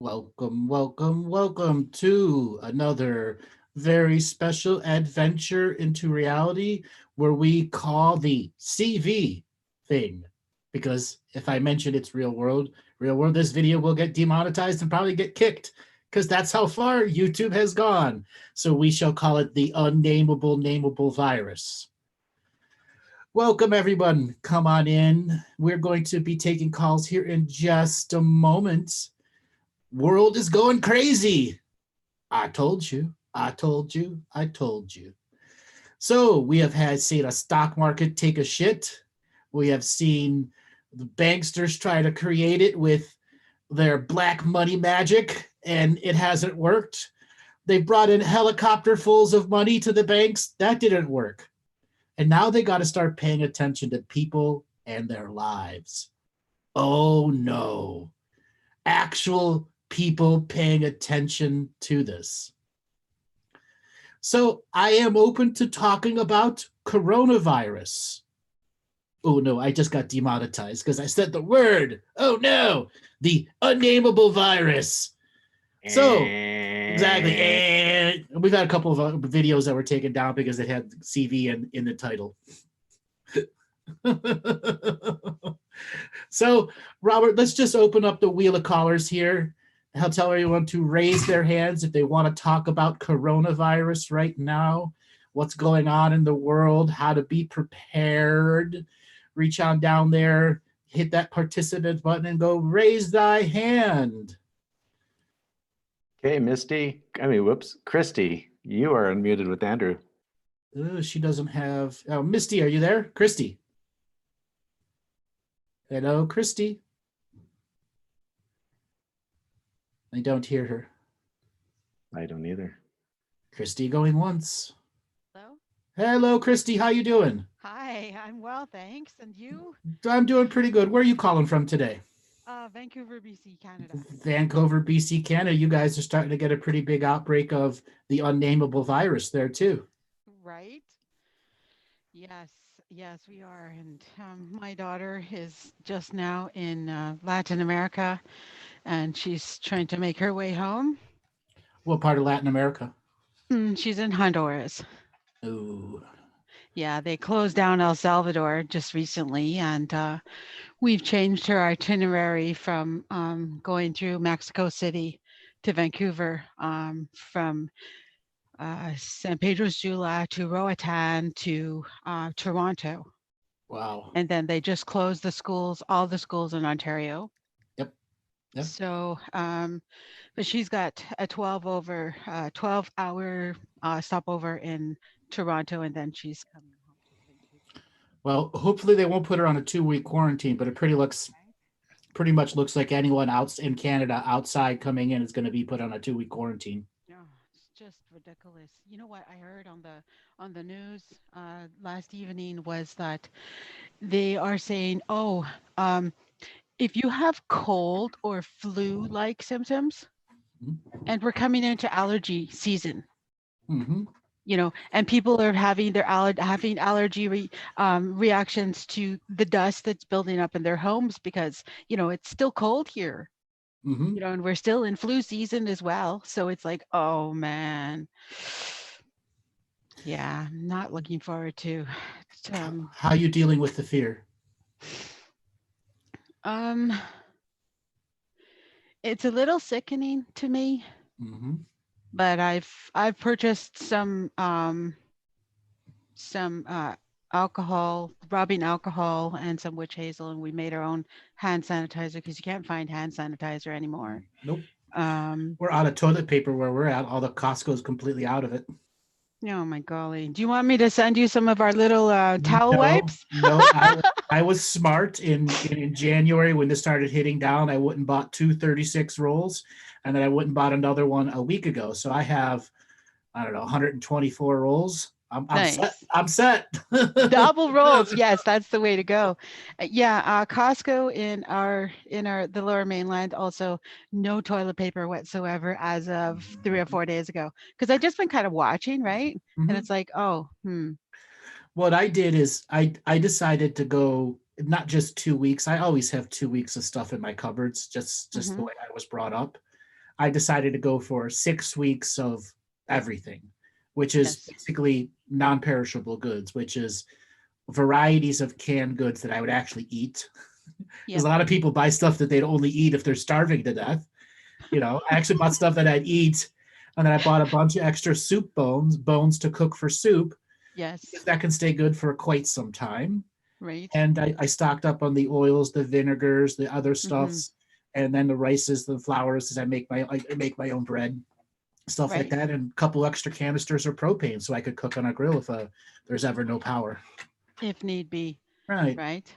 Welcome, welcome, welcome to another very special adventure into reality where we call the CV thing. Because if I mention it's real world, this video will get demonetized and probably get kicked because that's how far YouTube has gone. So we shall call it the unnameable nameable virus. Welcome, everyone. Come on in. We're going to be taking calls here in just a moment. World is going crazy. I told you, I told you, I told you. So we have seen a stock market take a shit. We have seen the banksters try to create it with their black money magic, and it hasn't worked. They brought in helicopterfuls of money to the banks. That didn't work. And now they got to start paying attention to people and their lives. Oh no. Actual people paying attention to this. So I am open to talking about coronavirus. Oh no, I just got demonetized because I said the word. Oh no, the unnameable virus. So exactly, and we've had a couple of videos that were taken down because it had CV in the title. So Robert, let's just open up the wheel of callers here. I'll tell everyone to raise their hands if they want to talk about coronavirus right now, what's going on in the world, how to be prepared. Reach on down there, hit that participant button and go raise thy hand. Okay, Christy, you are unmuted with Andrew. She doesn't have, Misty, are you there? Christy. Hello, Christy. I don't hear her. I don't either. Christy going once. Hello. Hello, Christy. How you doing? Hi, I'm well, thanks. And you? I'm doing pretty good. Where are you calling from today? Vancouver, BC, Canada. Vancouver, BC, Canada. You guys are starting to get a pretty big outbreak of the unnameable virus there too. Right? Yes, yes, we are. And my daughter is just now in Latin America, and she's trying to make her way home. What part of Latin America? She's in Honduras. Ooh. Yeah, they closed down El Salvador just recently, and we've changed her itinerary from going through Mexico City to Vancouver, from San Pedro Sula to Roatan to Toronto. Wow. And then they just closed the schools, all the schools in Ontario. Yep. Yep. So, but she's got a 12-hour stopover in Toronto, and then she's coming home to Vancouver. Well, hopefully they won't put her on a 2-week quarantine, but it pretty much looks like anyone out in Canada outside coming in is going to be put on a 2-week quarantine. Yeah, it's just ridiculous. You know what I heard on the news last evening was that they are saying, oh, if you have cold or flu-like symptoms, and we're coming into allergy season, Mm-hmm. And people are having having allergy reactions to the dust that's building up in their homes because it's still cold here. Mm-hmm. And we're still in flu season as well. So it's like, oh man. Yeah, I'm not looking forward to How are you dealing with the fear? It's a little sickening to me. Mm-hmm. But I've purchased some alcohol, rubbing alcohol, and some witch hazel, and we made our own hand sanitizer because you can't find hand sanitizer anymore. Nope. We're out of toilet paper where we're at. All the Costco's completely out of it. Oh my golly! Do you want me to send you some of our little towel wipes? No, I was smart in January when this started hitting down. I went and bought 236 rolls, and then I went and bought another one a week ago. So I have, I don't know, 124 rolls. I'm Nice. set. I'm set. Double rolls. Yes, that's the way to go. Costco in the Lower Mainland also no toilet paper whatsoever as of 3 or 4 days ago. Because I just been kind of watching, right? And it's like, What I did is I decided to go not just 2 weeks. I always have 2 weeks of stuff in my cupboards, just the way I was brought up. I decided to go for 6 weeks of everything, which is Yes. basically non-perishable goods, which is varieties of canned goods that I would actually eat. Because Yep. a lot of people buy stuff that they'd only eat if they're starving to death. I actually bought stuff that I'd eat, and then I bought a bunch of extra soup bones to cook for soup, Yes. because that can stay good for quite some time. Right. And I stocked up on the oils, the vinegars, the other Mm-hmm. stuffs, and then the rices, the flours, as I make my own bread, stuff like Right. that, and a couple extra canisters of propane so I could cook on a grill if there's ever no power. If need be. Right. Right.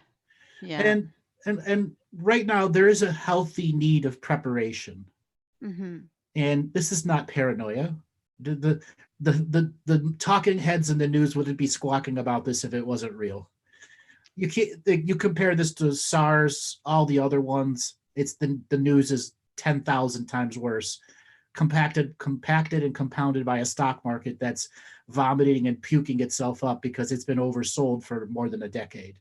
Yeah. And right now there is a healthy need of preparation. Mm-hmm. And this is not paranoia. The talking heads in the news wouldn't be squawking about this if it wasn't real. You compare this to SARS, all the other ones. It's the news is 10,000 times worse, compacted and compounded by a stock market that's vomiting and puking itself up because it's been oversold for more than a decade.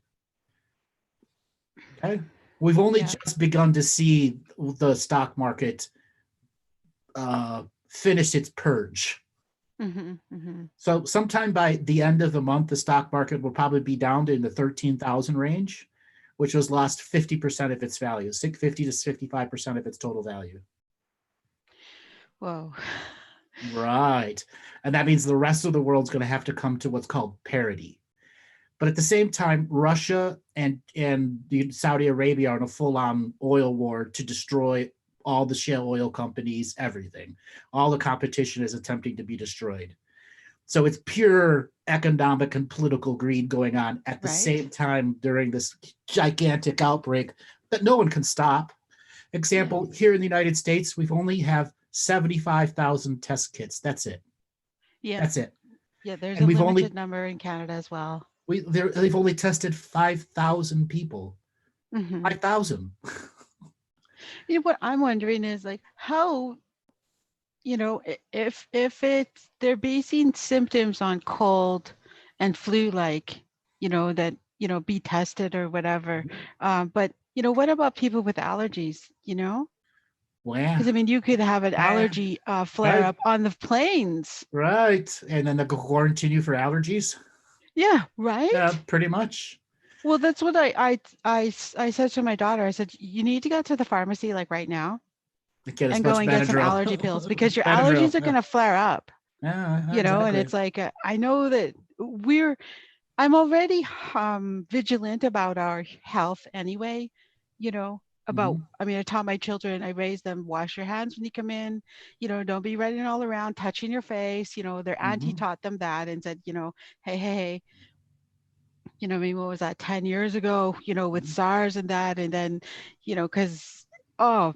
Okay, we've only just begun to see the stock market finish its purge. Mm-hmm. Mm-hmm. So sometime by the end of the month, the stock market will probably be down in the 13,000 range, which has lost 50% of its value, 50 to 55% of its total value. Whoa. Right. And that means the rest of the world's going to have to come to what's called parity. But at the same time, Russia and Saudi Arabia are in a full-on oil war to destroy all the shale oil companies, everything. All the competition is attempting to be destroyed. So it's pure economic and political greed going on at the same time during this gigantic outbreak that no one can stop. Example, here in the United States, we've only have 75,000 test kits. That's it. Yeah. That's it. Yeah, there's And a we've limited number in Canada as well. They've only tested 5,000 people. Mm-hmm. 5,000. What I'm wondering is like how, if they're basing symptoms on cold and flu, like, that, be tested or whatever. But, what about people with allergies, Well, yeah. Because I mean, you could have an allergy flare up on the planes. Right. And then they'll quarantine you for allergies. Yeah, right? Yeah, pretty much. Well, that's what I said to my daughter. I said, you need to go to the pharmacy like right now and go and get some allergy pills because your allergies are going to flare up. Yeah, exactly. And it's like, I know that I'm already vigilant about our health anyway, about, I mean, I taught my children, I raised them, wash your hands when you come in, don't be running all around, touching your face, their auntie taught them that and said, hey, I mean, what was that, 10 years ago, with SARS and that, and then, because,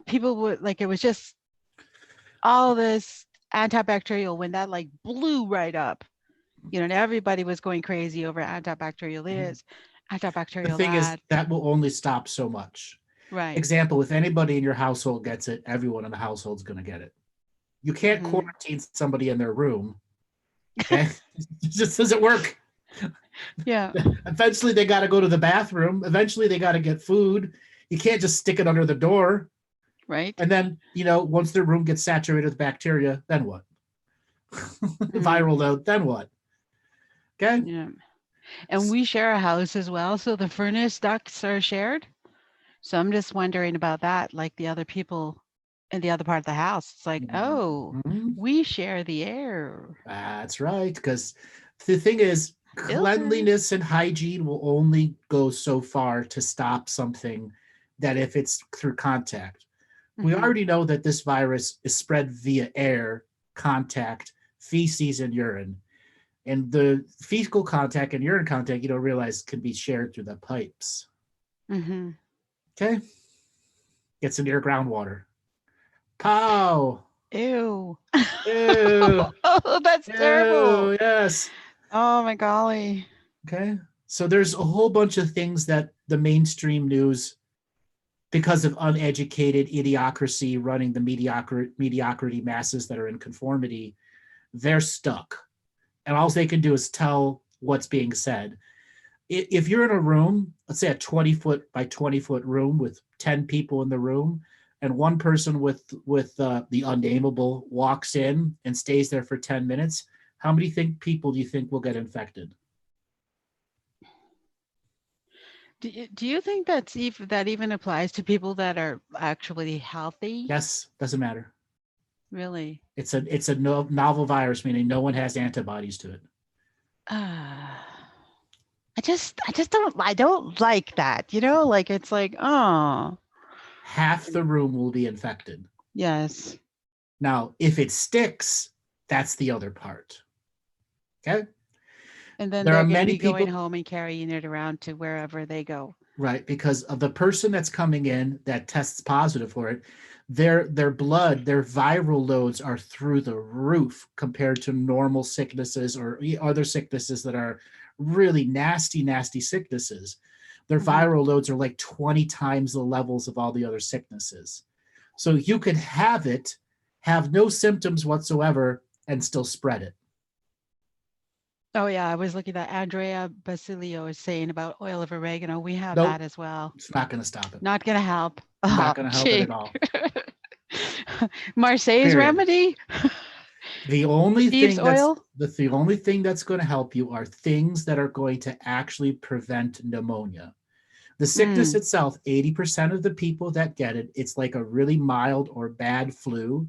people would, like, it was just all this antibacterial when that, like, blew right up, and everybody was going crazy over antibacterial this, antibacterial The thing that. is, that will only stop so much. Right. Example, if anybody in your household gets it, everyone in the household's going to get it. You can't quarantine somebody in their room. Okay? It just doesn't work. Yeah. Eventually, they got to go to the bathroom. Eventually, they got to get food. You can't just stick it under the door. Right. And then, once their room gets saturated with bacteria, then what? Viral load, then what? Okay? Yeah. And we share a house as well. So the furnace ducts are shared. So I'm just wondering about that, like the other people in the other part of the house. It's like, we share the air. That's right. Because the thing is, cleanliness and hygiene will only go so far to stop something that if it's through contact. We already know that this virus is spread via air, contact, feces, and urine. And the fecal contact and urine contact, you don't realize, can be shared through the pipes. Okay? Gets into your groundwater. Pow! Ew. Ew. Oh, that's terrible. Yes. Oh my golly. Okay. So there's a whole bunch of things that the mainstream news, because of uneducated idiocracy running the mediocrity masses that are in conformity, they're stuck. And all they can do is tell what's being said. If you're in a room, let's say a 20-foot by 20-foot room with 10 people in the room, and one person with the unnameable walks in and stays there for 10 minutes, how many people do you think will get infected? Do you think that even applies to people that are actually healthy? Yes, doesn't matter. Really? It's a novel virus, meaning no one has antibodies to it. I don't like that, like, it's like, oh. Half the room will be infected. Yes. Now, if it sticks, that's the other part. Okay? And then There they're are going to many be going people, home and carrying it around to wherever they go. right? Because of the person that's coming in that tests positive for it, their blood, their viral loads are through the roof compared to normal sicknesses or other sicknesses that are really nasty, nasty sicknesses. Their viral loads are like 20 times the levels of all the other sicknesses. So you could have it, have no symptoms whatsoever, and still spread it. Oh yeah, I was looking at Andrea Basilio is saying about oil of oregano. We have Nope, that as well. it's not going to stop it. Not going to help. Not going to help it at all. Marseille's Period. remedy? The only Thieves' thing that's oil? the only thing that's going to help you are things that are going to actually prevent pneumonia. The sickness itself, 80% of the people that get it, it's like a really mild or bad flu,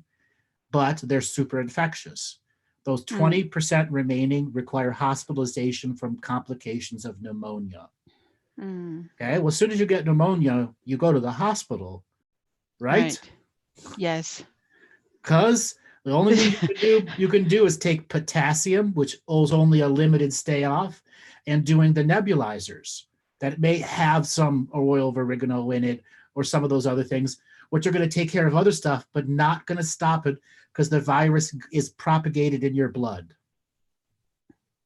but they're super infectious. Those 20% remaining require hospitalization from complications of pneumonia. Okay, well, as soon as you get pneumonia, you go to the hospital, right? Yes. Because the only thing you can do is take potassium, which owes only a limited stay off, and doing the nebulizers that may have some oil of oregano in it or some of those other things, which are going to take care of other stuff, but not going to stop it because the virus is propagated in your blood.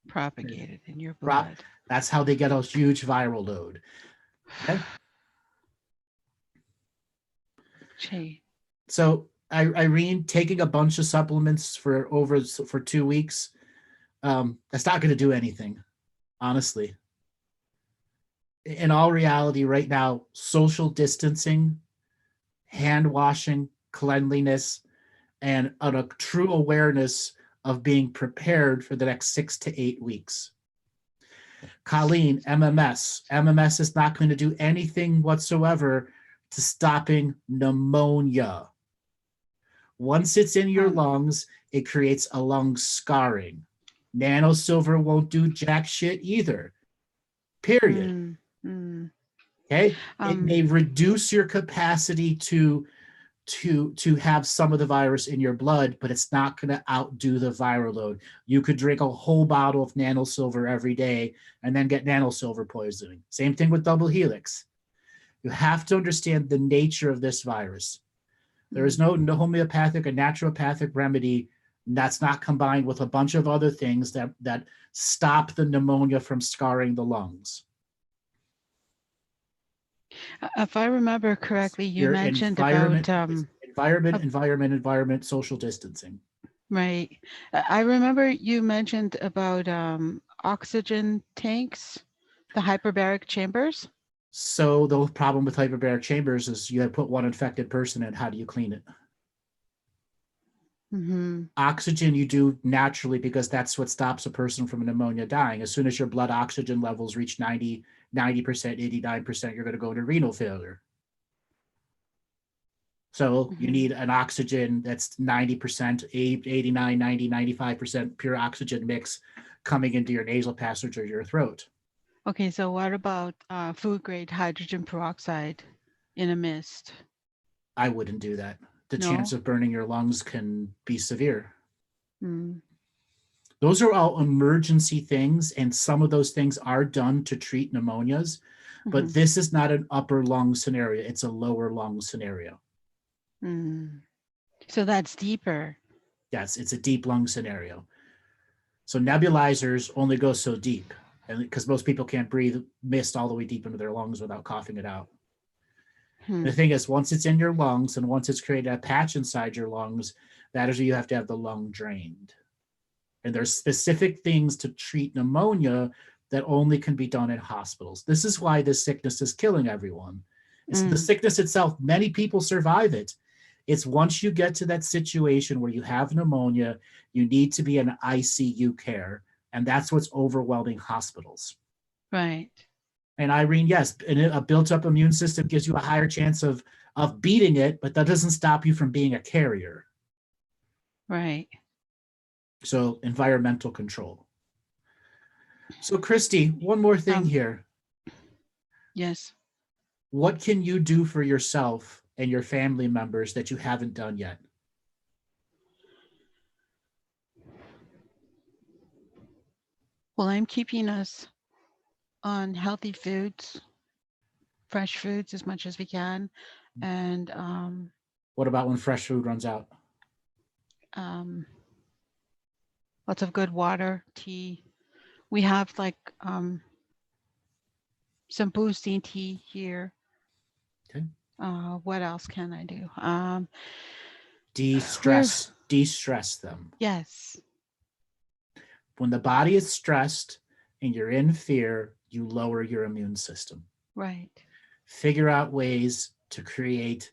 Propagated in your blood. That's how they get a huge viral load. Okay? So Irene, taking a bunch of supplements for 2 weeks, that's not going to do anything, honestly. In all reality, right now, social distancing, hand washing, cleanliness, and a true awareness of being prepared for the next 6 to 8 weeks. Colleen, MMS is not going to do anything whatsoever to stopping pneumonia. Once it's in your lungs, it creates a lung scarring. Nanosilver won't do jack shit either. Period. Okay? It may reduce your capacity to have some of the virus in your blood, but it's not going to outdo the viral load. You could drink a whole bottle of nanosilver every day and then get nanosilver poisoning. Same thing with double helix. You have to understand the nature of this virus. There is no homeopathic or naturopathic remedy that's not combined with a bunch of other things that stop the pneumonia from scarring the lungs. If I remember correctly, you Your mentioned environment, about environment, social distancing. Right. I remember you mentioned about oxygen tanks, the hyperbaric chambers. So the problem with hyperbaric chambers is you have put one infected person in. How do you clean it? Oxygen you do naturally because that's what stops a person from pneumonia dying. As soon as your blood oxygen levels reach 90%, 89%, you're going to go into renal failure. So you need an oxygen that's 90%, 89, 90, 95% pure oxygen mix coming into your nasal passage or your throat. Okay, so what about food grade hydrogen peroxide in a mist? I wouldn't do that. The chance of burning your lungs can be severe. Those are all emergency things, and some of those things are done to treat pneumonias, but this is not an upper lung scenario. It's a lower lung scenario. So that's deeper. Yes, it's a deep lung scenario. So nebulizers only go so deep, and because most people can't breathe mist all the way deep into their lungs without coughing it out. The thing is, once it's in your lungs and once it's created a patch inside your lungs, that is where you have to have the lung drained. And there's specific things to treat pneumonia that only can be done in hospitals. This is why this sickness is killing everyone. It's the sickness itself. Many people survive it. It's once you get to that situation where you have pneumonia, you need to be in ICU care. And that's what's overwhelming hospitals. Right. And Irene, yes, a built-up immune system gives you a higher chance of beating it, but that doesn't stop you from being a carrier. Right. So environmental control. So Christy, one more thing here. Yes. What can you do for yourself and your family members that you haven't done yet? Well, I'm keeping us on healthy foods, fresh foods as much as we can. And What about when fresh food runs out? lots of good water, tea. We have like some boosting tea here. Okay. What else can I do? De-stress them. Yes. When the body is stressed and you're in fear, you lower your immune system. Right. Figure out ways to create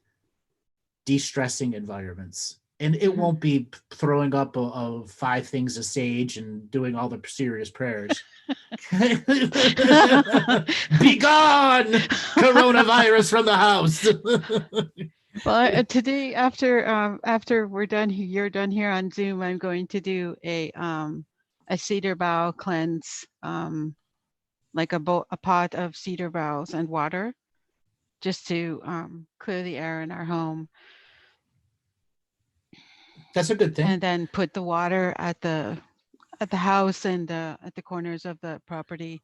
de-stressing environments. And it won't be throwing up 5 things of sage and doing all the serious prayers. Be gone, coronavirus from the house. Well, today after we're done here, you're done here on Zoom, I'm going to do a cedar bough cleanse, like a pot of cedar boughs and water, just to clear the air in our home. That's a good thing. And then put the water at the house and at the corners of the property,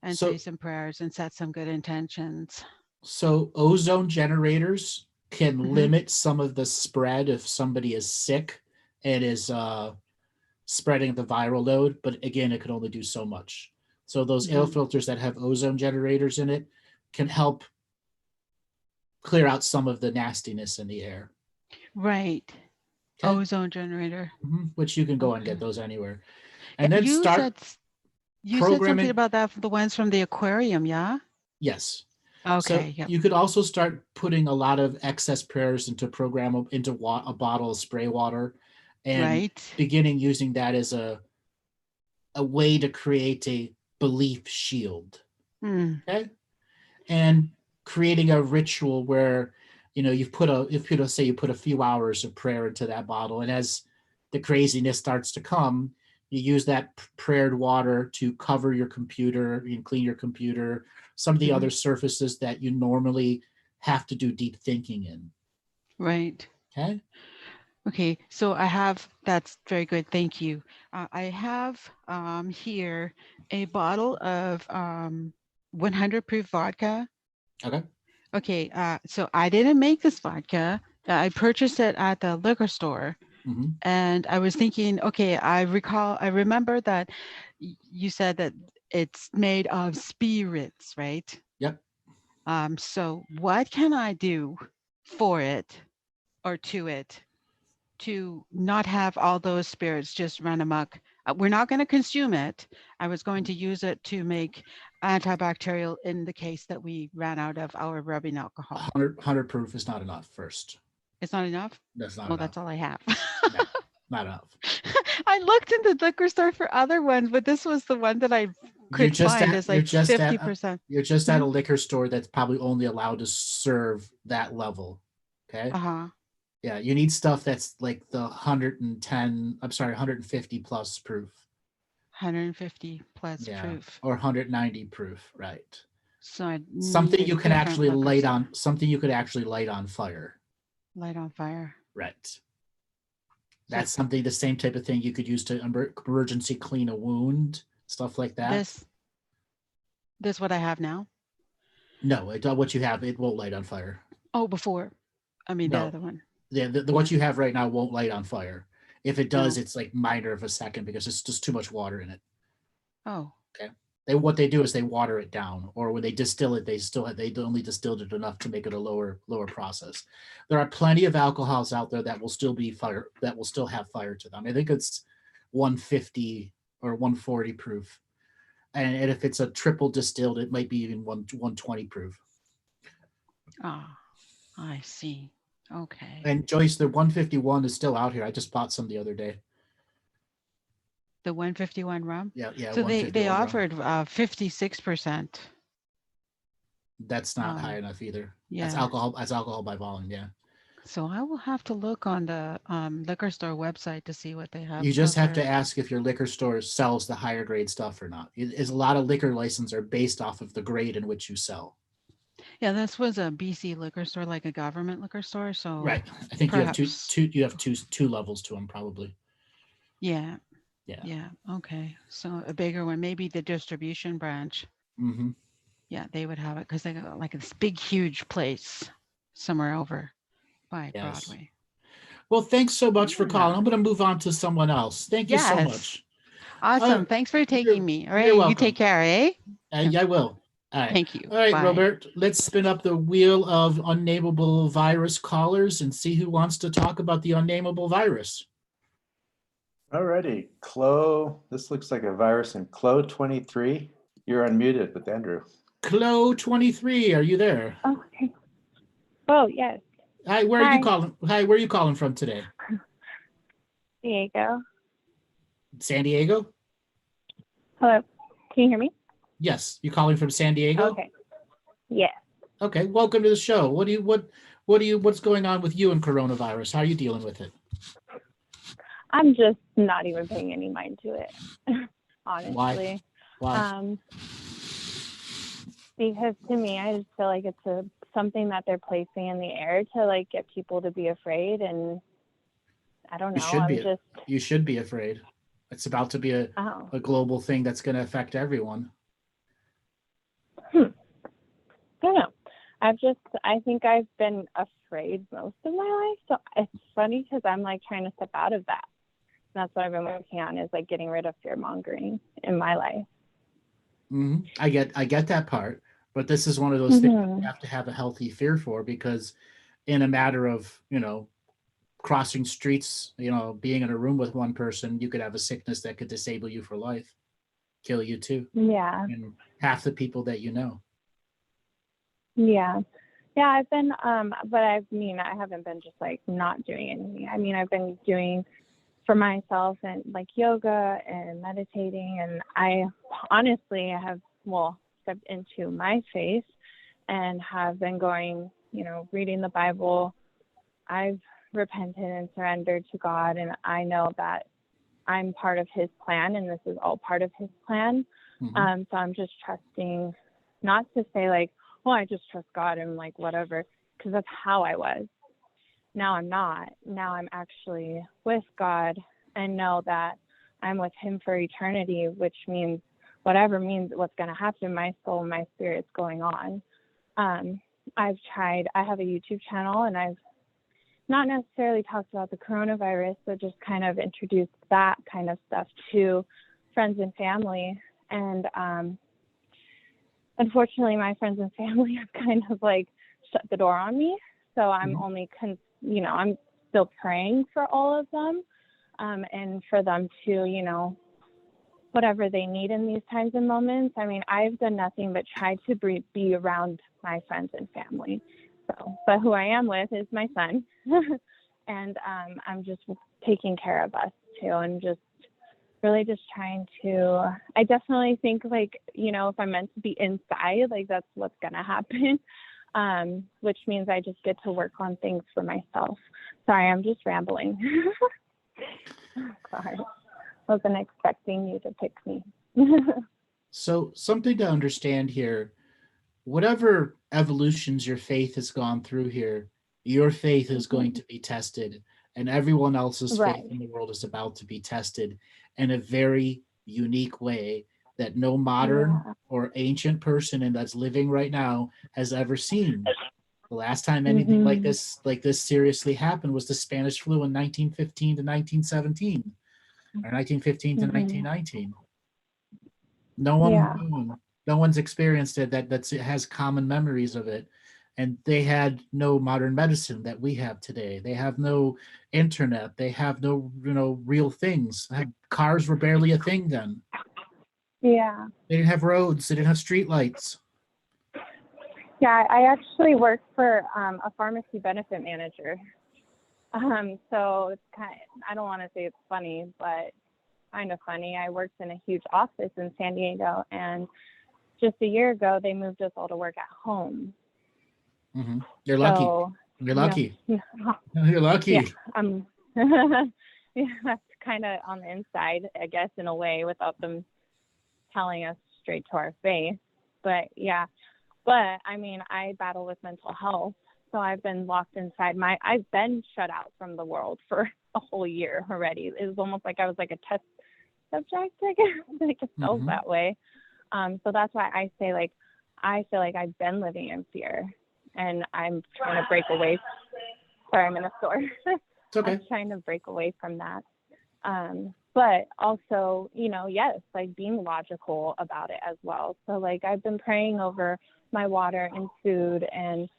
and say some prayers and set some good intentions. So ozone generators can limit some of the spread if somebody is sick and is spreading the viral load, but again, it can only do so much. So those air filters that have ozone generators in it can help clear out some of the nastiness in the air. Right. Okay. Ozone generator. Which you can go and get those anywhere. And then you start you said something about that for the ones from the aquarium, yeah? Yes. Okay. So you could also start putting a lot of excess prayers into a bottle of spray water, and beginning using that as a way to create a belief shield. Okay. And creating a ritual where, you put a few hours of prayer into that bottle, and as the craziness starts to come, you use that prayed water to cover your computer, you can clean your computer, some of the other surfaces that you normally have to do deep thinking in. Right. Okay. Okay. So that's very good. Thank you. I have here a bottle of 100 proof vodka. Okay. Okay. So I didn't make this vodka. I purchased it at the liquor store. And I was thinking, okay, I remember that you said that it's made of spirits, right? Yep. So what can I do for it or to it to not have all those spirits just run amok? We're not going to consume it. I was going to use it to make antibacterial in the case that we ran out of our rubbing alcohol. 100 proof is not enough first. It's not enough? That's not well, enough. That's all I have. No, not enough. I looked in the liquor store for other ones, but this was the one that I could find. It's like 50%. You're just at a liquor store that's probably only allowed to serve that level. Okay. Yeah, you need stuff that's like the 150 plus proof. 150 plus proof. Or 190 proof, right? So something you can actually light on. Something you could actually light on fire. Light on fire. Right. That's something, the same type of thing you could use to emergency clean a wound, stuff like that. This what I have now? No, what you have, it won't light on fire. Oh, before. I mean, the other one. Yeah, what you have right now won't light on fire. If it does, it's like minor of a second because it's just too much water in it. Oh. Okay. What they do is they water it down, or when they distill it, they only distilled it enough to make it a lower process. There are plenty of alcohols out there that will still be fire, that will still have fire to them. I think it's 150 or 140 proof, and if it's a triple distilled, it might be even 120 proof. Ah, I see. Okay. And Joyce, the 151 is still out here. I just bought some the other day. The 151 rum. Yeah, So they 151 rum. offered 56%. That's not high enough either. That's Yeah. alcohol. That's alcohol by volume. Yeah. So I will have to look on the liquor store website to see what they have. You just have to filtered. ask if your liquor store sells the higher grade stuff or not. Is a lot of liquor licenses are based off of the grade in which you sell. Yeah, this was a BC liquor store, like a government liquor store. So Right. I think you have perhaps. you have two levels to them probably. Yeah. Yeah. Yeah. Okay. So a bigger one, maybe the distribution branch. Mm-hmm. Yeah, they would have it because they got like this big, huge place somewhere over by Yes. Broadway. Well, thanks so much for calling. Yeah. I'm going to move on to someone else. Thank you so Yes. much. Awesome. Thanks for taking me. All right. You're You welcome. take care, eh? Yeah, I will. All right. Thank you. All right, Bye. Robert, let's spin up the wheel of unnameable virus callers and see who wants to talk about the unnameable virus. Alrighty, Clo. This looks like a virus in Clo 23. You're unmuted with Andrew. Clo 23, are you there? Okay. Oh, yes. Hi, where are you calling? Hi, where are you calling from today? Diego. San Diego? Hello. Can you hear me? Yes, you calling from San Diego? Okay. Yes. Okay, welcome to the show. What's going on with you and coronavirus? How are you dealing with it? I'm just not even paying any mind to it, honestly. Why? Because to me, I just feel like it's something that they're placing in the air to like get people to be afraid, and I don't know. You should be afraid. It's about to be a global thing that's going to affect everyone. I don't know. I think I've been afraid most of my life. So it's funny because I'm like trying to step out of that. That's what I've been working on, is like getting rid of fear mongering in my life. Mm-hmm. I get that part, but this is one of those things you have to have a healthy fear for, because in a matter of, crossing streets, being in a room with one person, you could have a sickness that could disable you for life, kill you too. Yeah. And half the people that you know. Yeah. Yeah, I've been, but I haven't been just like not doing anything. I mean, I've been doing for myself and like yoga and meditating. And I honestly have, stepped into my faith and have been going, reading the Bible. I've repented and surrendered to God. And I know that I'm part of his plan, and this is all part of his plan. Mm-hmm. So I'm just trusting, not to say like, I just trust God and like whatever, because that's how I was. Now I'm not. Now I'm actually with God and know that I'm with him for eternity, which means whatever means what's going to happen, my soul and my spirit's going on. I have a YouTube channel, and I've not necessarily talked about the coronavirus, but just kind of introduced that kind of stuff to friends and family. And unfortunately, my friends and family have kind of like shut the door on me. So I'm only, I'm still praying for all of them, and for them to, whatever they need in these times and moments. I mean, I've done nothing but try to be around my friends and family. So, but who I am with is my son, and I'm just taking care of us too, and just really just trying to, I definitely think like, if I'm meant to be inside, like that's what's going to happen, which means I just get to work on things for myself. Sorry, I'm just rambling. Sorry, wasn't expecting you to pick me. So something to understand here, whatever evolutions your faith has gone through here, your faith is going to be tested, and everyone else's faith in the world is about to be tested in a very unique way that no modern or ancient person that's living right now has ever seen. The last time anything like this seriously happened was the Spanish flu in 1915 to 1917, or 1915 to 1919. No one's experienced it that has common memories of it. And they had no modern medicine that we have today. They have no internet. They have no, real things. Cars were barely a thing then. Yeah. They didn't have roads. They didn't have street lights. Yeah, I actually work for a pharmacy benefit manager. So it's I don't want to say it's funny, but kind of funny. I worked in a huge office in San Diego, and just a year ago, they moved us all to work at home. Mm-hmm. You're lucky. So, You're lucky. Yeah, You're lucky. yeah, yeah, that's kind of on the inside, I guess, in a way, without them telling us straight to our face. But yeah, but I mean, I battle with mental health, so I've been locked inside I've been shut out from the world for a whole year already. It was almost like I was like a test subject, I guess. Like it felt that way. So that's why I say, like, I feel like I've been living in fear, and I'm trying to break away. Sorry, I'm in a store. It's okay. I'm trying to break away from that. But also, yes, like being logical about it as well. So like I've been praying over my water and food, and,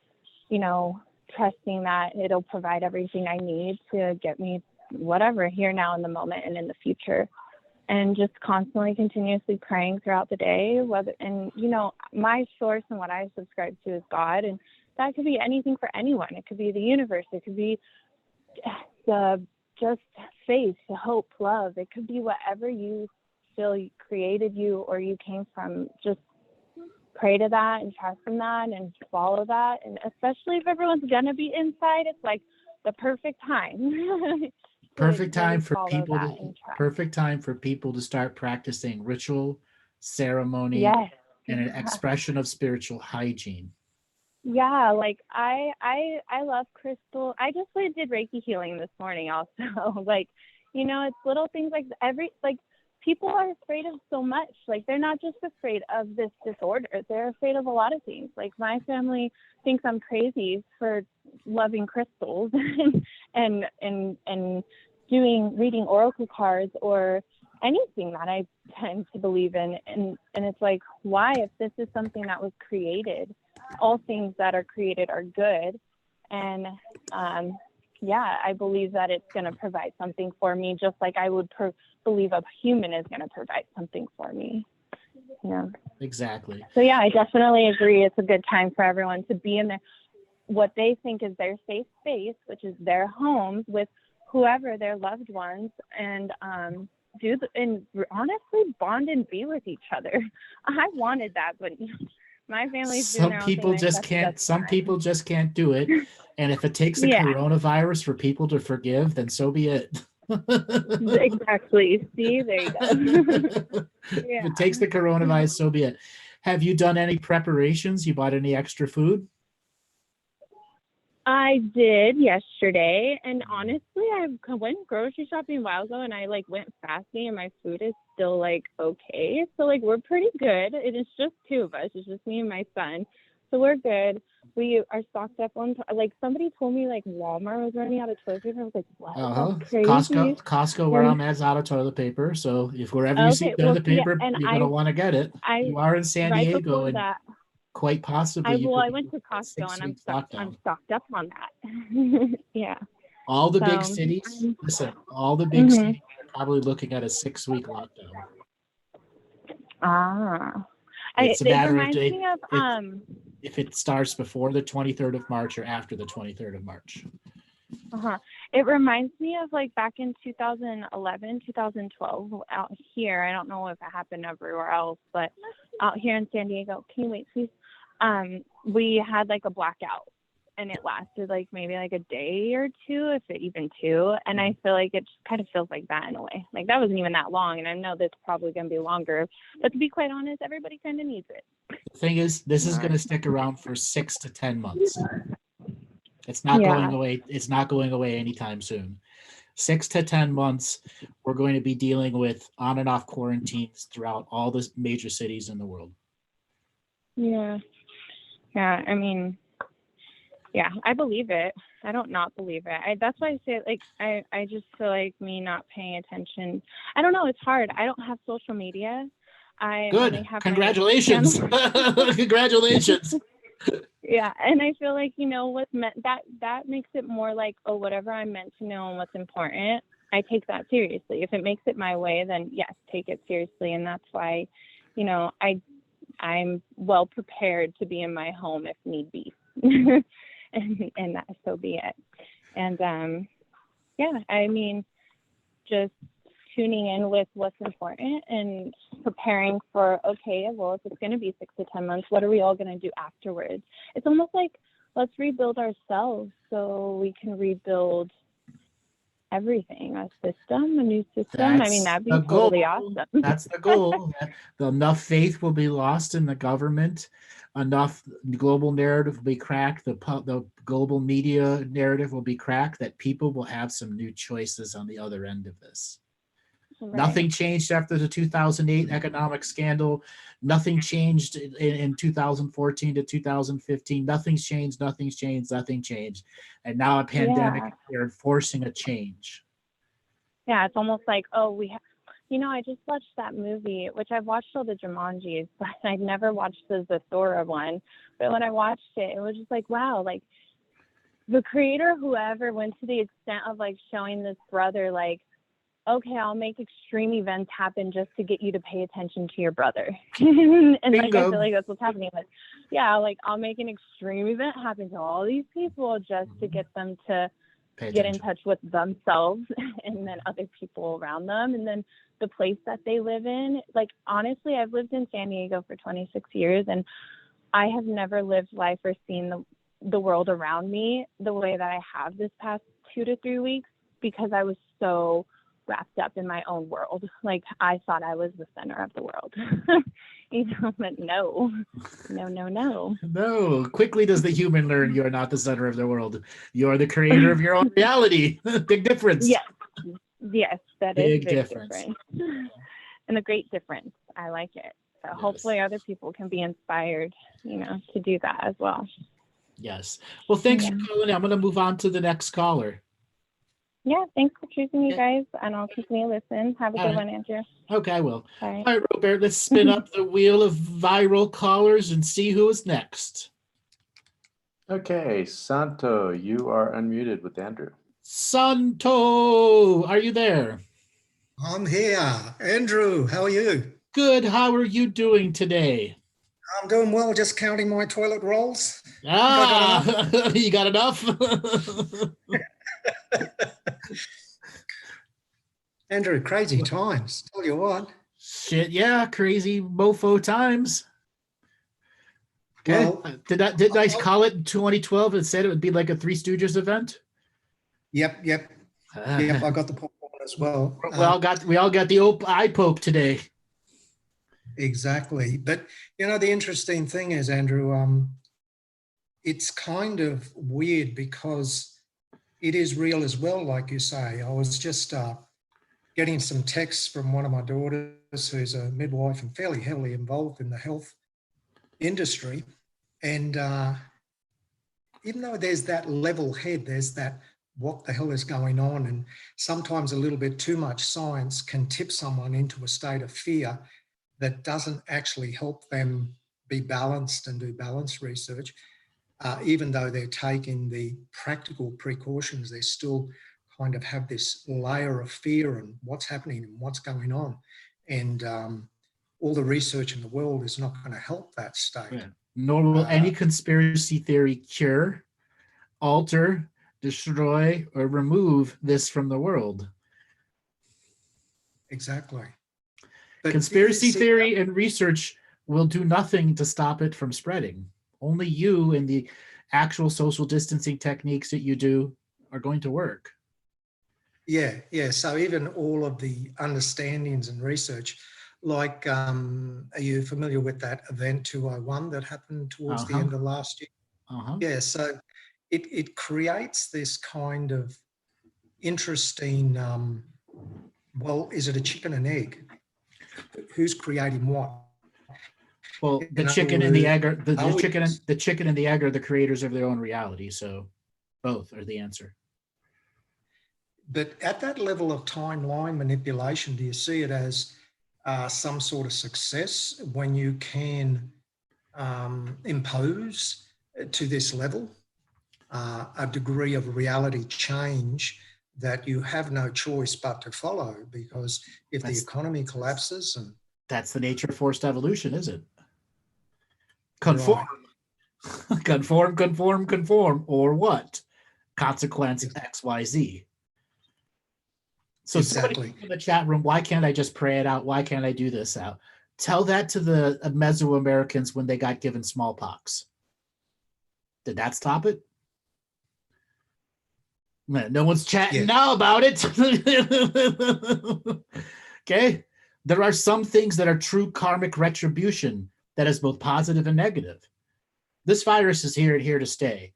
trusting that it'll provide everything I need to get me whatever here now in the moment and in the future. And just constantly, continuously praying throughout the day. My source and what I subscribe to is God, and that could be anything for anyone. It could be the universe. It could be just faith, hope, love. It could be whatever you feel created you or you came from. Just pray to that and trust in that and follow that. And especially if everyone's gonna be inside, it's like the perfect time. Perfect time for people to start practicing ritual, ceremony, yes, and an expression of spiritual hygiene. Yeah, like I love crystal. I just did Reiki healing this morning also. It's little things like people are afraid of so much. Like they're not just afraid of this disorder. They're afraid of a lot of things. Like my family thinks I'm crazy for loving crystals and reading oracle cards or anything that I tend to believe in. And it's like, why, if this is something that was created? All things that are created are good. And I believe that it's going to provide something for me, just like I would believe a human is going to provide something for me. Yeah. Exactly. So yeah, I definitely agree. It's a good time for everyone to be in what they think is their safe space, which is their homes with whoever their loved ones, and and honestly bond and be with each other. I wanted that, but my family's doing their own thing. Some people just can't do it. And if it takes the coronavirus for people to forgive, then so be it. Exactly. See, there you go. If it takes the coronavirus, so be it. Have you done any preparations? You bought any extra food? I did yesterday, and honestly, I went grocery shopping a while ago, and I went fasting, and my food is still okay. So we're pretty good. It is just two of us. It's just me and my son, so we're good. We are stocked up on somebody told me Walmart was running out of toilet paper. I was like, what? That's crazy. Costco where I'm at is out of toilet paper. So if wherever you see toilet paper, you're gonna want to get it. You are in San Diego, and quite possibly. I went to Costco and I'm stocked up on that. Yeah. All the big cities. Listen, all the big cities are probably looking at a 6-week lockdown. It's a matter of if it starts before the 23rd of March or after the 23rd of March. It reminds me of back in 2011, 2012 out here. I don't know if it happened everywhere else, but out here in San Diego, can you wait, please? We had a blackout, and it lasted maybe a day or two, if it even two. And I feel it just kind of feels like that in a way. That wasn't even that long, and I know this is probably going to be longer. But to be quite honest, everybody kind of needs it. The thing is, this is going to stick around for 6 to 10 months. It's not going away. It's not going away anytime soon. 6 to 10 months, we're going to be dealing with on and off quarantines throughout all the major cities in the world. Yeah. Yeah. I mean, yeah, I believe it. I don't not believe it. That's why I say I just feel me not paying attention. I don't know. It's hard. I don't have social media. Good. Congratulations. Congratulations. Yeah, and I feel what's meant that makes it more whatever I'm meant to know and what's important, I take that seriously. If it makes it my way, then yes, take it seriously. And that's why, I'm well prepared to be in my home if need be. and that, so be it. And yeah, I mean, just tuning in with what's important and preparing for, okay, well, if it's going to be 6 to 10 months, what are we all going to do afterwards? It's almost like, let's rebuild ourselves so we can rebuild everything, a new system. I mean, that'd be totally awesome. That's the goal. Enough faith will be lost in the government. Enough global narrative will be cracked. The global media narrative will be cracked, that people will have some new choices on the other end of this. Right. Nothing changed after the 2008 economic scandal. Nothing changed in 2014 to 2015. Nothing's changed. And now a pandemic, they're forcing a change. Yeah, it's almost like, oh, I just watched that movie, which I've watched all the Jumanjis, but I've never watched the Zathura one. But when I watched it, it was just like, wow, like the creator, whoever went to the extent of like showing this brother, like, okay, I'll make extreme events happen just to get you to pay attention to your brother. And like, I feel like that's what's happening. But yeah, like I'll make an extreme event happen to all these people just to get them to get in touch with themselves and then other people around them. And then the place that they live in, like, honestly, I've lived in San Diego for 26 years and I have never lived life or seen the world around me the way that I have this past 2 to 3 weeks, because I was so wrapped up in my own world. Like I thought I was the center of the world. But no. No, quickly does the human learn you're not the center of the world. You're the creator of your own reality. Big difference. Yes, that is big difference. And a great difference. I like it. So hopefully other people can be inspired, to do that as well. Yes. Well, thanks for calling. I'm going to move on to the next caller. Yeah, thanks for choosing you guys, and I'll keep me a listen. Have a good one, Andrew. Okay, I will. All right, Robert, let's spin up the wheel of viral callers and see who is next. Okay, Santo, you are unmuted with Andrew. Santo, are you there? I'm here. Andrew, how are you? Good. How are you doing today? I'm doing well, just counting my toilet rolls. You got enough? Andrew, crazy times. Tell you what. Shit, yeah, crazy mofo times. Okay. Well, did I call it 2012 and said it would be like a Three Stooges event? Yep. Yep, I got the popcorn as well. We all got the eye poke today. Exactly. But the interesting thing is, Andrew, it's kind of weird because it is real as well, like you say. I was just getting some texts from one of my daughters who's a midwife and fairly heavily involved in the health industry. And even though there's that level head, there's that what the hell is going on, and sometimes a little bit too much science can tip someone into a state of fear that doesn't actually help them be balanced and do balanced research. Even though they're taking the practical precautions, they still kind of have this layer of fear and what's happening and what's going on. And all the research in the world is not going to help that state. Yeah. Nor will any conspiracy theory cure, alter, destroy, or remove this from the world. Exactly. But conspiracy theory and research will do nothing to stop it from spreading. Only you and the actual social distancing techniques that you do are going to work. Yeah. So even all of the understandings and research, like, are you familiar with that event 201 that happened towards the end of last year? Yeah, so it creates this kind of interesting, well, is it a chicken and egg? Who's creating what? Well, the chicken and the egg are the chicken and the egg are the creators of their own reality. So both are the answer. But at that level of timeline manipulation, do you see it as some sort of success when you can impose to this level a degree of reality change that you have no choice but to follow? Because if the economy collapses, and that's the nature of forced evolution, is it? Conform. Conform, or what? Consequence XYZ. So somebody Exactly. in the chat room, why can't I just pray it out? Why can't I do this out? Tell that to the Mesoamericans when they got given smallpox. Did that stop it? No one's chatting now about it. Okay. There are some things that are true karmic retribution that is both positive and negative. This virus is here and here to stay.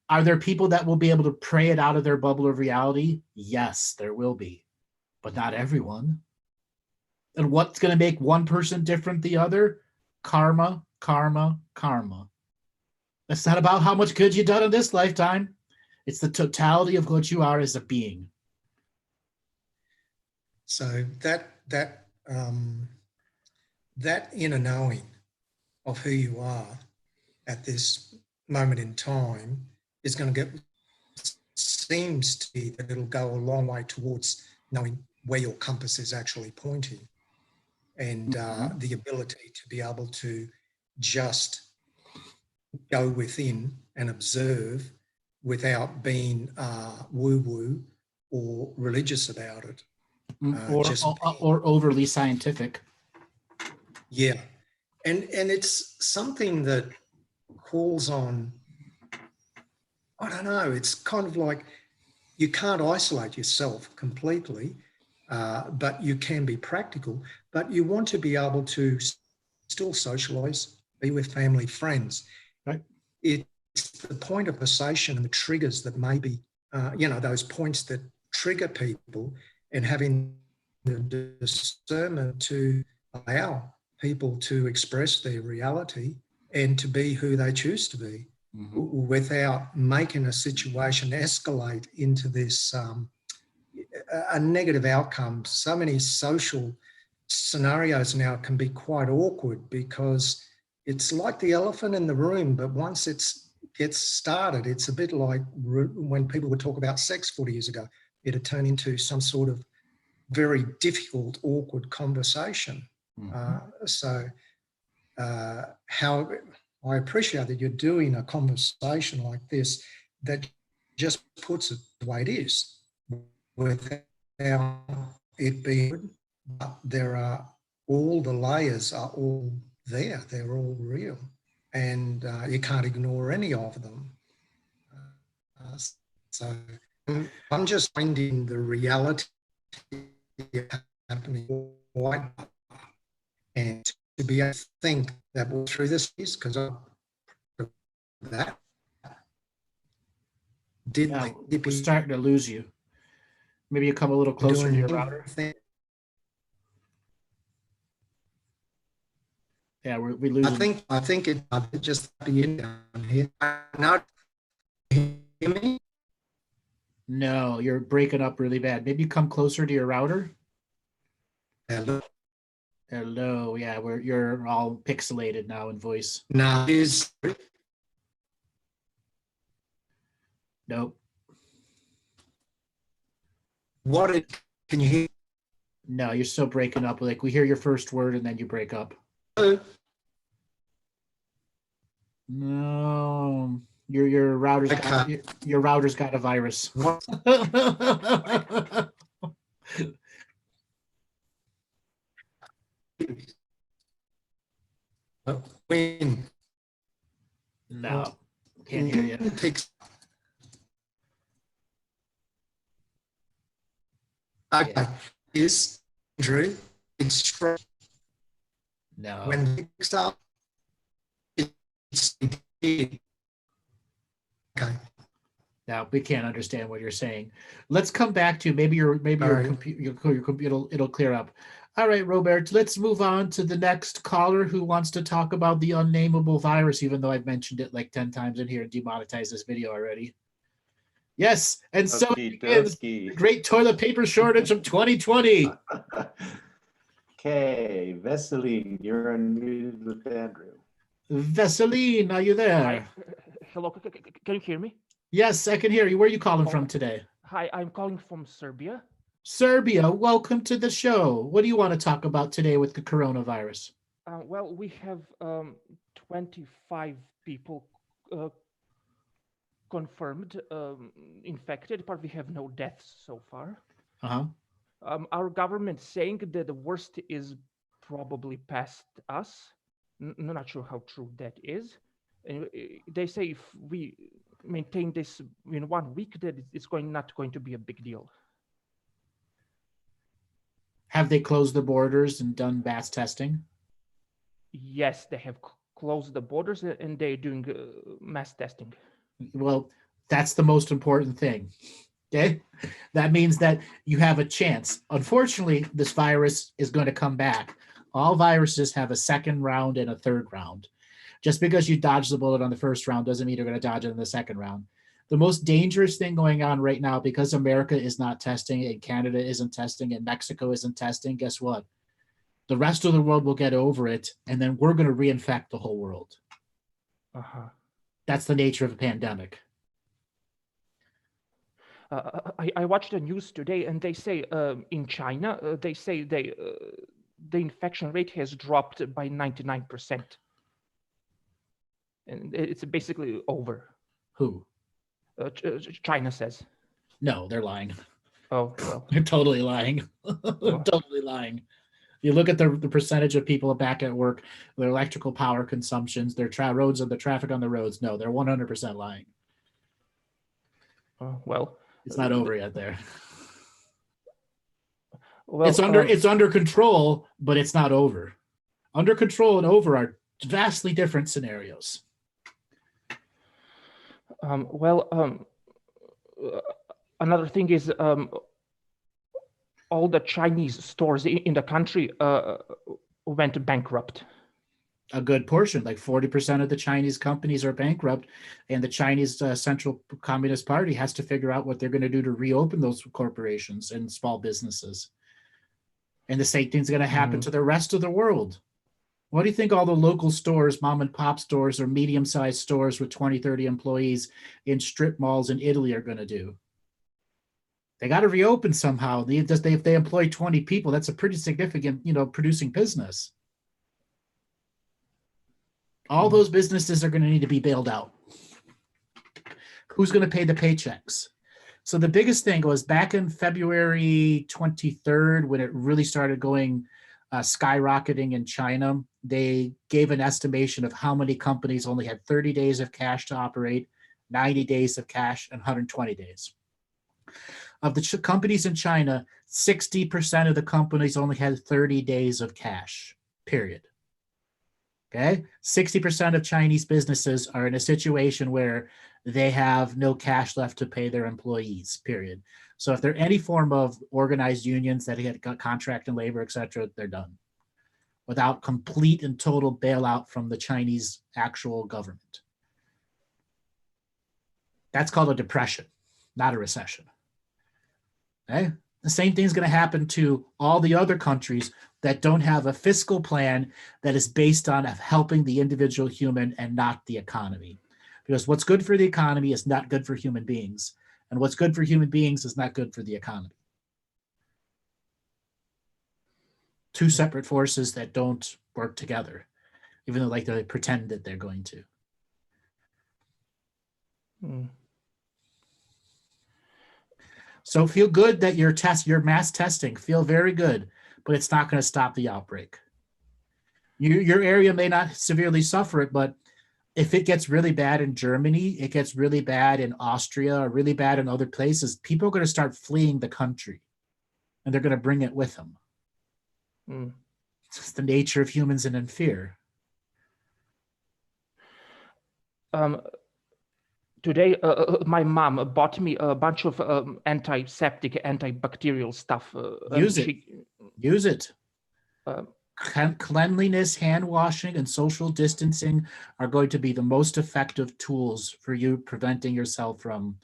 Are there people that will be able to pray it out of their bubble of reality? Yes, there will be, but not everyone. And what's going to make one person different than the other? Karma, karma, karma. That's not about how much good you've done in this lifetime. It's the totality of what you are as a being. So that inner knowing of who you are at this moment in time is going to seems to be that it'll go a long way towards knowing where your compass is actually pointing, and the ability to be able to just go within and observe without being woo-woo or religious about it. Or overly scientific. Yeah. And it's something that calls on, I don't know, it's kind of like you can't isolate yourself completely, but you can be practical, but you want to be able to still socialize, be with family, friends. Right. It's the point of conversation and the triggers that maybe, those points that trigger people, and having the discernment to allow people to express their reality and to be who they choose to be, without making a situation escalate into this a negative outcome. So many social scenarios now can be quite awkward because it's like the elephant in the room, but once it gets started, it's a bit like when people would talk about sex 40 years ago. It'd turn into some sort of very difficult, awkward conversation. How I appreciate that you're doing a conversation like this that just puts it the way it is, without it being, but there are all the layers are all there, they're all real, and you can't ignore any of them. So I'm just finding the reality happening quite, and to be able to think that we're through this is because of that. We're starting to lose you. Maybe you come a little closer to your router. Yeah, we lose. I think it just be in down here. Not hear me? No, you're breaking up really bad. Maybe you come closer to your router. Hello. Hello. Yeah, you're all pixelated now in voice. No, is nope. Can you hear? No, you're still breaking up. Like we hear your first word and then you break up. Hello. No, your router's your router's got a virus. When? No, can't hear you. Okay, Yeah. is Drew? It's strong. No. When it picks up, it's okay. Now we can't understand what you're saying. Let's come back to maybe your computer. It'll clear up. All right, Robert. Let's move on to the next caller who wants to talk about the unnameable virus. Even though I've mentioned it like 10 times in here and demonetized this video already. Yes, and so it begins the great toilet paper shortage of 2020. Okay, Veseline, you're unmuted with Andrew. Veseline, are you there? Hi. Hello, can you hear me? Yes, I can hear you. Where are you calling from today? Hi, I'm calling from Serbia. Serbia, welcome to the show. What do you want to talk about today with the coronavirus? Well, we have 25 people confirmed infected, but we have no deaths so far. Uh-huh. Our government saying that the worst is probably past us. Not sure how true that is. They say if we maintain this in 1 week, that it's not going to be a big deal. Have they closed the borders and done mass testing? Yes, they have closed the borders and they're doing mass testing. Well, that's the most important thing. Okay, that means that you have a chance. Unfortunately, this virus is going to come back. All viruses have a second round and a third round. Just because you dodge the bullet on the first round doesn't mean you're going to dodge it in the second round. The most dangerous thing going on right now, because America is not testing and Canada isn't testing and Mexico isn't testing, guess what? The rest of the world will get over it, and then we're going to reinfect the whole world. Uh-huh. That's the nature of a pandemic. I watched the news today, and they say in China, they say the infection rate has dropped by 99%. And it's basically over. Who? China says. No, they're lying. Oh, well. They're totally lying. They're totally lying. You look at the percentage of people back at work, their electrical power consumptions, their roads and the traffic on the roads. No, they're 100% lying. Well, it's not over yet there. Well, it's under control, but it's not over. Under control and over are vastly different scenarios. Another thing is all the Chinese stores in the country went bankrupt. A good portion, like 40% of the Chinese companies are bankrupt, and the Chinese Central Communist Party has to figure out what they're going to do to reopen those corporations and small businesses. And the same thing's going to happen to the rest of the world. What do you think all the local stores, mom and pop stores or medium-sized stores with 20, 30 employees in strip malls in Italy are going to do? They got to reopen somehow. If they employ 20 people, that's a pretty significant, producing business. All those businesses are going to need to be bailed out. Who's going to pay the paychecks? So the biggest thing was back in February 23rd, when it really started going skyrocketing in China, they gave an estimation of how many companies only had 30 days of cash to operate, 90 days of cash, and 120 days. Of the companies in China, 60% of the companies only had 30 days of cash, period. Okay, 60% of Chinese businesses are in a situation where they have no cash left to pay their employees, period. So if there are any form of organized unions that had got contract and labor, et cetera, they're done without complete and total bailout from the Chinese actual government. That's called a depression, not a recession. Okay? The same thing's going to happen to all the other countries that don't have a fiscal plan that is based on helping the individual human and not the economy. Because what's good for the economy is not good for human beings. And what's good for human beings is not good for the economy. Two separate forces that don't work together, even though they pretend that they're going to. So feel good that your mass testing, feel very good, but it's not going to stop the outbreak. Your area may not severely suffer it, but if it gets really bad in Germany, it gets really bad in Austria, or really bad in other places, people are going to start fleeing the country, and they're going to bring it with them. It's the nature of humans and in fear. Today, my mom bought me a bunch of antiseptic, antibacterial stuff. Use it. Cleanliness, hand washing, and social distancing are going to be the most effective tools for you preventing yourself from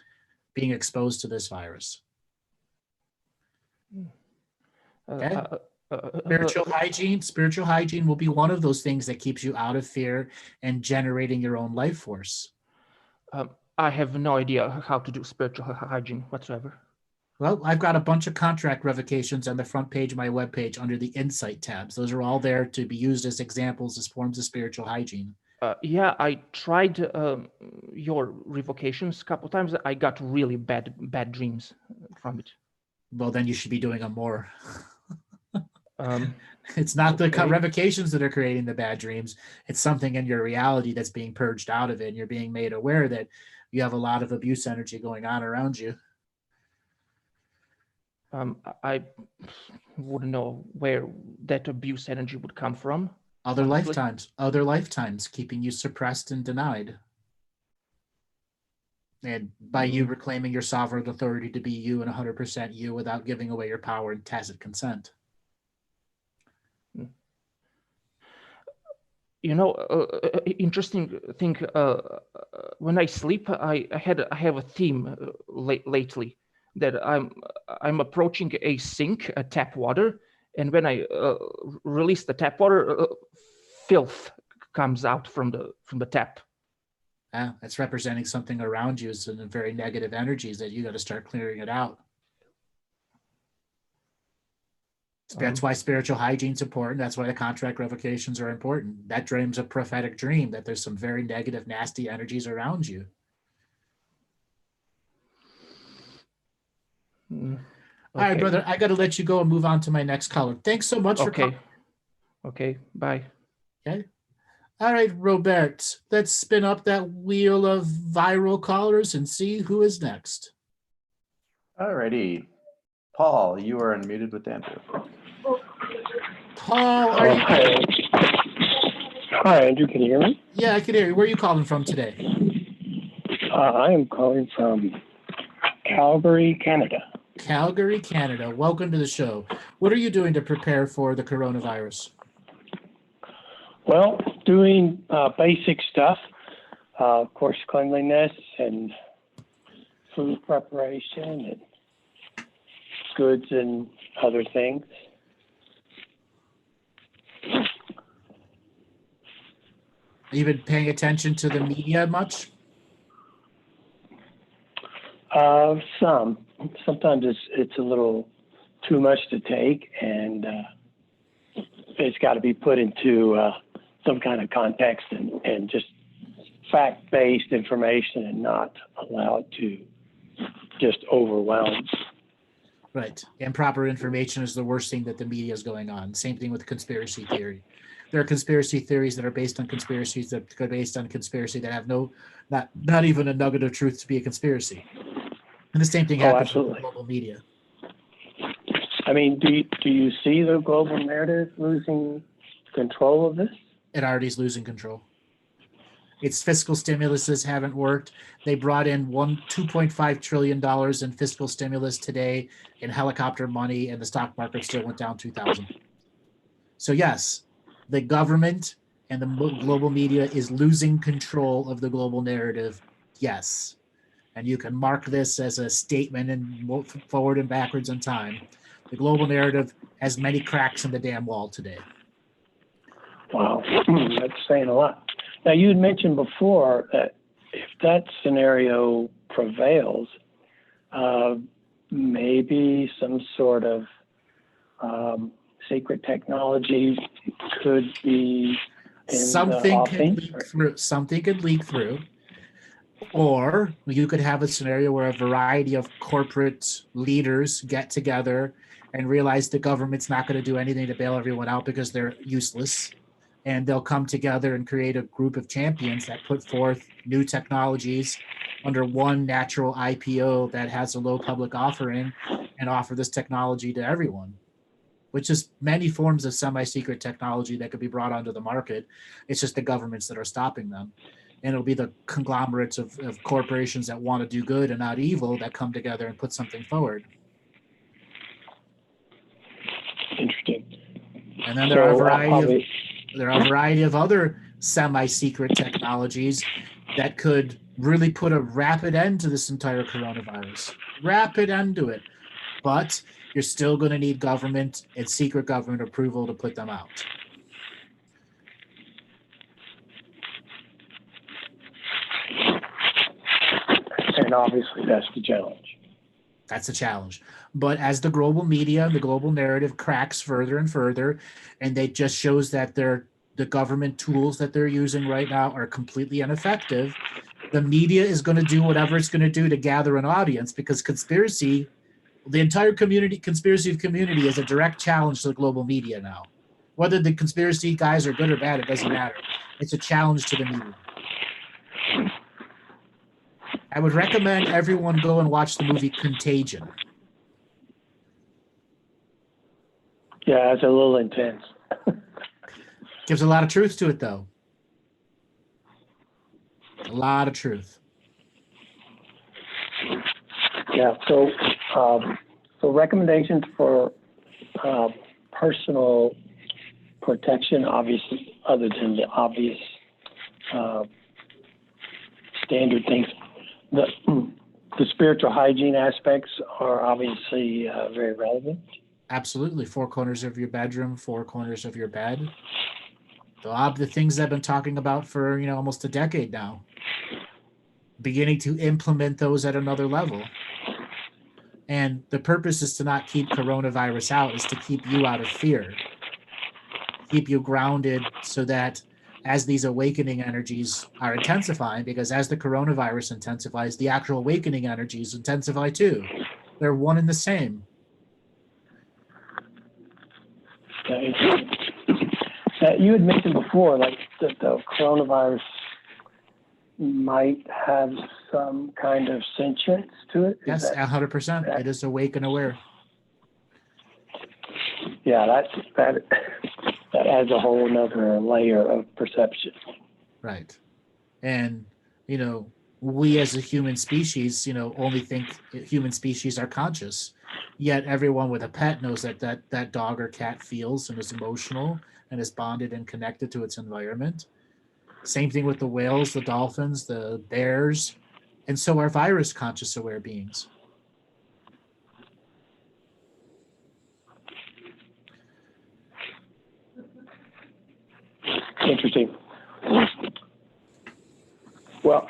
being exposed to this virus. Okay? Spiritual hygiene will be one of those things that keeps you out of fear and generating your own life force. I have no idea how to do spiritual hygiene whatsoever. Well, I've got a bunch of contract revocations on the front page of my webpage under the Insight tabs. Those are all there to be used as examples as forms of spiritual hygiene. Yeah, I tried your revocations a couple times. I got really bad dreams from it. Well, then you should be doing them more. Um, It's not the Okay. revocations that are creating the bad dreams. It's something in your reality that's being purged out of it. And you're being made aware that you have a lot of abuse energy going on around you. I wouldn't know where that abuse energy would come from. Other honestly. lifetimes keeping you suppressed and denied. And by you reclaiming your sovereign authority to be you and 100% you without giving away your power and tacit consent. You know, interesting thing. When I sleep, I have a theme lately that I'm approaching a sink, a tap water, and when I release the tap water, filth comes out from the tap. Yeah, that's representing something around you. It's in very negative energies that you got to start clearing it out. That's why spiritual hygiene is important. That's why the contract revocations are important. That dream's a prophetic dream that there's some very negative, nasty energies around you. Okay. All right, brother, I got to let you go and move on to my next caller. Thanks so much for calling. Okay, bye. Okay. All right, Robert, let's spin up that wheel of viral callers and see who is next. Alrighty. Paul, you are unmuted with Andrew. Paul, are you? Hi, Andrew. Can you hear me? Yeah, I can hear you. Where are you calling from today? I am calling from Calgary, Canada. Calgary, Canada. Welcome to the show. What are you doing to prepare for the coronavirus? Well, doing basic stuff, of course, cleanliness and food preparation and goods and other things. You been paying attention to the media much? Sometimes it's a little too much to take, and it's got to be put into some kind of context and just fact-based information and not allowed to just overwhelm. Right. Improper information is the worst thing that the media is going on. Same thing with conspiracy theory. There are conspiracy theories that are based on conspiracies that are based on conspiracy that have not even a nugget of truth to be a conspiracy. And the same thing happens with the global media. I mean, do you see the global narrative losing control of this? It already is losing control. Its fiscal stimuluses haven't worked. They brought in $2.5 trillion in fiscal stimulus today in helicopter money, and the stock market still went down 2,000. So yes, the government and the global media is losing control of the global narrative. Yes. And you can mark this as a statement and forward and backwards in time. The global narrative has many cracks in the damn wall today. Wow, that's saying a lot. Now, you had mentioned before that if that scenario prevails, maybe some sort of secret technology could be in something could leak through, or you could have a scenario where a variety of corporate leaders get together and realize the government's not going to do anything to bail everyone out because they're useless. And they'll come together and create a group of champions that put forth new technologies under one natural IPO that has a low public offering and offer this technology to everyone, which is many forms of semi-secret technology that could be brought onto the market. It's just the governments that are stopping them. And it'll be the conglomerates of corporations that want to do good and not evil that come together and put something forward. Interesting. And then there are a variety of other semi-secret technologies that could really put a rapid end to this entire coronavirus. Rapid end to it. But you're still going to need government and secret government approval to put them out. And obviously that's the challenge. That's a challenge. But as the global media, the global narrative cracks further and further, and it just shows that they're the government tools that they're using right now are completely ineffective. The media is going to do whatever it's going to do to gather an audience, because conspiracy, the entire conspiracy community is a direct challenge to the global media now. Whether the conspiracy guys are good or bad, it doesn't matter. It's a challenge to the media. I would recommend everyone go and watch the movie Contagion. Yeah, it's a little intense. Gives a lot of truth to it, though. A lot of truth. Yeah. So, so recommendations for personal protection, obviously, other than the obvious standard things. The spiritual hygiene aspects are obviously very relevant. Absolutely. 4 corners of your bedroom, 4 corners of your bed. The things I've been talking about for, almost a decade now. Beginning to implement those at another level. And the purpose is to not keep coronavirus out, is to keep you out of fear. Keep you grounded so that as these awakening energies are intensifying, because as the coronavirus intensifies, the actual awakening energies intensify too. They're one and the same. You had mentioned before, like that the coronavirus might have some kind of sentience to it. Yes, 100%. It is awake and aware. Yeah, that adds a whole nother layer of perception. Right. And, we as a human species, only think human species are conscious. Yet everyone with a pet knows that dog or cat feels and is emotional and is bonded and connected to its environment. Same thing with the whales, the dolphins, the bears, and so are virus conscious aware beings. Interesting. Well,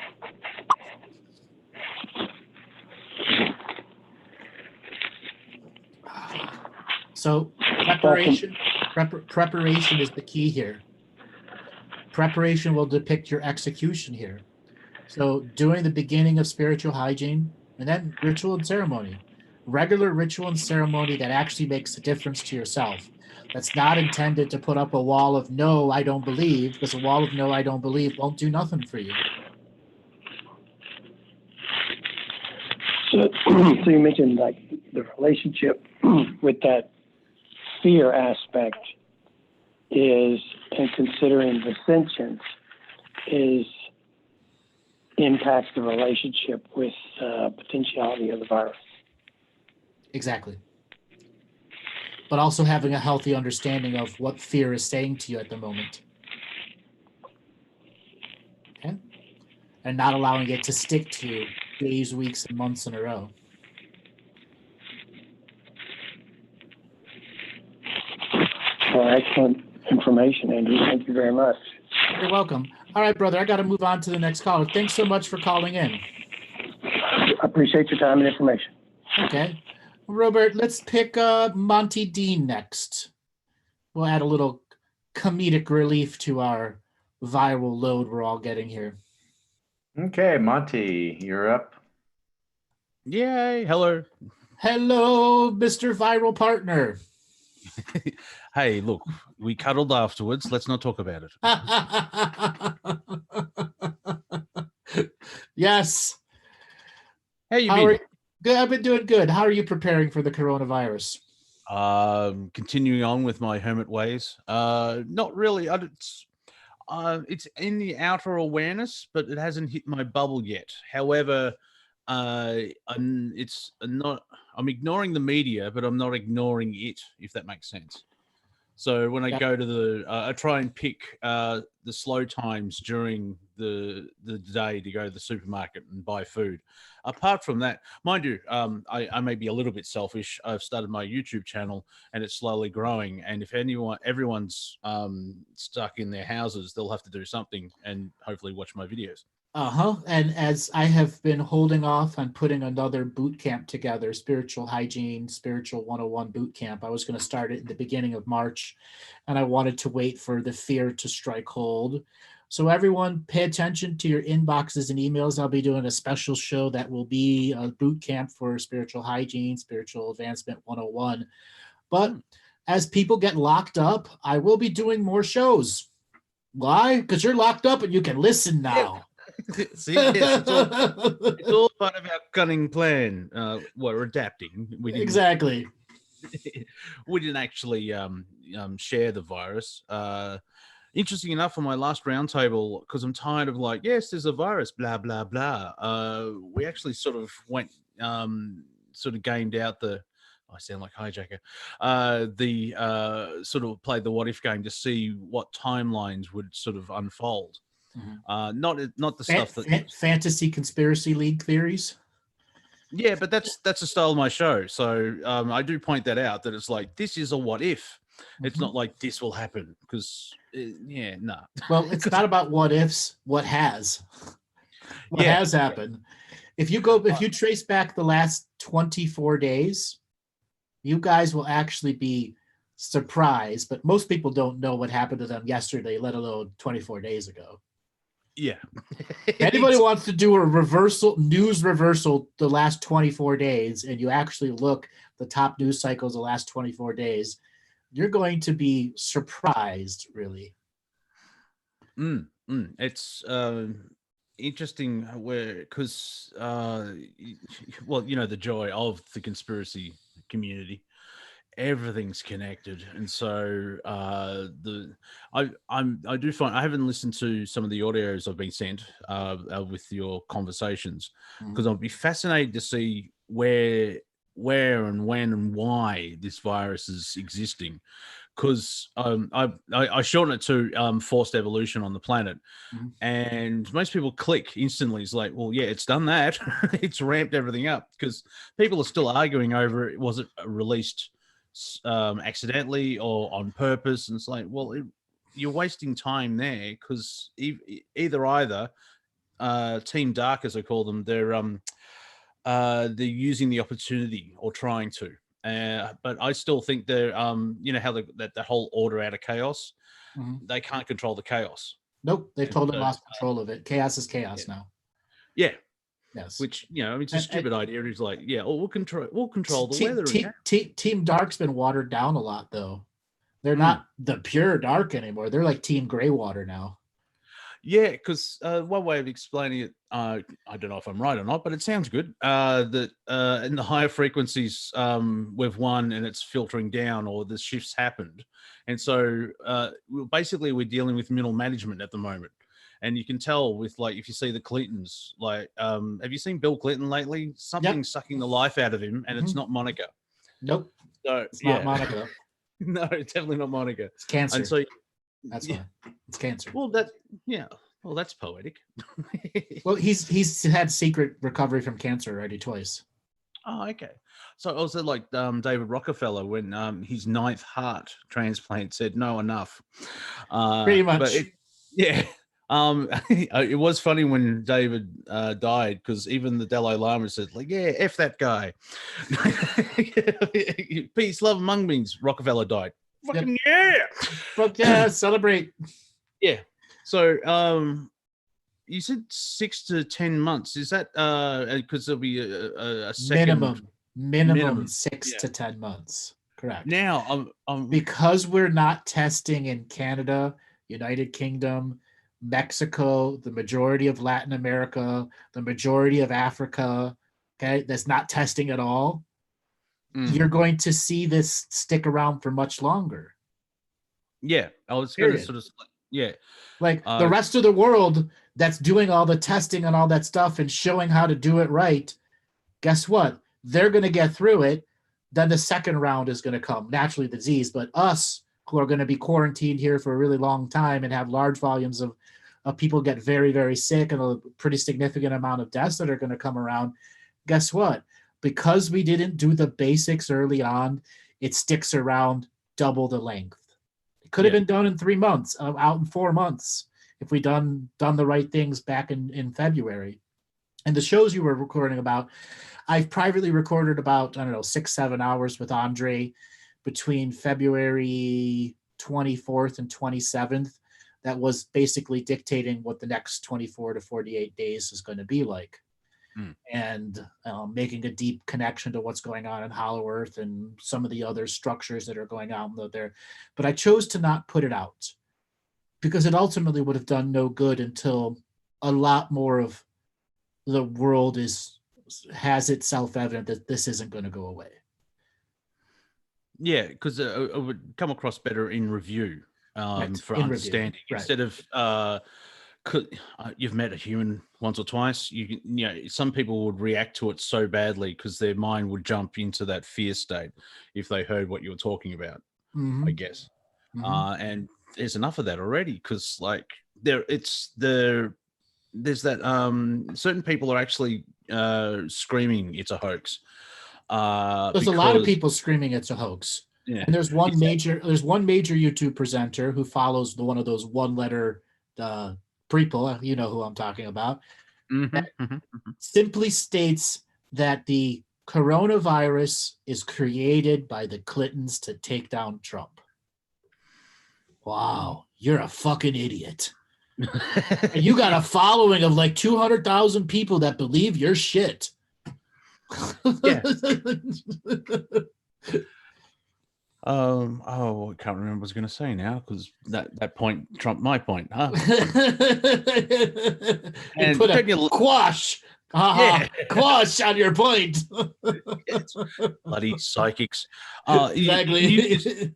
so preparation is the key here. Preparation will depict your execution here. So during the beginning of spiritual hygiene, and then ritual and ceremony, regular ritual and ceremony that actually makes a difference to yourself. That's not intended to put up a wall of no, I don't believe, because a wall of no, I don't believe won't do nothing for you. so you mentioned like the relationship with that fear aspect is, and considering the sentience, is impacts the relationship with potentiality of the virus. Exactly. But also having a healthy understanding of what fear is saying to you at the moment. Okay? And not allowing it to stick to you days, weeks, and months in a row. Well, excellent information, Andrew. Thank you very much. You're welcome. All right, brother, I got to move on to the next caller. Thanks so much for calling in. I appreciate your time and information. Okay. Robert, let's pick Monty Dean next. We'll add a little comedic relief to our viral load we're all getting here. Okay, Monty, you're up. Yay, hello. Hello, Mr. Viral Partner. Hey, look, we cuddled afterwards. Let's not talk about it. Yes. How you been? Good. I've been doing good. How are you preparing for the coronavirus? Continuing on with my hermit ways. Not really. It's in the outer awareness, but it hasn't hit my bubble yet. However, I'm ignoring the media, but I'm not ignoring it, if that makes sense. So when I go to I try and pick the slow times during the day to go to the supermarket and buy food. Apart from that, mind you, I may be a little bit selfish. I've started my YouTube channel and it's slowly growing. And if everyone's stuck in their houses, they'll have to do something and hopefully watch my videos. And as I have been holding off on putting another boot camp together, spiritual hygiene, spiritual 101 boot camp. I was going to start it in the beginning of March, and I wanted to wait for the fear to strike hold. So everyone pay attention to your inboxes and emails. I'll be doing a special show that will be a boot camp for spiritual hygiene, spiritual advancement 101. But as people get locked up, I will be doing more shows. Why? Because you're locked up and you can listen now. See, yes, it's all part of our cunning plan. We're adapting. Exactly. We didn't actually share the virus. Interesting enough, on my last roundtable, because I'm tired of like, yes, there's a virus, blah blah blah. We actually sort of went, sort of gamed out the. I sound like hijacker. Sort of played the what if game to see what timelines would sort of unfold. Mm-hmm. Not the stuff that fantasy conspiracy league theories. Yeah, but that's the style of my show. So I do point that out, that it's like, this is a what if. It's not like this will happen, because no. Well, it's not about what ifs. What has happened. If you trace back the last 24 days, you guys will actually be surprised. But most people don't know what happened to them yesterday, let alone 24 days ago. Yeah. If anybody wants to do a news reversal the last 24 days, and you actually look the top news cycles the last 24 days, you're going to be surprised, really. It's interesting because the joy of the conspiracy community, everything's connected, and so I do find, I haven't listened to some of the audios I've been sent with your conversations, because I'll be fascinated to see where and when and why this virus is existing, because I shorten it to forced evolution on the planet, and most people click instantly. It's like, well, yeah, it's done that. It's ramped everything up, because people are still arguing over it. Was it released accidentally or on purpose? And it's like, well, you're wasting time there, because either Team Dark, as I call them, they're using the opportunity or trying to. But I still think they're, how that whole order out of chaos, they can't control the chaos. Nope, they've totally lost control of it. Chaos is chaos now. Yeah. Yes. Which, it's a stupid idea. It's like, we'll control the weather. Team Dark's been watered down a lot, though. They're not the pure dark anymore. They're like Team Greywater now. Yeah, because one way of explaining it, I don't know if I'm right or not, but it sounds good, that in the higher frequencies, we've won and it's filtering down, or the shifts happened. And so basically we're dealing with middle management at the moment. And you can tell with, like, if you see the Clintons, like, have you seen Bill Clinton lately? Something's sucking the life out of him, and it's not Monica. Nope. So, it's not Monica. No, it's definitely not Monica. It's cancer. And so, that's why. It's cancer. Well, that's poetic. Well, he's had secret recovery from cancer already twice. Oh, okay. So also, like David Rockefeller, when his 9th heart transplant said no, enough. Pretty much. But it was funny when David died, because even the Dalai Lama said, like, yeah, F that guy. Peace, love among beings. Rockefeller died. Fucking Fuck yeah, celebrate. Yeah. So you said 6 to 10 months. Is that because there'll be a second minimum 6 to 10 months? Correct. Now because we're not testing in Canada, United Kingdom, Mexico, the majority of Latin America, the majority of Africa, okay, that's not testing at all. You're going to see this stick around for much longer. Yeah, I was going to sort of, like the rest of the world that's doing all the testing and all that stuff and showing how to do it right. Guess what? They're going to get through it. Then the second round is going to come, naturally the disease, but us who are going to be quarantined here for a really long time and have large volumes of people get very, very sick, and a pretty significant amount of deaths that are going to come around. Guess what? Because we didn't do the basics early on, it sticks around double the length. It could have been done in 3 months, out in 4 months. if we done the right things back in February. And the shows you were recording about, I've privately recorded about, I don't know, 6-7 hours with Andre between February 24th and 27th. That was basically dictating what the next 24 to 48 days is going to be like. And making a deep connection to what's going on in Hollow Earth and some of the other structures that are going on there. But I chose to not put it out because it ultimately would have done no good until a lot more of the world has it self-evident that this isn't going to go away. Yeah, because it would come across better in review Right, for in understanding review, right. instead of you've met a human once or twice. You know, some people would react to it so badly because their mind would jump into that fear state if they heard what you were talking about. I guess, and there's enough of that already because like there's that certain people are actually screaming it's a hoax. There's a lot of people screaming it's a hoax. Yeah. And there's one major YouTube presenter who follows one of those one-letter people, you know who I'm talking about, simply states that the coronavirus is created by the Clintons to take down Trump. Wow, you're a fucking idiot. And you got a following of like 200,000 people that believe your shit. Yeah. I can't remember what I was going to say now because that point trumped my point, huh? And put a quash, quash on your point. Bloody psychics. Exactly.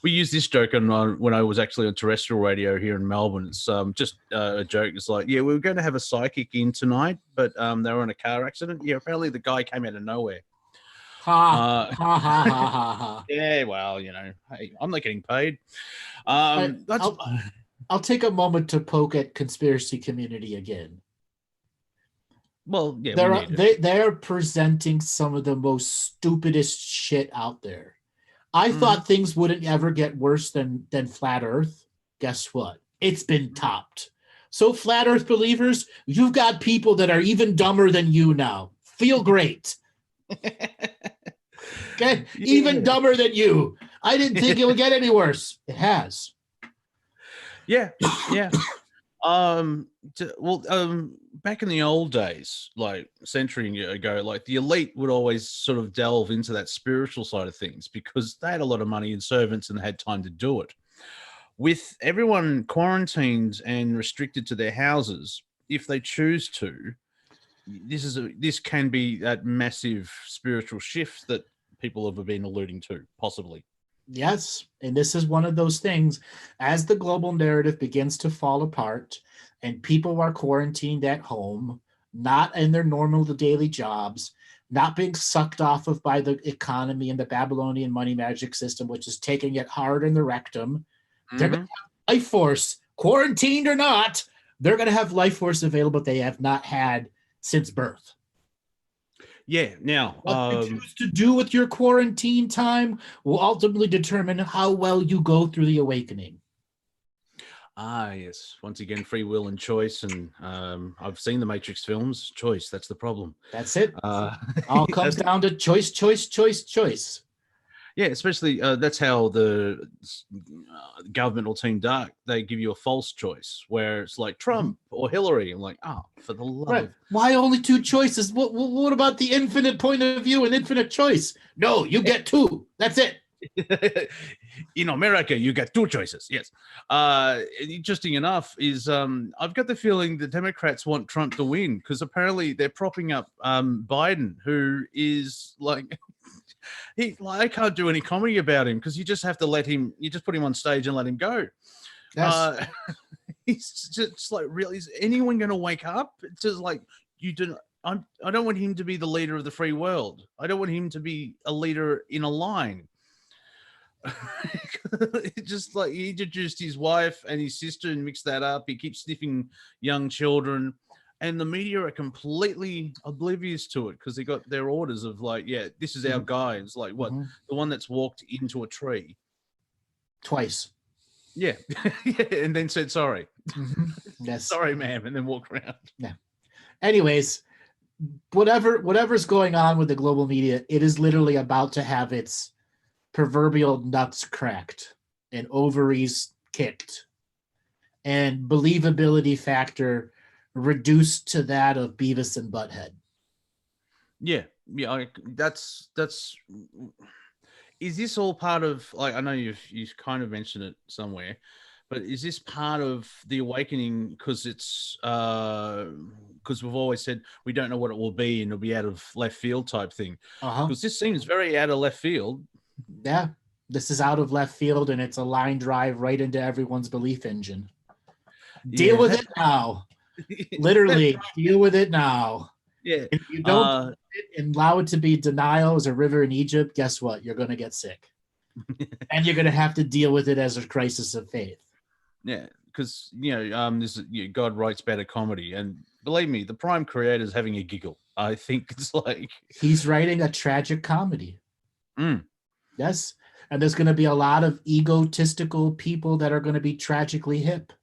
We use this joke on when I was actually on terrestrial radio here in Melbourne. It's just a joke. It's like, yeah, we were going to have a psychic in tonight, but they were in a car accident. Yeah, apparently the guy came out of nowhere. Ha ha ha ha ha. Yeah, well, you know, hey, I'm not getting paid. I'll take a moment to poke at conspiracy community again. Well, yeah, they're presenting some of the most stupidest shit out there. I thought things wouldn't ever get worse than flat Earth. Guess what? It's been topped. So flat Earth believers, you've got people that are even dumber than you now. Feel great. Okay, even dumber than you. I didn't think it would get any worse. It has. Yeah. Back in the old days, like a century ago, like the elite would always sort of delve into that spiritual side of things because they had a lot of money and servants and they had time to do it. With everyone quarantined and restricted to their houses, if they choose to, this can be that massive spiritual shift that people have been alluding to, possibly. Yes, and this is one of those things. As the global narrative begins to fall apart and people are quarantined at home, not in their normal daily jobs, not being sucked off of by the economy and the Babylonian money magic system, which is taking it hard in the rectum, they're going to have life force, quarantined or not, they're going to have life force available they have not had since birth. Yeah, now what you choose to do with your quarantine time will ultimately determine how well you go through the awakening. Yes. Once again, free will and choice. And I've seen the Matrix films. Choice, that's the problem. That's it. All comes down to choice. Yeah, especially that's how the government or Team Dark, they give you a false choice where it's like Trump or Hillary. I'm like, for the love of... Why only two choices? What about the infinite point of view and infinite choice? No, you get two. That's it. In America, you get two choices. Yes. Interesting enough is I've got the feeling the Democrats want Trump to win because apparently they're propping up Biden, who is like... I can't do any comedy about him because you just have to let him. You just put him on stage and let him go. Yes. He's just like, really, is anyone going to wake up? It's just like you do. I don't want him to be the leader of the free world. I don't want him to be a leader in a line. Just like he introduced his wife and his sister and mixed that up. He keeps sniffing young children. And the media are completely oblivious to it because they got their orders of like, yeah, this is our guy. It's like, what? The one that's walked into a tree. Twice. Yeah. Yeah, and then said sorry. Yes. Sorry, ma'am, and then walked around. Anyways, whatever's going on with the global media, it is literally about to have its proverbial nuts cracked and ovaries kicked and believability factor reduced to that of Beavis and Butthead. Yeah, that's. Is this all part of, like, I know you've kind of mentioned it somewhere, but is this part of the awakening? Because it's because we've always said we don't know what it will be and it'll be out of left field type thing. Because this seems very out of left field. Yeah, this is out of left field, and it's a line drive right into everyone's belief engine. Deal with it now. Literally, deal with it now. Yeah. If you don't and allow it to be denial as a river in Egypt, guess what? You're going to get sick. And you're going to have to deal with it as a crisis of faith. Yeah, because, this God writes better comedy. And believe me, the prime creator is having a giggle. I think it's like... He's writing a tragic comedy. Mm. Yes. And there's going to be a lot of egotistical people that are going to be tragically hip.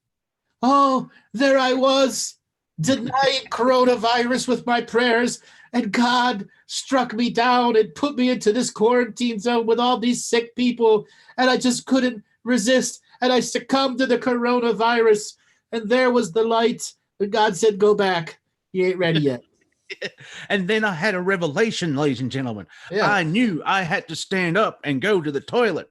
Oh, there I was, denying coronavirus with my prayers, and God struck me down and put me into this quarantine zone with all these sick people, and I just couldn't resist, and I succumbed to the coronavirus, and there was the light, and God said, go back. You ain't ready yet. And then I had a revelation, ladies and gentlemen. Yeah. I knew I had to stand up and go to the toilet,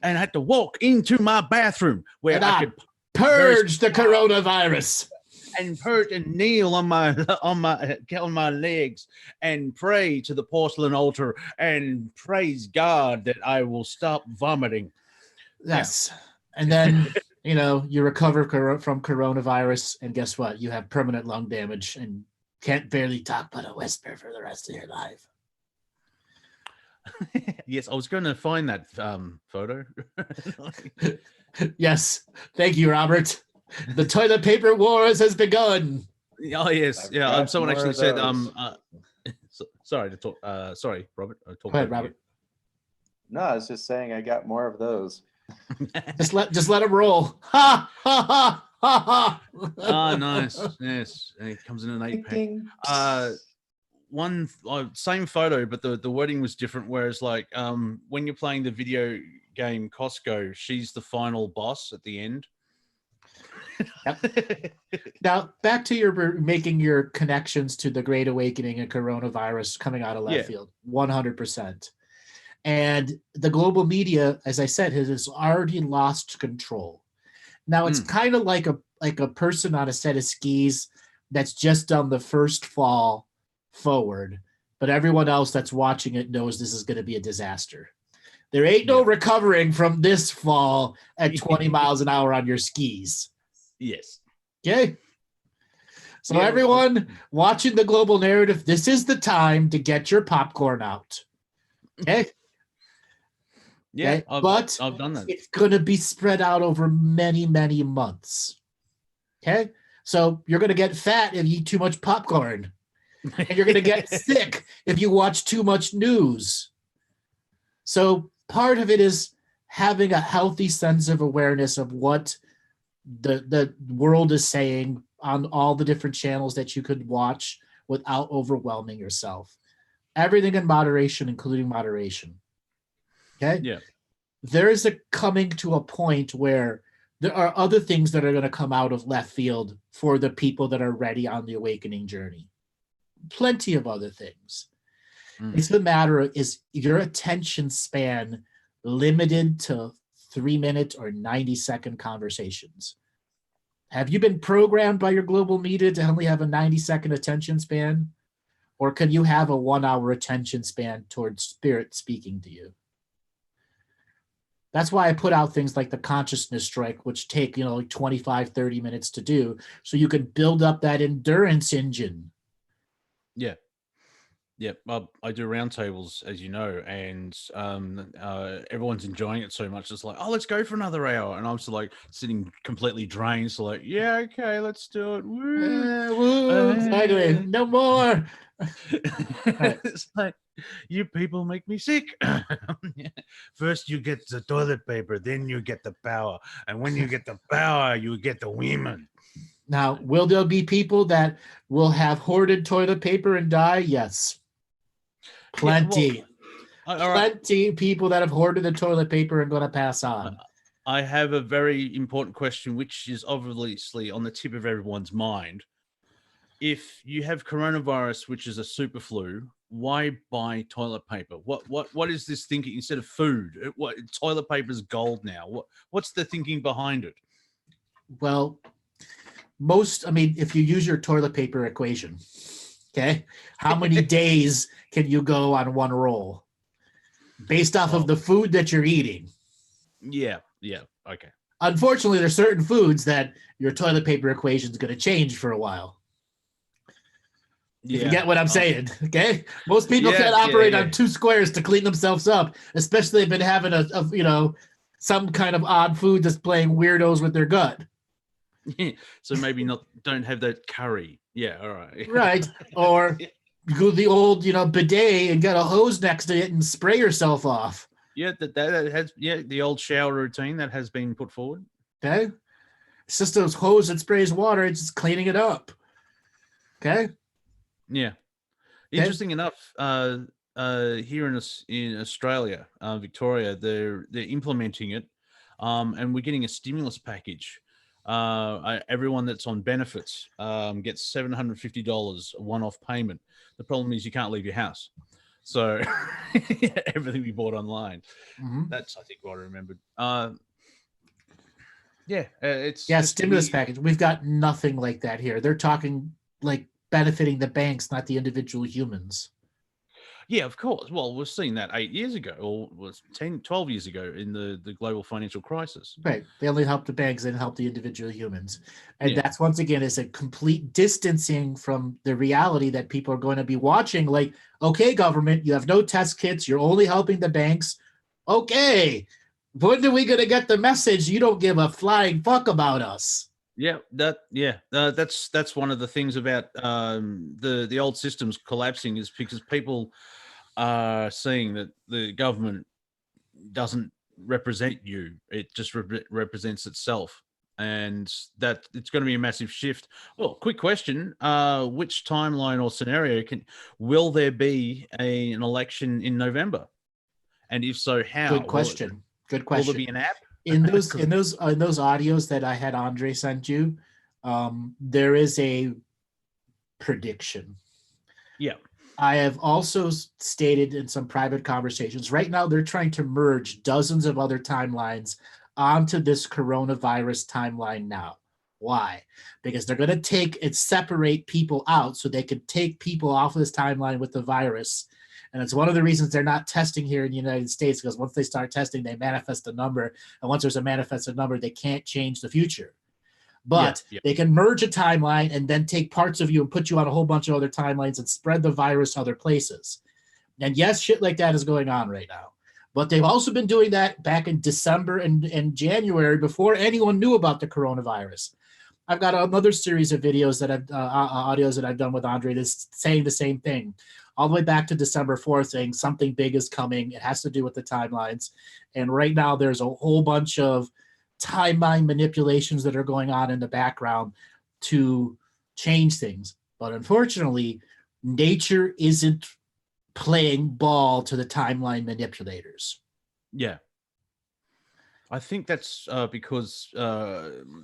and I had to walk into my bathroom where And I could purge the coronavirus. And purge and kneel on my legs and pray to the porcelain altar and praise God that I will stop vomiting. Yes. And then, you recover from coronavirus, and guess what? You have permanent lung damage and can't barely talk but a whisper for the rest of your life. Yes, I was going to find that photo. Yes. Thank you, Robert. The toilet paper wars has begun. Oh, yes. Yeah. Someone more actually of said, those. sorry to talk. Sorry, Robert. Go ahead, Robert. No, I was just saying I got more of those. Just let him roll. Ha ha ha ha ha. Oh, nice. Yes. And it comes in an 8-pack. One same photo, but the wording was different. Whereas, like, when you're playing the video game Costco, she's the final boss at the end. Yep. Now, back to your making your connections to the Great Awakening and coronavirus coming out of left field, 100%. And the global media, as I said, has already lost control. Now, it's kind of like a person on a set of skis that's just done the first fall forward, but everyone else that's watching it knows this is going to be a disaster. There ain't no recovering from this fall at 20 miles an hour on your skis. Yes. Okay. So everyone watching the global narrative, this is the time to get your popcorn out. Okay. Yeah, okay? But I've done that. It's going to be spread out over many, many months. Okay. So you're going to get fat if you eat too much popcorn. And you're going to get sick if you watch too much news. So part of it is having a healthy sense of awareness of what the world is saying on all the different channels that you could watch without overwhelming yourself. Everything in moderation, including moderation. Okay? Yeah. There is a coming to a point where there are other things that are going to come out of left field for the people that are ready on the awakening journey. Plenty of other things. It's the matter of, is your attention span limited to 3-minute or 90-second conversations? Have you been programmed by your global media to only have a 90-second attention span? Or can you have a 1-hour attention span towards spirit speaking to you? That's why I put out things like the consciousness strike, which take, like 25, 30 minutes to do, so you can build up that endurance engine. Yeah. Yep, I do roundtables, as you know, and everyone's enjoying it so much. It's like, oh, let's go for another hour, and I'm still like sitting completely drained. So like, yeah, okay, let's do it. Woo. Woo, exactly. No more. Right. It's like, you people make me sick. First, you get the toilet paper, then you get the power, and when you get the power, you get the women. Now, will there be people that will have hoarded toilet paper and die? Yes. Plenty. All right. Plenty of people that have hoarded the toilet paper and going to pass on. I have a very important question, which is obviously on the tip of everyone's mind. If you have coronavirus, which is a super flu, why buy toilet paper? What is this thinking instead of food? What toilet paper is gold now? What's the thinking behind it? Well, if you use your toilet paper equation, okay, how many days can you go on one roll based off of the food that you're eating? Yeah, okay. Unfortunately, there's certain foods that your toilet paper equation is going to change for a while. If you get what I'm saying, okay? Most people can't operate on 2 squares to clean themselves up, especially if they've been having some kind of odd food that's playing weirdos with their gut. So maybe don't have that curry. Yeah, all right. Right. Or you go to the old, bidet and get a hose next to it and spray yourself off. Yeah, that has the old shower routine that has been put forward. Okay. It's just those hose that sprays water, it's just cleaning it up. Okay. Yeah. Interesting enough, here in Australia, Victoria, they're implementing it, and we're getting a stimulus package. Everyone that's on benefits gets $750 one-off payment. The problem is you can't leave your house, so everything we bought online. Mm-hmm. That's, I think, what I remembered. It's stimulus package. We've got nothing like that here. They're talking like benefiting the banks, not the individual humans. Yeah, of course. Well, we've seen that 8 years ago, or was 10, 12 years ago in the global financial crisis. Right. They only help the banks, they didn't help the individual humans. And that's, once again, is a complete distancing from the reality that people are going to be watching. Like, okay, government, you have no test kits. You're only helping the banks. Okay. When are we going to get the message you don't give a flying fuck about us? Yeah, that's one of the things about the old systems collapsing, is because people are seeing that the government doesn't represent you; it just represents itself, and that it's going to be a massive shift. Well, quick question: which timeline or scenario will there be an election in November? And if so, how? Good question. Good question. Will there be an app? In those audios that I had Andre sent you, there is a prediction. Yeah. I have also stated in some private conversations, right now they're trying to merge dozens of other timelines onto this coronavirus timeline now. Why? Because they're going to separate people out so they can take people off of this timeline with the virus. And it's one of the reasons they're not testing here in the United States, because once they start testing, they manifest a number. And once there's a manifested number, they can't change the future. But they can merge a timeline and then take parts of you and put you on a whole bunch of other timelines and spread the virus other places. And yes, shit like that is going on right now. But they've also been doing that back in December and January before anyone knew about the coronavirus. I've got another series of videos that audios that I've done with Andre that's saying the same thing. All the way back to December 4th, saying something big is coming. It has to do with the timelines. And right now there's a whole bunch of timeline manipulations that are going on in the background to change things. But unfortunately, nature isn't playing ball to the timeline manipulators. Yeah. I think that's because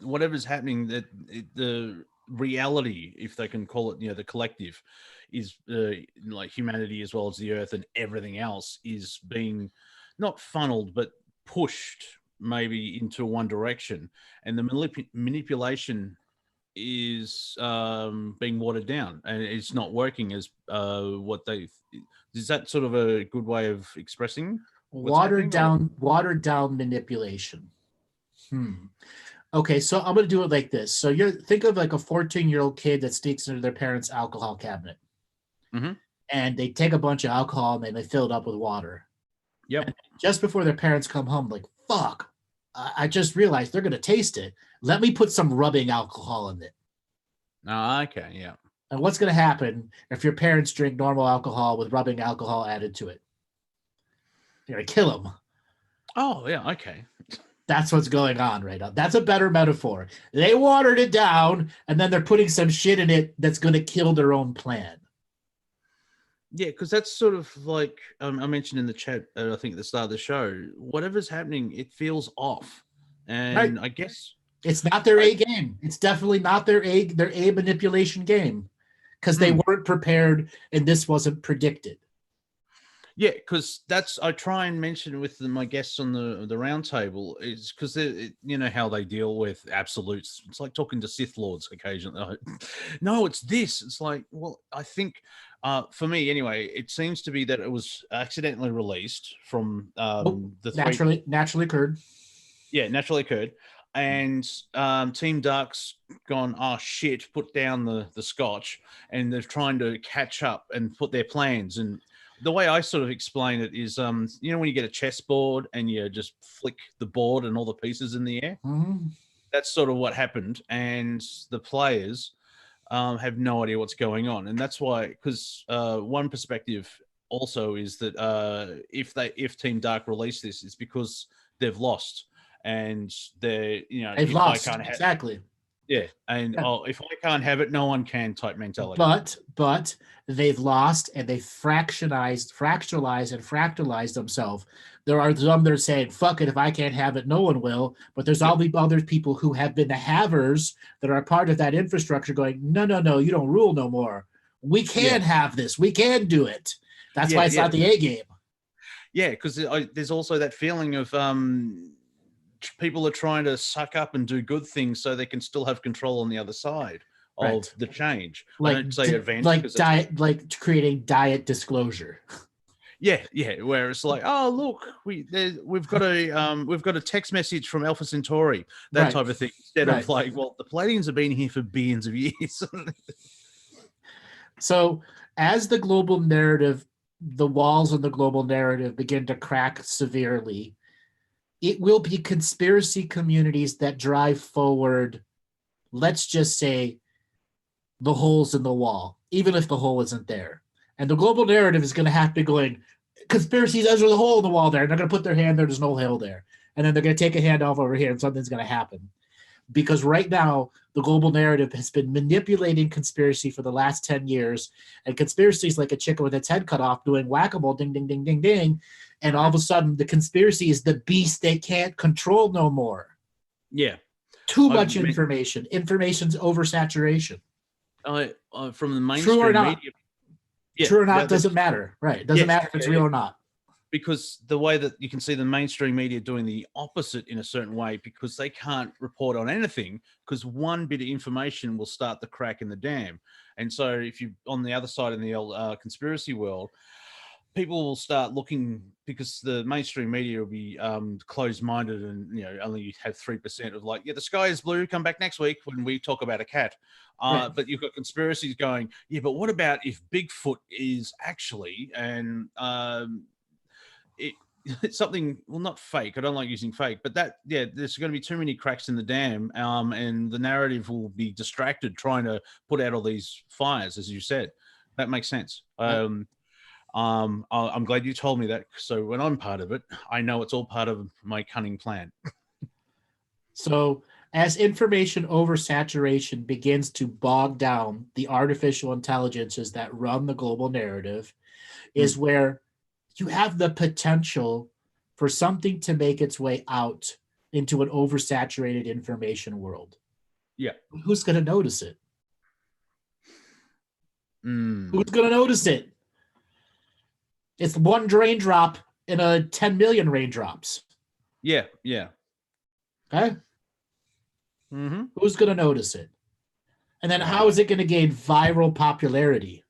whatever's happening, the reality, if they can call it, the collective, is like humanity as well as the earth and everything else is being not funneled but pushed maybe into one direction, and the manipulation is being watered down, and it's not working as what they. Is that sort of a good way of expressing watered down manipulation? Okay, so I'm going to do it like this. So think of like a 14-year-old kid that sneaks into their parents' alcohol cabinet. Mm-hmm. and they take a bunch of alcohol and they fill it up with water. Yep. And just before their parents come home, like, fuck, I just realized they're going to taste it. Let me put some rubbing alcohol in it. Oh, okay. Yeah. And what's going to happen if your parents drink normal alcohol with rubbing alcohol added to it? You're going to kill them. Oh, yeah. Okay. That's what's going on right now. That's a better metaphor. They watered it down, and then they're putting some shit in it that's going to kill their own plan. Yeah, because that's sort of like I mentioned in the chat, I think at the start of the show, whatever's happening, it feels off. And Right. I guess it's not their A game. It's definitely not their A manipulation game, because they weren't prepared and this wasn't predicted. Yeah, because I try and mention with my guests on the round table is because you know how they deal with absolutes. It's like talking to Sith Lords occasionally. Like, no, it's this. It's like, well, I think for me anyway, it seems to be that it was accidentally released from the naturally occurred. Yeah, naturally occurred. And Team Dark's gone, oh shit, put down the scotch, and they're trying to catch up and put their plans. And the way I sort of explain it is, you know, when you get a chessboard and you just flick the board and all the pieces in the air, that's sort of what happened. And the players have no idea what's going on. And that's why, because one perspective also is that if Team Dark release this, it's because they've lost. And they're, you know, they've lost. Exactly. Yeah. And if I can't have it, no one can type mentality. But they've lost, and they fractionalized and fractalized themselves. There are some that are saying, fuck it, if I can't have it, no one will. But there's all the other people who have been the havers that are part of that infrastructure going, no, you don't rule no more. We can have this. We can do it. That's why it's not the A game. Yeah, because there's also that feeling of people are trying to suck up and do good things so they can still have control on the other side of the change. Like, I don't say advantage, like creating diet disclosure. Yeah, where it's like, oh look, we've got a text message from Alpha Centauri, that type of thing. Instead of like, well, the Palladians have been here for billions of years. So as the global narrative, the walls of the global narrative begin to crack severely, it will be conspiracy communities that drive forward, let's just say, the holes in the wall, even if the hole isn't there. And the global narrative is going to have to be going, conspiracies, there's a hole in the wall there. And they're going to put their hand there, there's no hole there. And then they're going to take a hand off over here and something's going to happen. Because right now, the global narrative has been manipulating conspiracy for the last 10 years. And conspiracy is like a chicken with its head cut off doing whack-a-mole, ding, ding, ding, ding, ding. And all of a sudden, the conspiracy is the beast they can't control no more. Yeah. Too much information. Information's oversaturation. From the mainstream media. Yeah, true or not doesn't matter. Right. It doesn't matter if it's real or not. Because the way that you can see the mainstream media doing the opposite in a certain way, because they can't report on anything, because one bit of information will start the crack in the dam. And so if you on the other side in the old conspiracy world, people will start looking, because the mainstream media will be closed-minded and, you know, only have 3% of like, yeah, the sky is blue, come back next week when we talk about a cat. But you've got conspiracies going, yeah, but what about if Bigfoot is actually, and it's something, well, not fake. I don't like using fake, but there's going to be too many cracks in the dam, and the narrative will be distracted trying to put out all these fires, as you said. That makes sense. I'm glad you told me that. So when I'm part of it, I know it's all part of my cunning plan. So as information oversaturation begins to bog down the artificial intelligences that run the global narrative, is where you have the potential for something to make its way out into an oversaturated information world. Yeah. Who's going to notice it? Who's going to notice it? It's one raindrop in a 10 million raindrops. Yeah. Okay? Who's going to notice it? And then how is it going to gain viral popularity?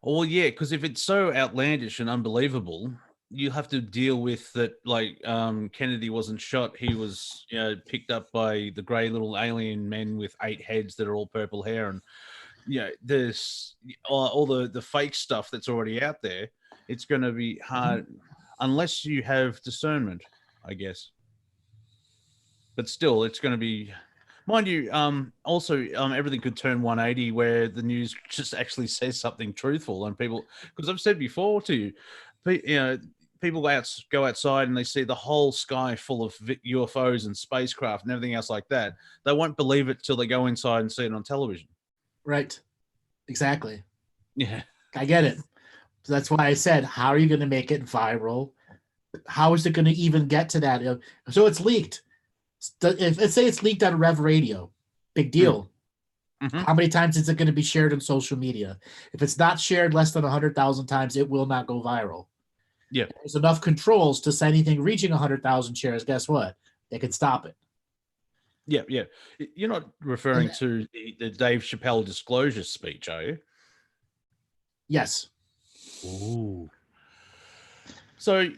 Well, yeah, because if it's so outlandish and unbelievable, you have to deal with that. Like Kennedy wasn't shot; he was, you know, picked up by the grey little alien men with 8 heads that are all purple hair, and there's all the fake stuff that's already out there. It's going to be hard unless you have discernment, I guess. But still, it's going to be, mind you. Also, everything could turn 180 where the news just actually says something truthful, and people, because I've said before to you, people go outside and they see the whole sky full of UFOs and spacecraft and everything else like that. They won't believe it till they go inside and see it on television. Right. Exactly. Yeah. I get it. So that's why I said, how are you going to make it viral? How is it going to even get to that? So it's leaked. If let's say it's leaked on Rev Radio, big deal. How many times is it going to be shared on social media? If it's not shared less than 100,000 times, it will not go viral. Yeah. There's enough controls to say anything reaching 100,000 shares. Guess what? They can stop it. Yeah, yeah. You're not referring to the Dave Chappelle disclosure speech, are you? Yes. Ooh. So,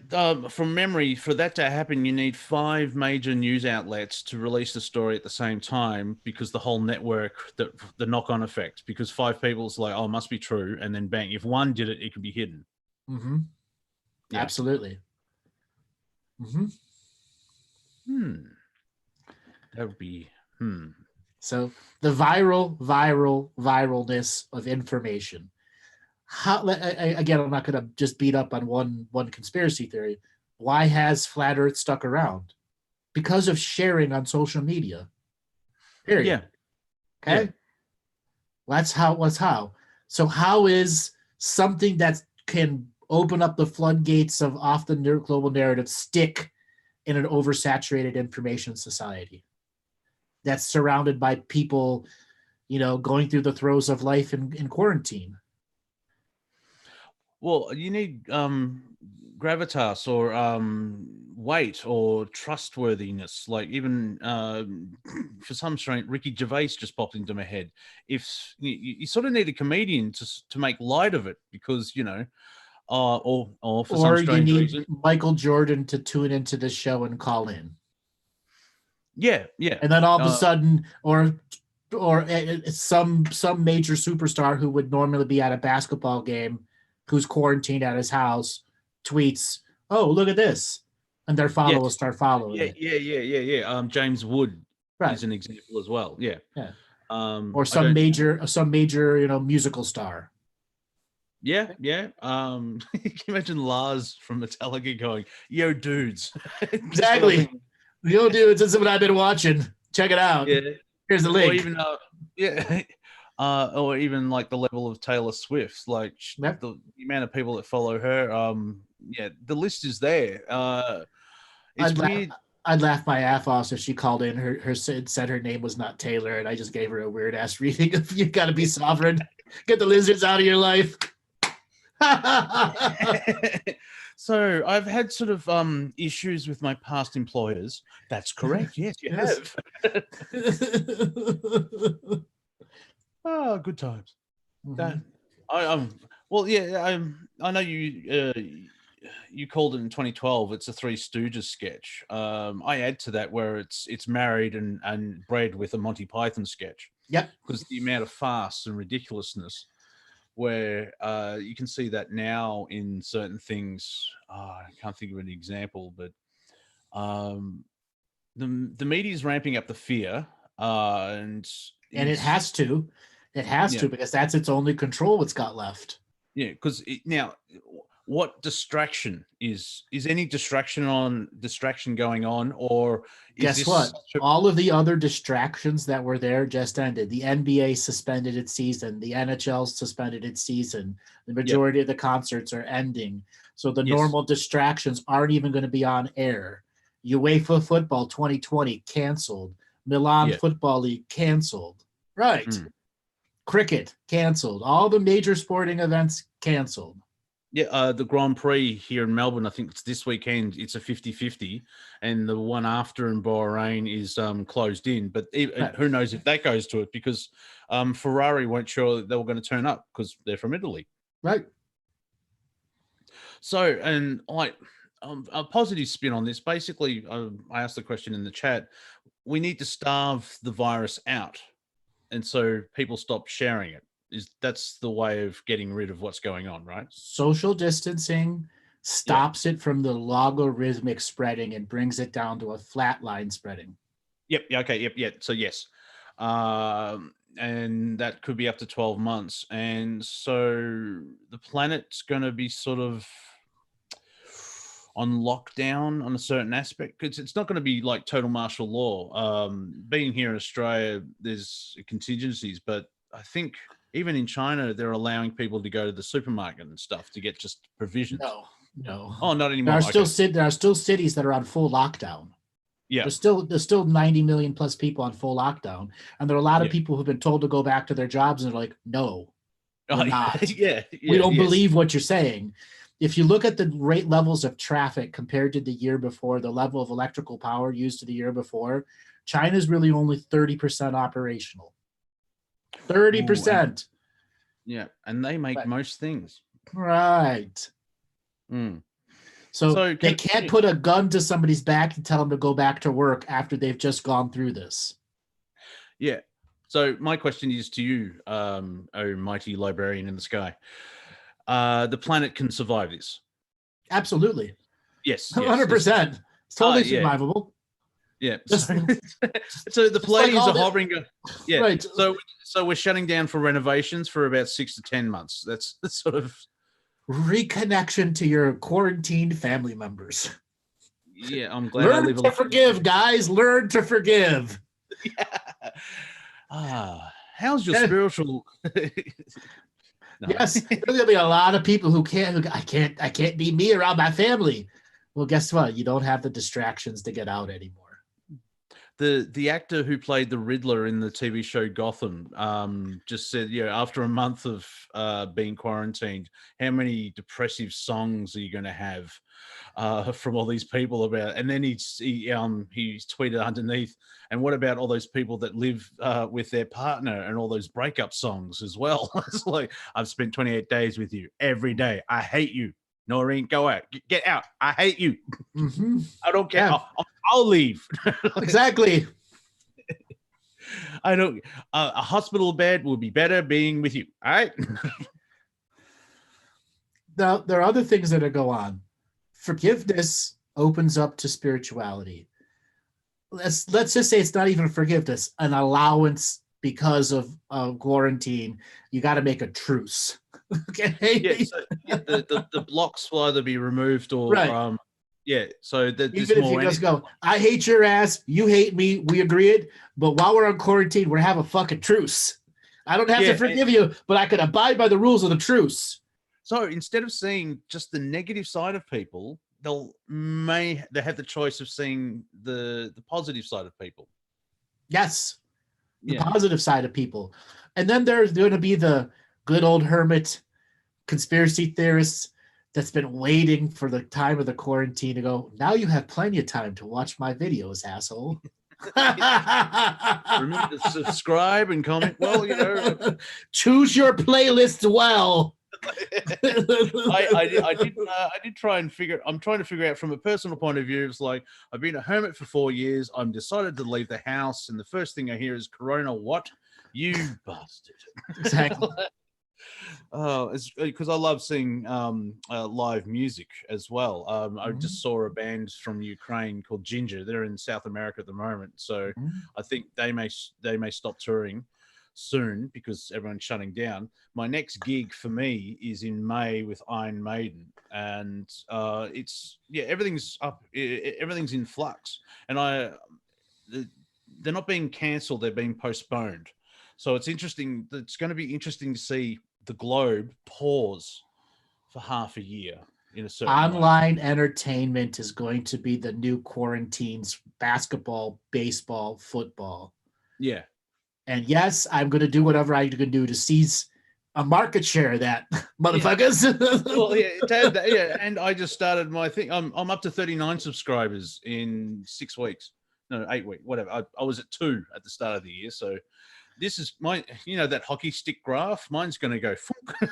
from memory, for that to happen, you need 5 major news outlets to release the story at the same time, because the whole network, the knock-on effect, because 5 people's like, oh, it must be true, and then bang, if one did it, it could be hidden. Mm-hmm. Yeah. Absolutely. Mm-hmm. That would be, So the viralness of information. How, again, I'm not going to just beat up on one conspiracy theory. Why has Flat Earth stuck around? Because of sharing on social media. Period. Yeah. Okay. Yeah. That's how. So how is something that can open up the floodgates of off the global narrative stick in an oversaturated information society that's surrounded by people, going through the throes of life in quarantine? Well, you need gravitas or weight or trustworthiness. Like even for some strange, Ricky Gervais just popped into my head. If you sort of need a comedian to make light of it, because or for some strange reason, Michael Jordan to tune into the show and call in. Yeah, yeah. And then all of a sudden, or some major superstar who would normally be at a basketball game, who's quarantined at his house, tweets, "Oh, look at this," and their followers start following it. Yeah. James Wood is an example as well. Yeah. Or some major, musical star. Yeah. Can you imagine Lars from Metallica going, "Yo, dudes"? Exactly. Yo, dudes, this is what I've been watching. Check it out. Yeah. Here's the link. Or even or even like the level of Taylor Swift, like the amount of people that follow her. The list is there. It's weird. I'd laugh my ass off if she called in. Her said her name was not Taylor, and I just gave her a weird ass reading of "You Gotta Be Sovereign, Get the Lizards Out of Your Life." So I've had sort of issues with my past employers. That's correct. Yes, you have. Oh, good times. Mm-hmm. I know you called it in 2012. It's a Three Stooges sketch. I add to that where it's married and bred with a Monty Python sketch. Yep. Because the amount of farce and ridiculousness, where you can see that now in certain things. I can't think of an example, but the media is ramping up the fear, and it has to. It has to, because that's its only control it's got left. Yeah, because now, what distraction is any distraction going on, or guess what? All of the other distractions that were there just ended. The NBA suspended its season. The NHL suspended its season. The majority of the concerts are ending. So the normal distractions aren't even going to be on air. UEFA Football 2020 canceled. Milan Football League canceled. Right. Cricket canceled. All the major sporting events canceled. Yeah, the Grand Prix here in Melbourne, I think it's this weekend. It's a 50-50, and the one after in Bahrain is closed in. But who knows if that goes to it, because Ferrari weren't sure that they were going to turn up because they're from Italy. Right. So, and like a positive spin on this, basically, I asked the question in the chat, we need to starve the virus out. And so people stop sharing it. That's the way of getting rid of what's going on, right? Social distancing stops it from the logarithmic spreading and brings it down to a flat line spreading. Yep. Yeah. Okay. Yep. Yeah. So yes, and that could be up to 12 months. And so the planet's going to be sort of on lockdown on a certain aspect, because it's not going to be like total martial law. Being here in Australia, there's contingencies, but I think even in China, they're allowing people to go to the supermarket and stuff to get just provisions. No. Oh, not anymore. There are still cities that are on full lockdown. Yeah. There's still 90 million plus people on full lockdown, and there are a lot of people who've been told to go back to their jobs, and they're like, "No, we're not. We don't believe what you're saying." If you look at the rate levels of traffic compared to the year before, the level of electrical power used to the year before, China's really only 30% operational. 30%. Yeah, and they make most things. Right. So they can't put a gun to somebody's back and tell them to go back to work after they've just gone through this. Yeah. So my question is to you, oh mighty librarian in the sky. The planet can survive this. Absolutely. Yes. 100%. It's totally survivable. Yeah. So the Pleiadians are hovering. Yeah. Right. So we're shutting down for renovations for about 6 to 10 months. That's sort of reconnection to your quarantined family members. Yeah, I'm glad. Learn to forgive, guys. Learn to forgive. How's your spiritual? No. Yes, there's gonna be a lot of people who I can't be me around my family. Well, guess what? You don't have the distractions to get out anymore. The actor who played the Riddler in the TV show Gotham just said, after a month of being quarantined, how many depressive songs are you going to have from all these people about? And then he tweeted underneath, and what about all those people that live with their partner and all those breakup songs as well? It's like, I've spent 28 days with you every day. I hate you. Noreen, go out. Get out. I hate you. Mm-hmm. I don't care. I'll leave. Exactly. I don't. A hospital bed will be better being with you. All right. Now, there are other things that go on. Forgiveness opens up to spirituality. Let's just say it's not even forgiveness, an allowance because of quarantine. You got to make a truce. Okay. Yeah. So the blocks will either be removed or right. So that even if you just go, I hate your ass, you hate me, we agreed, but while we're on quarantine, we're having a fucking truce. I don't have to forgive you, but I can abide by the rules of the truce. So instead of seeing just the negative side of people, they have the choice of seeing the positive side of people. Yes, the positive side of people. And then there's going to be the good old hermit conspiracy theorists that's been waiting for the time of the quarantine to go, now you have plenty of time to watch my videos, asshole. Remember to subscribe and comment. Well, choose your playlist well. I did try and I'm trying to figure out from a personal point of view. It's like, I've been a hermit for 4 years. I'm decided to leave the house. And the first thing I hear is Corona. What? You bastard. Exactly. It's because I love seeing live music as well. I just saw a band from Ukraine called Ginger. They're in South America at the moment, so I think they may stop touring soon because everyone's shutting down. My next gig for me is in May with Iron Maiden, and everything's up, everything's in flux, and they're not being cancelled; they're being postponed. So it's interesting. It's going to be interesting to see the globe pause for half a year in a certain online way. Entertainment is going to be the new quarantines: basketball, baseball, football. Yeah. And yes, I'm going to do whatever I can do to seize a market share of that, motherfuckers. Well, and I just started my thing. I'm up to 39 subscribers in 6 weeks. No, 8 weeks, whatever. I was at 2 at the start of the year, so this is my, that hockey stick graph. Mine's going to go.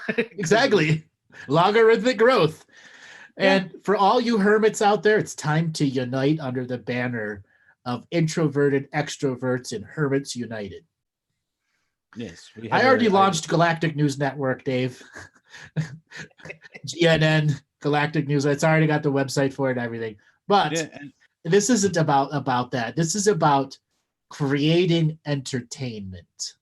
Exactly. Logarithmic growth. And for all you hermits out there, it's time to unite under the banner of introverted extroverts and hermits united. Yes, we I have already launched Galactic News Network, Dave. GNN, Galactic News. It's already got the website for it and everything. But Yeah, and this isn't about that. This is about creating entertainment.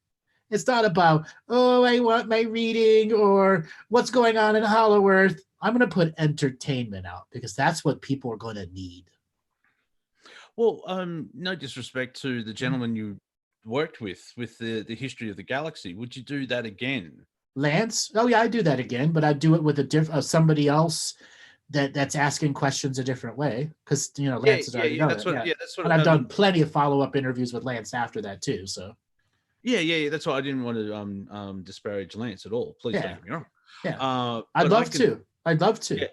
It's not about, oh, I want my reading or what's going on in Hollow Earth. I'm going to put entertainment out because that's what people are going to need. well, no disrespect to the gentleman you worked with the history of the galaxy. Would you do that again? Lance, oh yeah, I do that again, but I do it with somebody else that's asking questions a different way because Lance has already done that's it. what. Yeah, that's what. And I've done plenty of follow-up interviews with Lance after that too. So yeah. That's why I didn't want to disparage Lance at all. Please don't get me wrong. Yeah, I'd love to. Yeah.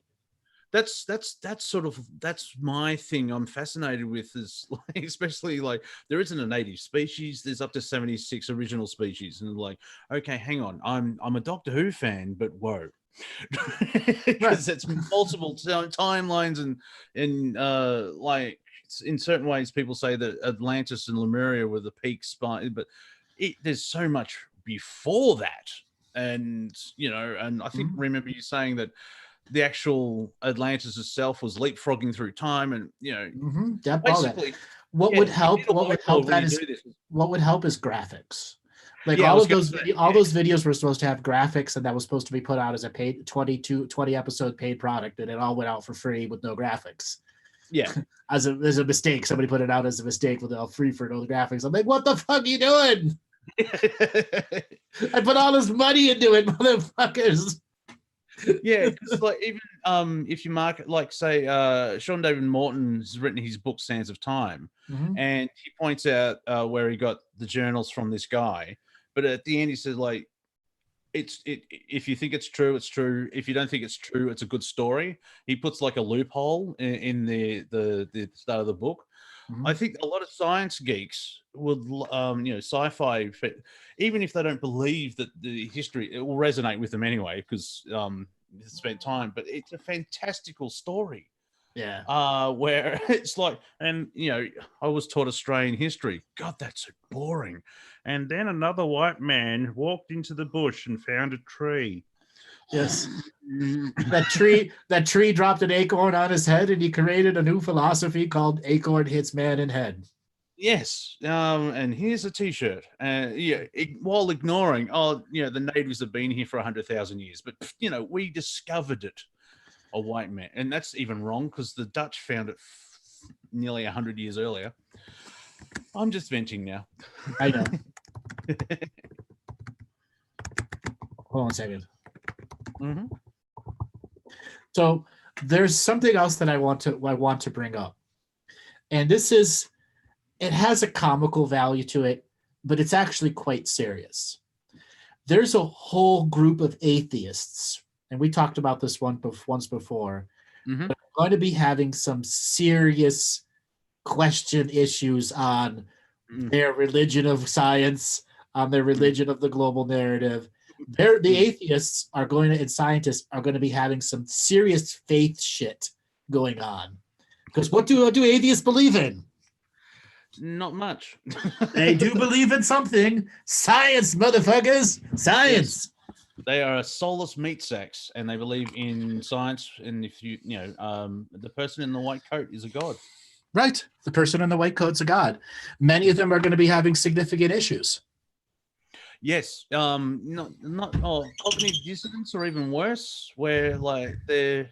That's my thing. I'm fascinated with is like, especially like there isn't a native species. There's up to 76 original species, and like, okay, hang on, I'm a Doctor Who fan, but whoa, because it's multiple timelines and like in certain ways, people say that Atlantis and Lemuria were the peak spot, but there's so much before that, and and I think remember you saying that the actual Atlantis itself was leapfrogging through time, and basically, what would help is graphics. Like all those videos were supposed to have graphics, and that was supposed to be put out as a paid 20 episode paid product, and it all went out for free with no graphics. Yeah, as a mistake. Somebody put it out as a mistake with all free for no graphics. I'm like, what the fuck are you doing? I put all this money into it, motherfuckers. Yeah, because like even if you mark it, like say Sean David Morton's written his book Sands of Time, and he points out where he got the journals from this guy, but at the end he says like if you think it's true, it's true. If you don't think it's true, it's a good story. He puts like a loophole in the start of the book. I think a lot of science geeks would, sci-fi, even if they don't believe that the history, it will resonate with them anyway because they spent time. But it's a fantastical story. Yeah. Where it's like, and I was taught Australian history. God, that's so boring. And then another white man walked into the bush and found a tree. Yes. that tree dropped an acorn on his head, and he created a new philosophy called acorn hits man in head. Yes. And here's a t-shirt. While ignoring, the natives have been here for 100,000 years, but we discovered it, a white man. And that's even wrong because the Dutch found it nearly 100 years earlier. I'm just venting now. I know. Hold on a second. So there's something else that I want to bring up, and it has a comical value to it, but it's actually quite serious. There's a whole group of atheists, and we talked about this once before, but are going to be having some serious question issues on their religion of science, on their religion of the global narrative. The atheists are going to, and scientists are going to be having some serious faith shit going on. Because what do atheists believe in? Not much. They do believe in something. Science, motherfuckers. Science. Yes. They are a soulless meat sacks, and they believe in science. And if the person in the white coat is a god. Right. The person in the white coat's a god. Many of them are going to be having significant issues. Yes, not cognitive dissonance, or even worse, where like their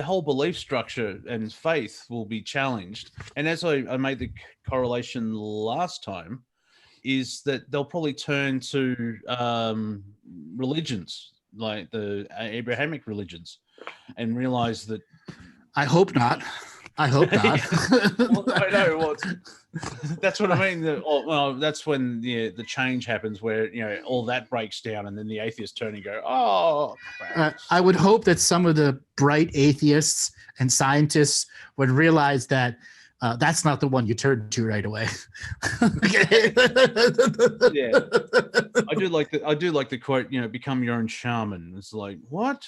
whole belief structure and faith will be challenged. And as I made the correlation last time, is that they'll probably turn to religions like the Abrahamic religions, and realize that. I hope not. I hope not. Well, I know what. That's what I mean. That's when the change happens, where all that breaks down, and then the atheists turn and go, "Oh." I would hope that some of the bright atheists and scientists would realize that that's not the one you turn to right away. Yeah, I do like the quote. Become your own shaman. It's like what?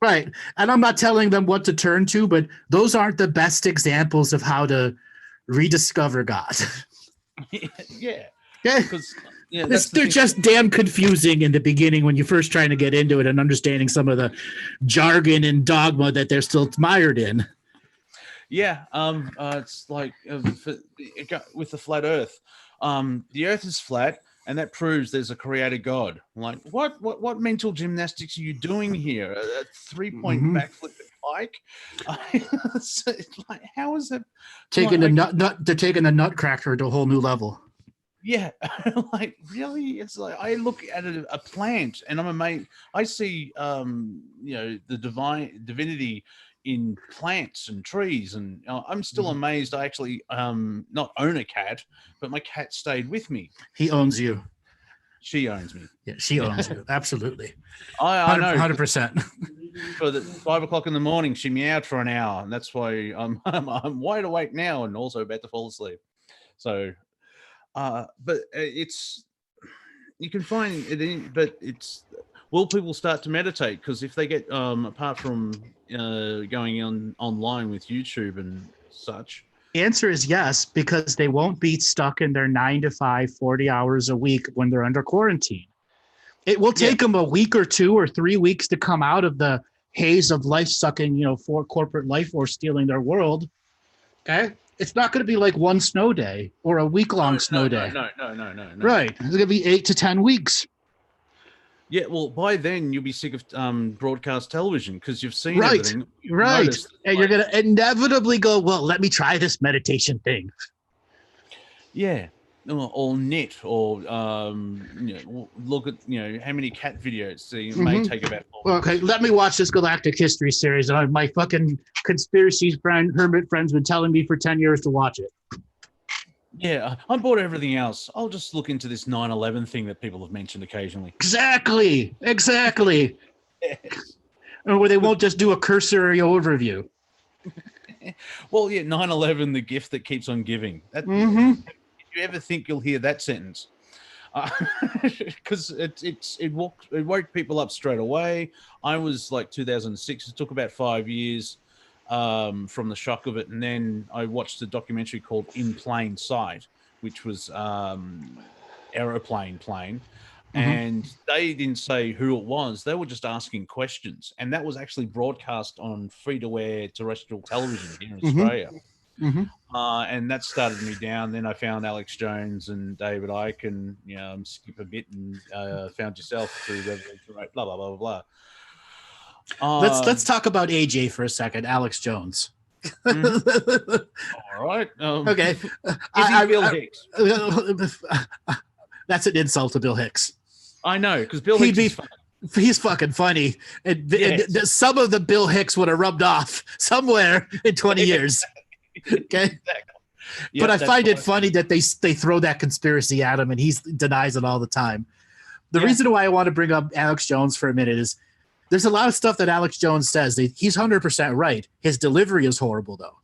Right, and I'm not telling them what to turn to, but those aren't the best examples of how to rediscover God. Yeah. Yeah. Because Yeah, that's the They're thing. just damn confusing in the beginning when you're first trying to get into it and understanding some of the jargon and dogma that they're still mired in. Yeah, it's like with the flat Earth. The Earth is flat, and that proves there's a creator God. Like, what mental gymnastics are you doing here? A 3-point Mhm. backflip at Pike? It's like, how is that? Taking like, they're taking the nutcracker to a whole new level. Yeah, like really, it's like I look at a plant and I'm amazed. I see, the divinity in plants and trees, and I'm still amazed. I actually not own a cat, but my cat stayed with me. He owns you. She owns me. Yeah, she owns you. Absolutely. I know. 100%. For the 5 o'clock in the morning, she meowed for an hour, and that's why I'm wide awake now and also about to fall asleep. So. But it's you can find it in, but it's will people start to meditate? Because if they get apart from going online with YouTube and such. The answer is yes, because they won't be stuck in their 9 to 5, 40 hours a week when they're under quarantine. It will take them a week or 2 or 3 weeks to come out of the haze of life sucking, for corporate life or stealing their world. Okay. It's not going to be like one snow day or a week-long snow day. No. Right. It's going to be 8 to 10 weeks. Yeah, well, by then you'll be sick of broadcast television because you've seen Right. everything. You've Right. noticed, And you're going to inevitably go, well, let me try this meditation thing. Yeah. Or net, or look at how many cat videos. So you may take about 4 Well, okay, let me watch this Galactic History series. My fucking conspiracy hermit friend's been telling me for 10 years to watch it. Yeah, I'm bored of everything else. I'll just look into this 9/11 thing that people have mentioned occasionally. Exactly. Yes. Or where they won't just do a cursory overview. Well, yeah, 9/11, the gift that keeps on giving. That, If you ever think you'll hear that sentence, because it woke people up straight away. I was like 2006. It took about 5 years from the shock of it, and then I watched a documentary called In Plain Sight, which was aeroplane plane. And they didn't say who it was. They were just asking questions. And that was actually broadcast on free-to-air terrestrial television here in Australia. And that started me down. Then I found Alex Jones and David Icke, and skip a bit and found yourself through Revelation, right? Blah, blah, blah, blah, blah. Let's talk about AJ for a second, Alex Jones. All right. Okay. Is he Bill Hicks? That's an insult to Bill Hicks. I know, because Bill Hicks is fun. He's fucking funny. And some of the Bill Hicks would have rubbed off somewhere in 20 years. Okay. Exactly. Yep, but I find it funny that they throw that conspiracy at him and he denies it all the time. The reason why I want to bring up Alex Jones for a minute is there's a lot of stuff that Alex Jones says. He's 100% right. His delivery is horrible, though.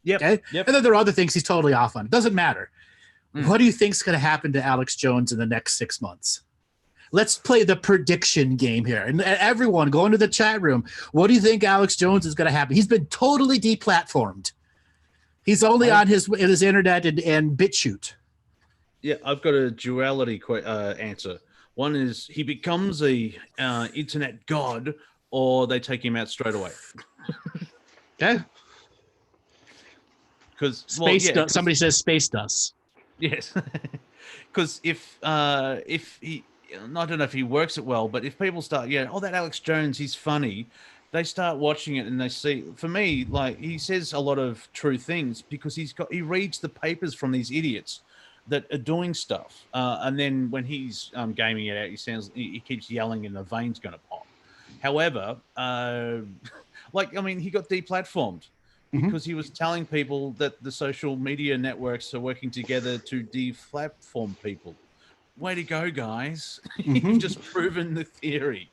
Yep. Okay. Yep. And then there are other things he's totally off on. It doesn't matter. What do you think's going to happen to Alex Jones in the next 6 months? Let's play the prediction game here. And everyone, go into the chat room. What do you think Alex Jones is going to happen? He's been totally deplatformed. He's only on his internet and BitChute. Yeah, I've got a duality answer. One is he becomes a internet god, or they take him out straight away. Okay. Because somebody says space dust. Yes, because if he, I don't know if he works it well, but if people start, that Alex Jones, he's funny. They start watching it and they see, for me, like he says a lot of true things because he reads the papers from these idiots that are doing stuff. And then when he's gaming it out, he keeps yelling and the vein's going to pop. However, he got deplatformed because he was telling people that the social media networks are working together to deplatform people. Way to go, guys. You've just proven the theory.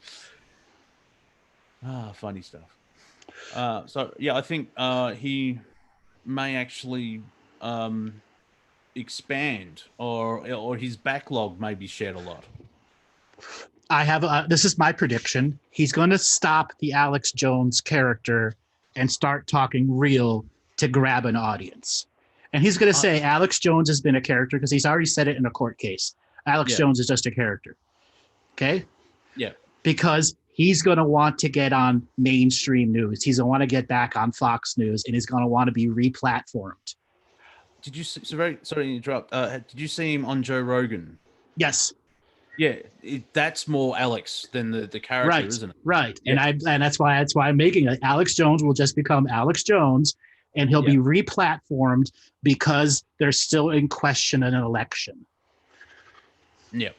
Funny stuff. I think he may actually expand, or his backlog may be shed a lot. I have this is my prediction. He's going to stop the Alex Jones character and start talking real to grab an audience. And he's going to say Alex Jones has been a character because he's already said it in a court case. Alex Yeah. Jones is just a character. Okay? Yeah. Because he's going to want to get on mainstream news. He's going to want to get back on Fox News, and he's going to want to be replatformed. Did you see, sorry to interrupt. Did you see him on Joe Rogan? Yes. Yeah, that's more Alex than the character, Right. isn't it? Right. Yeah. And that's why I'm making it. Alex Jones will just become Alex Jones, and he'll be replatformed because they're still in question in an election. Yeah.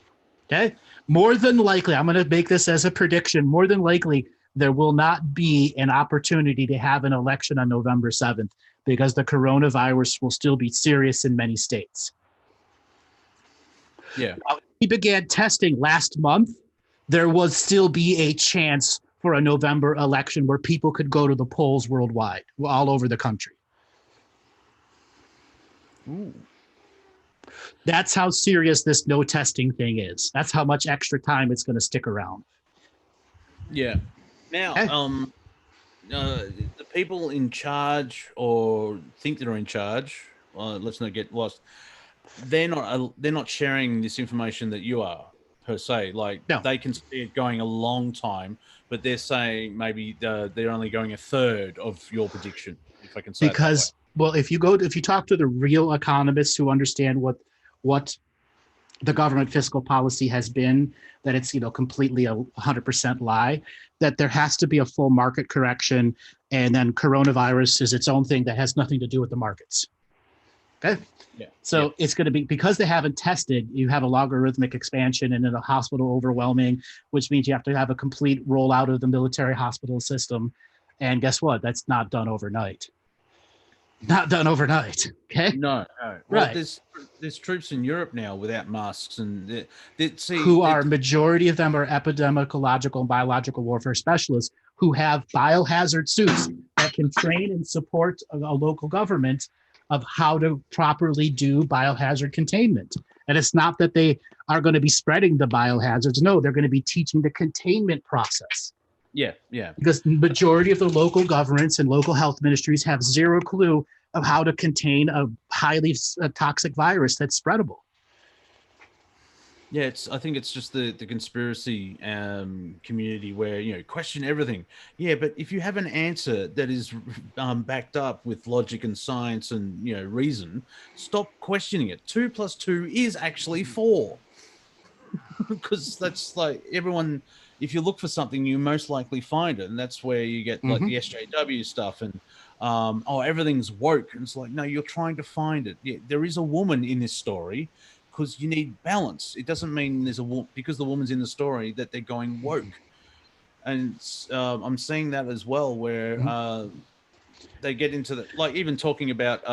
Okay. More than likely, I'm going to make this as a prediction. More than likely, there will not be an opportunity to have an election on November 7th because the coronavirus will still be serious in many states. Yeah. He began testing last month. There will still be a chance for a November election where people could go to the polls worldwide, all over the country. Ooh. That's how serious this no testing thing is. That's how much extra time it's going to stick around. Yeah. Now, the people in charge or think they're in charge, let's not get lost. They're not sharing this information that you are per se. Like they can see it going a long time, but they're saying maybe they're only going a third of your prediction, if I can say because well, if you talk to the real economists who understand what the government fiscal policy has been, that it's completely 100% lie, that there has to be a full market correction, and then coronavirus is its own thing that has nothing to do with the markets. Okay. Yeah. So it's going to be, because they haven't tested, you have a logarithmic expansion and then a hospital overwhelming, which means you have to have a complete rollout of the military hospital system. And guess what? That's not done overnight. Not done overnight. Okay. No. Well, right. There's troops in Europe now without masks, and majority of them are epidemiological and biological warfare specialists who have biohazard suits that can train and support a local government of how to properly do biohazard containment. And it's not that they are going to be spreading the biohazards. No, they're going to be teaching the containment process. Yeah. Because the majority of the local governments and local health ministries have zero clue of how to contain a highly toxic virus that's spreadable. Yeah, I think it's just the conspiracy community where, question everything. Yeah, but if you have an answer that is backed up with logic and science and, reason, stop questioning it. 2 + 2 is actually 4. Because that's like everyone, if you look for something, you most likely find it. And that's where you get like the SJW stuff and, everything's woke. And it's like, no, you're trying to find it. Yeah, there is a woman in this story, because you need balance. It doesn't mean there's because the woman's in the story that they're going woke. And I'm seeing that as well, where they get into even talking about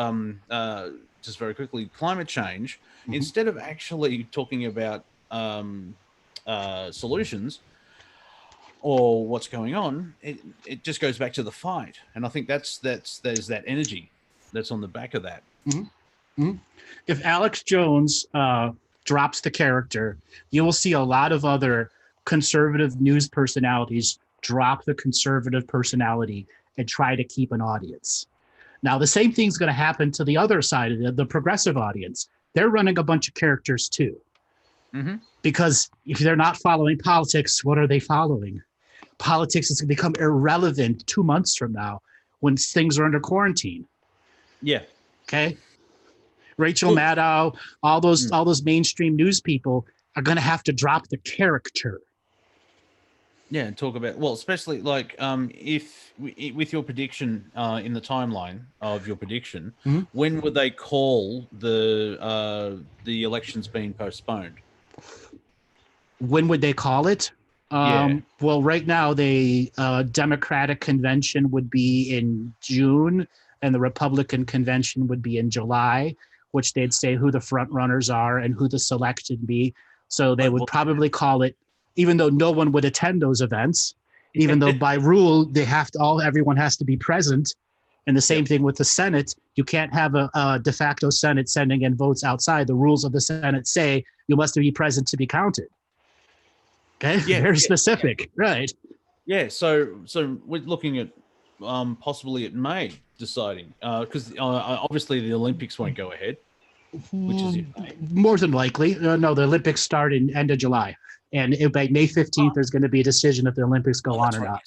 just very quickly climate change, instead of actually talking about solutions or what's going on, it just goes back to the fight. And I think there's that energy that's on the back of that. If Alex Jones drops the character, you will see a lot of other conservative news personalities drop the conservative personality and try to keep an audience. Now, the same thing's going to happen to the other side of the progressive audience. They're running a bunch of characters too. Because if they're not following politics, what are they following? Politics is going to become irrelevant 2 months from now when things are under quarantine. Yeah. Okay. Rachel Maddow, all those mainstream news people are going to have to drop the character. Yeah, and talk about, especially if with your prediction in the timeline of your prediction, when would they call the elections being postponed? When would they call it? Well, right now the Democratic convention would be in June and the Republican convention would be in July, which they'd say who the front runners are and who the selection be. So they would probably call it, even though no one would attend those events, even though by rule everyone has to be present. And the same thing with the Senate. You can't have a de facto Senate sending in votes outside. The rules of the Senate say you must be present to be counted. Okay, very specific, right? Yeah, so we're looking at possibly at May deciding because obviously the Olympics won't go ahead. which is more than likely. No, the Olympics start in end of July, and by May 15th, there's going to be a decision if the Olympics go on or not.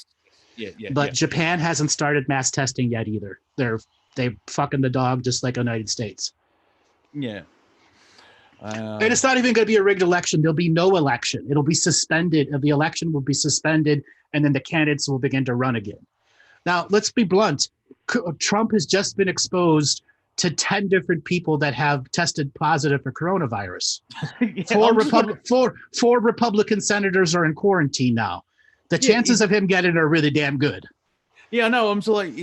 Yeah. But Japan hasn't started mass testing yet either. They fucking the dog just like the United States. Yeah. And it's not even going to be a rigged election. There'll be no election. It'll be suspended. The election will be suspended, and then the candidates will begin to run again. Now, let's be blunt. Trump has just been exposed to 10 different people that have tested positive for coronavirus. Four Republican senators are in quarantine now. The chances of him getting it are really damn good. Yeah, no, I'm so like,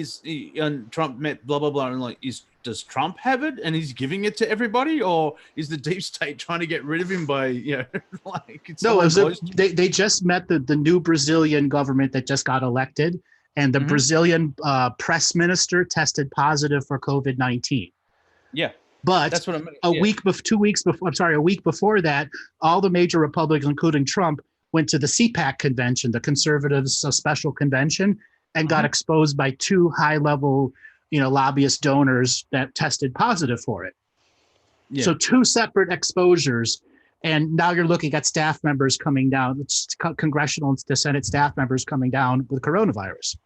and Trump met blah blah blah, and like, does Trump have it and he's giving it to everybody, or is the deep state trying to get rid of him by like? No, they just met the new Brazilian government that just got elected, and the Brazilian press minister tested positive for COVID-19. Yeah. But that's what I meant. A week before that, all the major Republicans, including Trump, went to the CPAC convention, the Conservatives special convention, and got exposed by 2 high-level, lobbyist donors that tested positive for it. Yeah. So 2 separate exposures, and now you're looking at staff members coming down, congressional and Senate staff members coming down with coronavirus.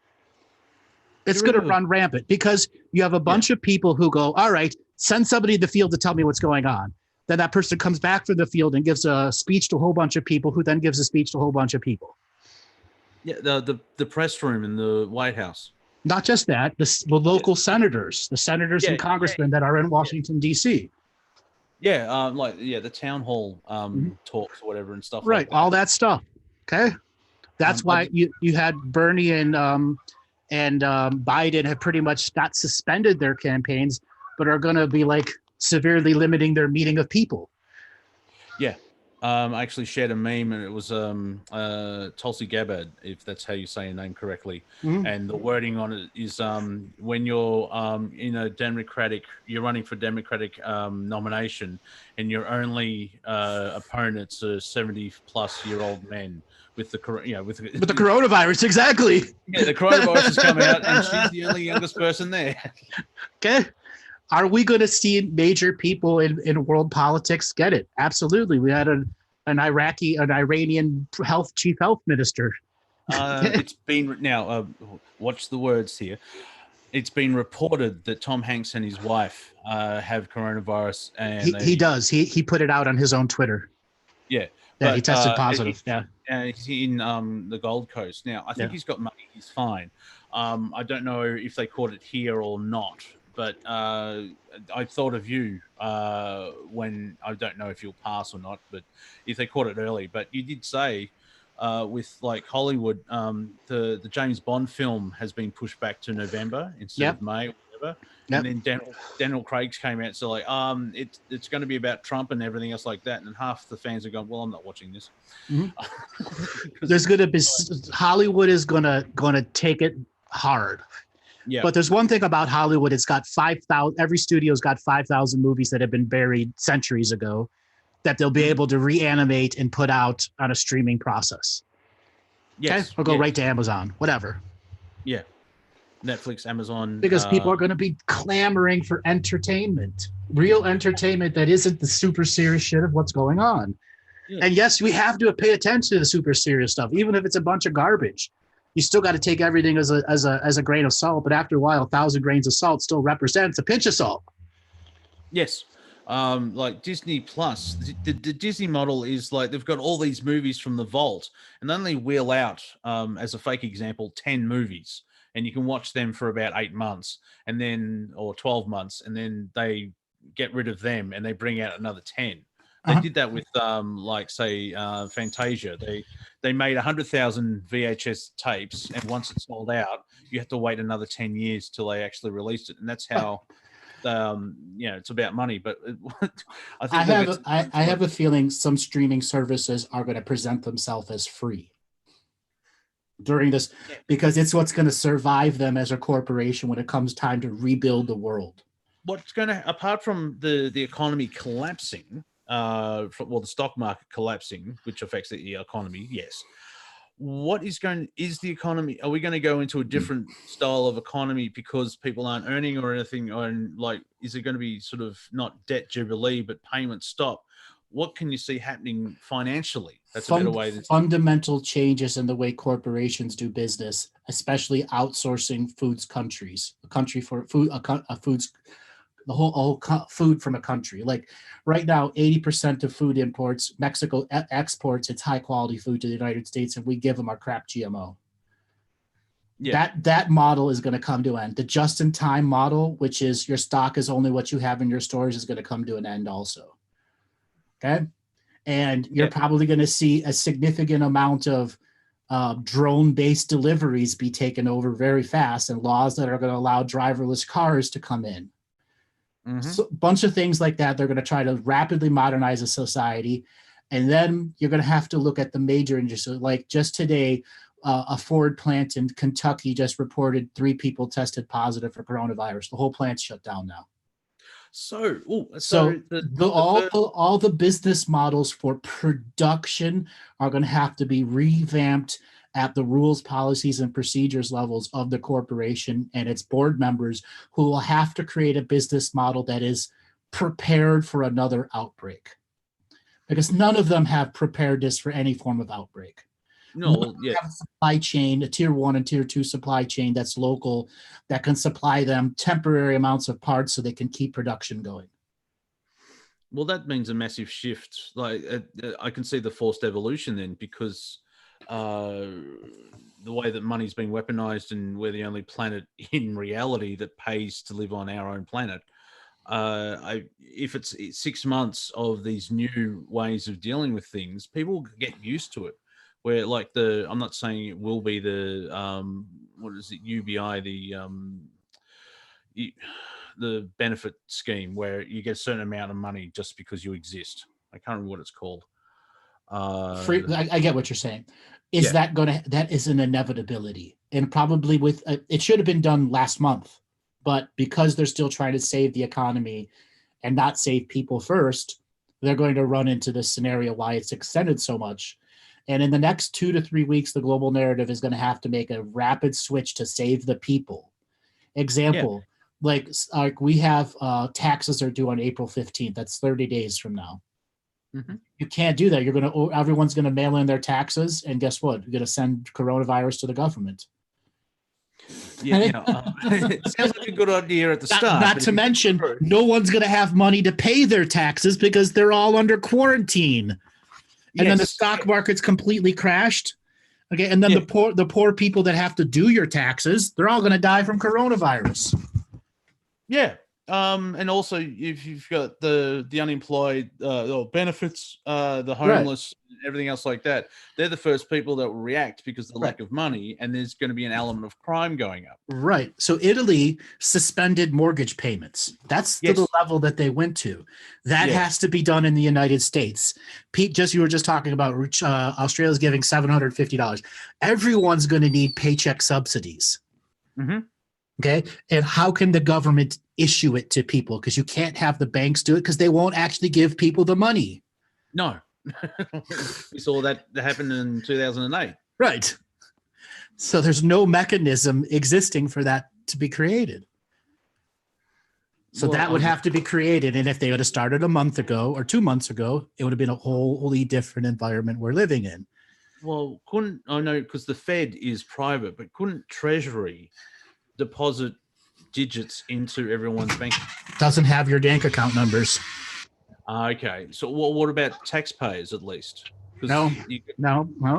It's going to run rampant because you have a bunch of people who go, all right, send somebody to the field to tell me what's going on. Then that person comes back from the field and gives a speech to a whole bunch of people, who then gives a speech to a whole bunch of people. Yeah, the press room in the White House. Not just that, the local senators, and congressmen that are in Washington, D.C. Yeah, the town hall talks or whatever and stuff. Right, like that. all that stuff. Okay, that's why you had Bernie and Biden have pretty much not suspended their campaigns, but are going to be like severely limiting their meeting of people. Yeah. I actually shared a meme, and it was Tulsi Gabbard, if that's how you say her name correctly. And the wording on it is when you're you're running for Democratic nomination, and your only opponents are 70-plus-year-old men with the with the coronavirus, exactly. Yeah, the coronavirus is coming out, and she's the only youngest person there. Okay. Are we going to see major people in world politics get it? Absolutely. We had an Iranian chief health minister. It's been now. Watch the words here. It's been reported that Tom Hanks and his wife have coronavirus, and he does. He put it out on his own Twitter. Yeah. Yeah, he tested positive. He's in the Gold Coast now. I think he's got money. He's fine. I don't know if they caught it here or not. But I thought of you when, I don't know if you'll pass or not, but if they caught it early. But you did say with like Hollywood, the James Bond film has been pushed back to November instead of May or whatever. And then Daniel Craig's came out, so like it's going to be about Trump and everything else like that. And half the fans are going, well, I'm not watching this. There's going to be Hollywood is going to take it hard. Yeah. But there's one thing about Hollywood. It's got 5,000, every studio's got 5,000 movies that have been buried centuries ago that they'll be able to reanimate and put out on a streaming process. Yes. Okay? Or go right to Amazon, whatever. Yeah. Netflix, Amazon. Because people are going to be clamoring for entertainment, real entertainment that isn't the super serious shit of what's going on. Yeah. And yes, we have to pay attention to the super serious stuff, even if it's a bunch of garbage. You still got to take everything as a grain of salt, but after a while, 1,000 grains of salt still represents a pinch of salt. Yes. Like Disney Plus, the Disney model is like they've got all these movies from the vault and only wheel out, as a fake example, 10 movies. And you can watch them for about 8 months and then, or 12 months, and then they get rid of them and they bring out another 10. They did that with, Fantasia. They made 100,000 VHS tapes, and once it's sold out, you have to wait another 10 years till they actually released it, and that's how, it's about money. But I have a feeling some streaming services are going to present themselves as free during this, because it's what's going to survive them as a corporation when it comes time to rebuild the world. What's going to, apart from the economy collapsing, the stock market collapsing, which affects the economy, yes. is the economy, are we going to go into a different style of economy because people aren't earning or anything, or like, is it going to be sort of not debt jubilee but payment stop? What can you see happening financially? That's a better way to fundamental changes in the way corporations do business, especially outsourcing foods countries, a country for food, foods, the whole food from a country. Like right now, 80% of food imports, Mexico exports its high quality food to the United States, and we give them our crap GMO. Yeah. That model is going to come to an end. The just-in-time model, which is your stock is only what you have in your stores, is going to come to an end also. Okay. And you're probably going to see a significant amount of drone-based deliveries be taken over very fast, and laws that are going to allow driverless cars to come in. So a bunch of things like that. They're going to try to rapidly modernize a society. And then you're going to have to look at the major industries. Like just today, a Ford plant in Kentucky just reported 3 people tested positive for coronavirus. The whole plant's shut down now. So all the business models for production are going to have to be revamped at the rules, policies, and procedures levels of the corporation and its board members, who will have to create a business model that is prepared for another outbreak, because none of them have preparedness for any form of outbreak. No, yeah. Have a supply chain, a tier 1 and tier 2 supply chain that's local, that can supply them temporary amounts of parts so they can keep production going. Well, that means a massive shift. Like I can see the forced evolution then, because the way that money's being weaponized, and we're the only planet in reality that pays to live on our own planet. If it's 6 months of these new ways of dealing with things, people get used to it. Where like I'm not saying it will be the what is it, UBI, the benefit scheme where you get a certain amount of money just because you exist. I can't remember what it's called. I get what you're saying. That is an inevitability, and probably it should have been done last month, but because they're still trying to save the economy and not save people first, they're going to run into this scenario why it's extended so much. And in the next 2 to 3 weeks, the global narrative is going to have to make a rapid switch to save the people. Example, like we have taxes are due on April 15th. That's 30 days from now. Mm-hmm. You can't do that. Everyone's going to mail in their taxes, and guess what? You're going to send coronavirus to the government. Yeah, it sounds like a good idea at the start. Not to mention, no one's going to have money to pay their taxes because they're all under quarantine. And then the stock market's completely crashed. Okay, and then the poor people that have to do your taxes, they're all going to die from coronavirus. Yeah. And also, if you've got the unemployed, benefits, the homeless, everything else like that, they're the first people that will react because of the lack of money, and there's going to be an element of crime going up. Right. So Italy suspended mortgage payments. That's the level that they went to. That has to be done in the United States. Pete, you were just talking about Australia's giving $750. Everyone's going to need paycheck subsidies. Mm-hmm. Okay. And how can the government issue it to people? Because you can't have the banks do it because they won't actually give people the money. No. We saw that happen in 2008. Right. So there's no mechanism existing for that to be created. So that would have to be created. And if they would have started a month ago or 2 months ago, it would have been a wholly different environment we're living in. Well, I know because the Fed is private, but couldn't Treasury deposit digits into everyone's bank? Doesn't have your bank account numbers. Okay. So what about taxpayers at least? No,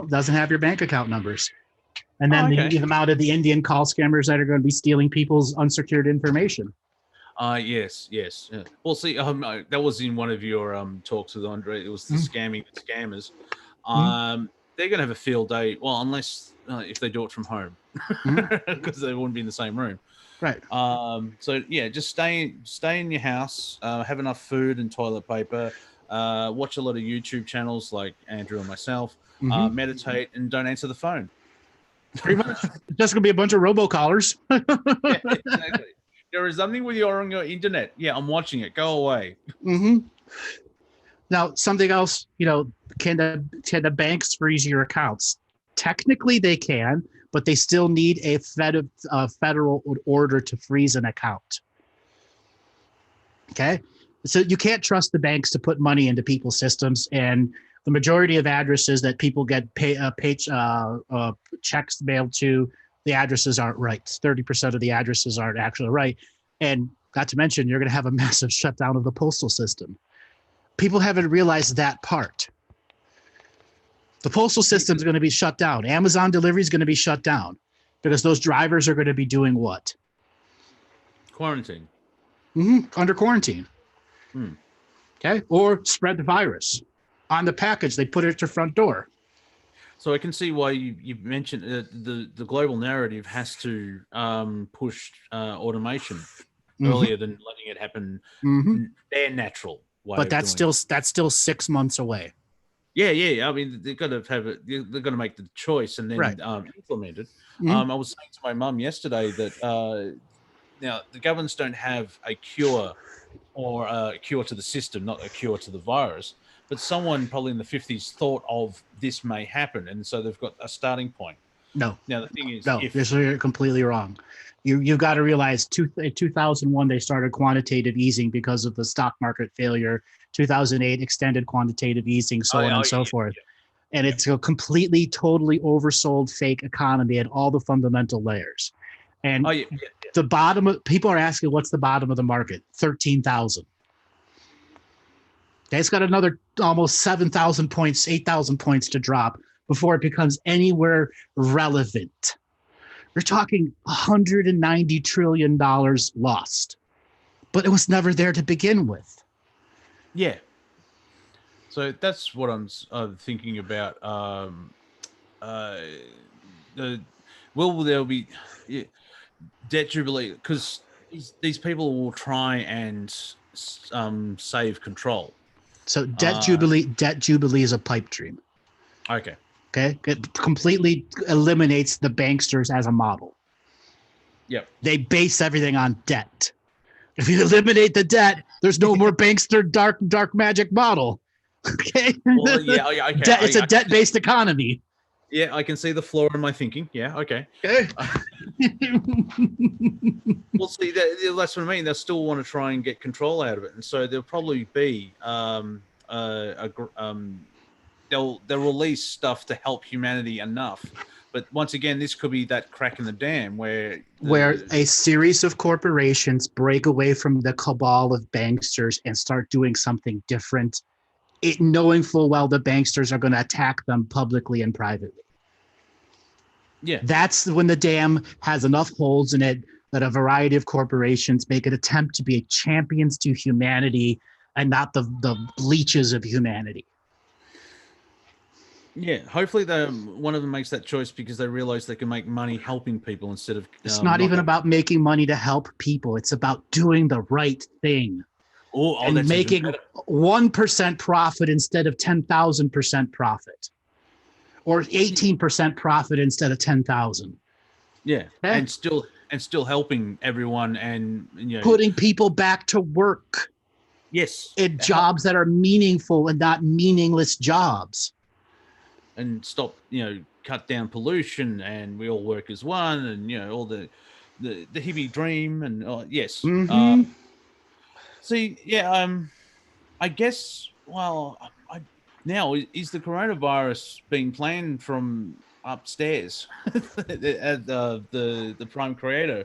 doesn't have your bank account numbers. And then the amount of the Indian call scammers that are going to be stealing people's unsecured information. Yes. Yeah. Well, see, that was in one of your talks with Andre. It was the scamming the scammers. They're going to have a field day. Well, unless if they do it from home, because they wouldn't be in the same room. Right. So yeah, just stay in your house, have enough food and toilet paper, watch a lot of YouTube channels like Andrew and myself, meditate, and don't answer the phone. Pretty much. Just gonna be a bunch of robocallers. Yeah, exactly. There is something with on your internet. Yeah, I'm watching it. Go away. Mm-hmm. Now, something else, can the banks freeze your accounts? Technically, they can, but they still need a federal order to freeze an account. Okay, so you can't trust the banks to put money into people's systems, and the majority of addresses that people get checks mailed to, the addresses aren't right. 30% of the addresses aren't actually right, and not to mention, you're going to have a massive shutdown of the postal system. People haven't realized that part. The postal system is going to be shut down. Amazon delivery is going to be shut down because those drivers are going to be doing what? Quarantine. Under quarantine. Okay, or spread the virus on the package. They put it at your front door. So I can see why you mentioned the global narrative has to push automation earlier than letting it happen their natural way. But that's still 6 months away. Yeah. I mean, they've got to have it. They're going to make the choice and then implement it. I was saying to my mum yesterday that now the governments don't have a cure or a cure to the system, not a cure to the virus. But someone probably in the 50s thought of this may happen, and so they've got a starting point. No. Now the thing is, you're completely wrong. You've got to realize, 2001 they started quantitative easing because of the stock market failure. 2008 extended quantitative easing, so on and so forth. And it's a completely, totally oversold fake economy at all the fundamental layers. And the bottom of people are asking, what's the bottom of the market? 13,000. It's got another almost 7,000 points, 8,000 points to drop before it becomes anywhere relevant. We're talking $190 trillion lost, but it was never there to begin with. Yeah. So that's what I'm thinking about. Will there be debt jubilee? Because these people will try and save control. So debt jubilee is a pipe dream. Okay. It completely eliminates the banksters as a model. Yep. They base everything on debt. If you eliminate the debt, there's no more bankster dark magic model. Okay. Well, okay. It's a debt-based economy. Yeah, I can see the flaw in my thinking. Yeah, okay. Well, see, that's what I mean. They'll still want to try and get control out of it, and so there'll probably be they'll release stuff to help humanity enough. But once again, this could be that crack in the dam where a series of corporations break away from the cabal of banksters and start doing something different, knowing full well the banksters are going to attack them publicly and privately. Yeah. That's when the dam has enough holes in it that a variety of corporations make an attempt to be champions to humanity and not the leeches of humanity. Yeah, hopefully one of them makes that choice because they realize they can make money helping people instead of... It's not even about making money to help people. It's about doing the right thing. And making 1% profit instead of 10,000% profit. Or 18% profit instead of 10,000. Yeah, and still helping everyone and putting people back to work. Yes. In jobs that are meaningful and not meaningless jobs. And stop, cut down pollution, and we all work as one, and all the hippie dream, and yes. I guess. Well, now is the coronavirus being planned from upstairs at the Prime Creator?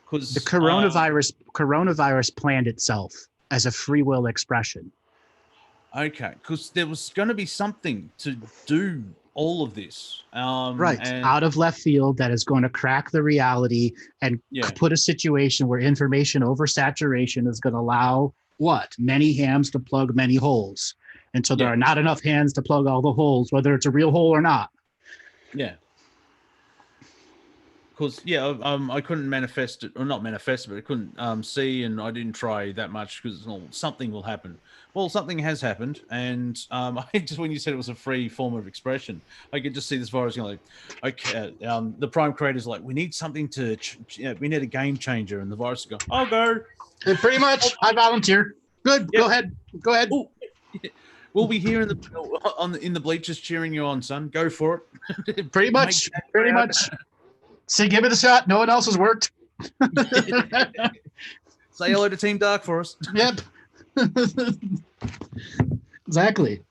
Because the coronavirus planned itself as a free will expression. Okay, because there was going to be something to do all of this. Out of left field that is going to crack the reality and put a situation where information oversaturation is going to allow many hams to plug many holes. And so there are not enough hands to plug all the holes, whether it's a real hole or not. Yeah. Because I couldn't manifest it, or not manifest it, but I couldn't see, and I didn't try that much because something will happen. Well, something has happened, and I just when you said it was a free form of expression, I could just see this virus going the Prime Creator's like, we need something we need a game changer, and the virus is going, I'll go. Pretty much, I volunteer. Good, go ahead. Ooh. We'll be here in the bleachers cheering you on, son. Go for it. Pretty much. Pretty much. Say, give it a shot. No one else has worked. Say hello to Team Dark for us. Yep. Exactly.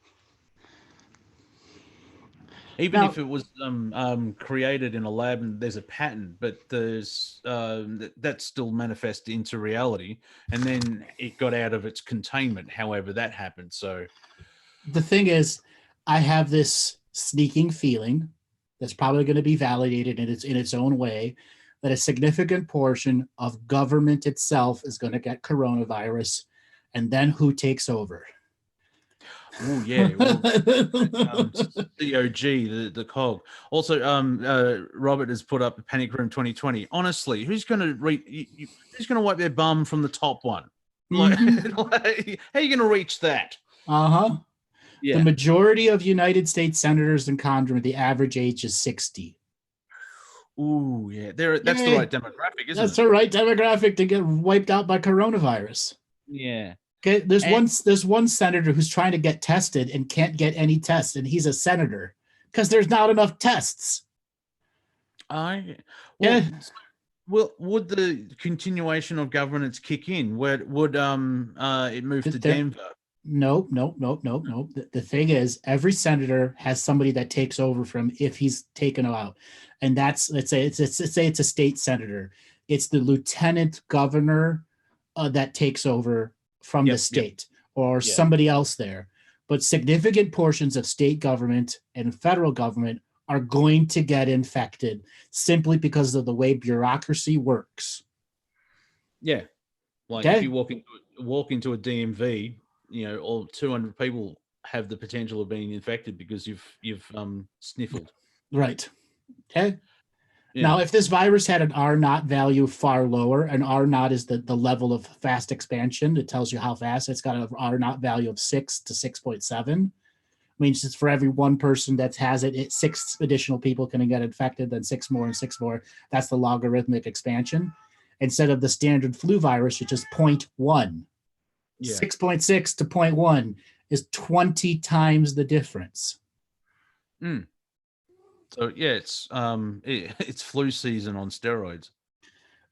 Even Now- if it was created in a lab and there's a pattern, but there's that still manifests into reality, and then it got out of its containment. However, that happened. So The thing is, I have this sneaking feeling that's probably going to be validated in its own way, that a significant portion of government itself is going to get coronavirus, and then who takes over? oh yeah, well, COG, the cog. Also, Robert has put up Panic Room 2020. Honestly, who's going to who's going to wipe their bum from the top one? Like, how are you going to reach that? Uh-huh. Yeah. The majority of United States senators and congressmen, the average age is 60. Ooh, yeah. That's the Yay. right demographic, isn't That's it? the right demographic to get wiped out by coronavirus. Yeah. Okay, there's one senator who's trying to get tested and can't get any tests, and he's a senator because there's not enough tests. Well, would the continuation of governance kick in? Would it move to Denver? Nope. The thing is, every senator has somebody that takes over from if he's taken out, and that's let's say it's a state senator. It's the lieutenant governor that takes over from the state or somebody else there. But significant portions of state government and federal government are going to get infected simply because of the way bureaucracy works. Yeah, like if you walk into a DMV, all 200 people have the potential of being infected because you've sniffled. Right. Okay. Yeah. Now, if this virus had an R0 value far lower, and R0 is the level of fast expansion, it tells you how fast it's got an R0 value of 6 to 6.7. Means it's for every one person that has it, 6 additional people can get infected, then 6 more and 6 more. That's the logarithmic expansion. Instead of the standard flu virus, it's just 0.1. Yeah. 6.6 to 0.1 is 20 times the difference. So yeah, it's flu season on steroids.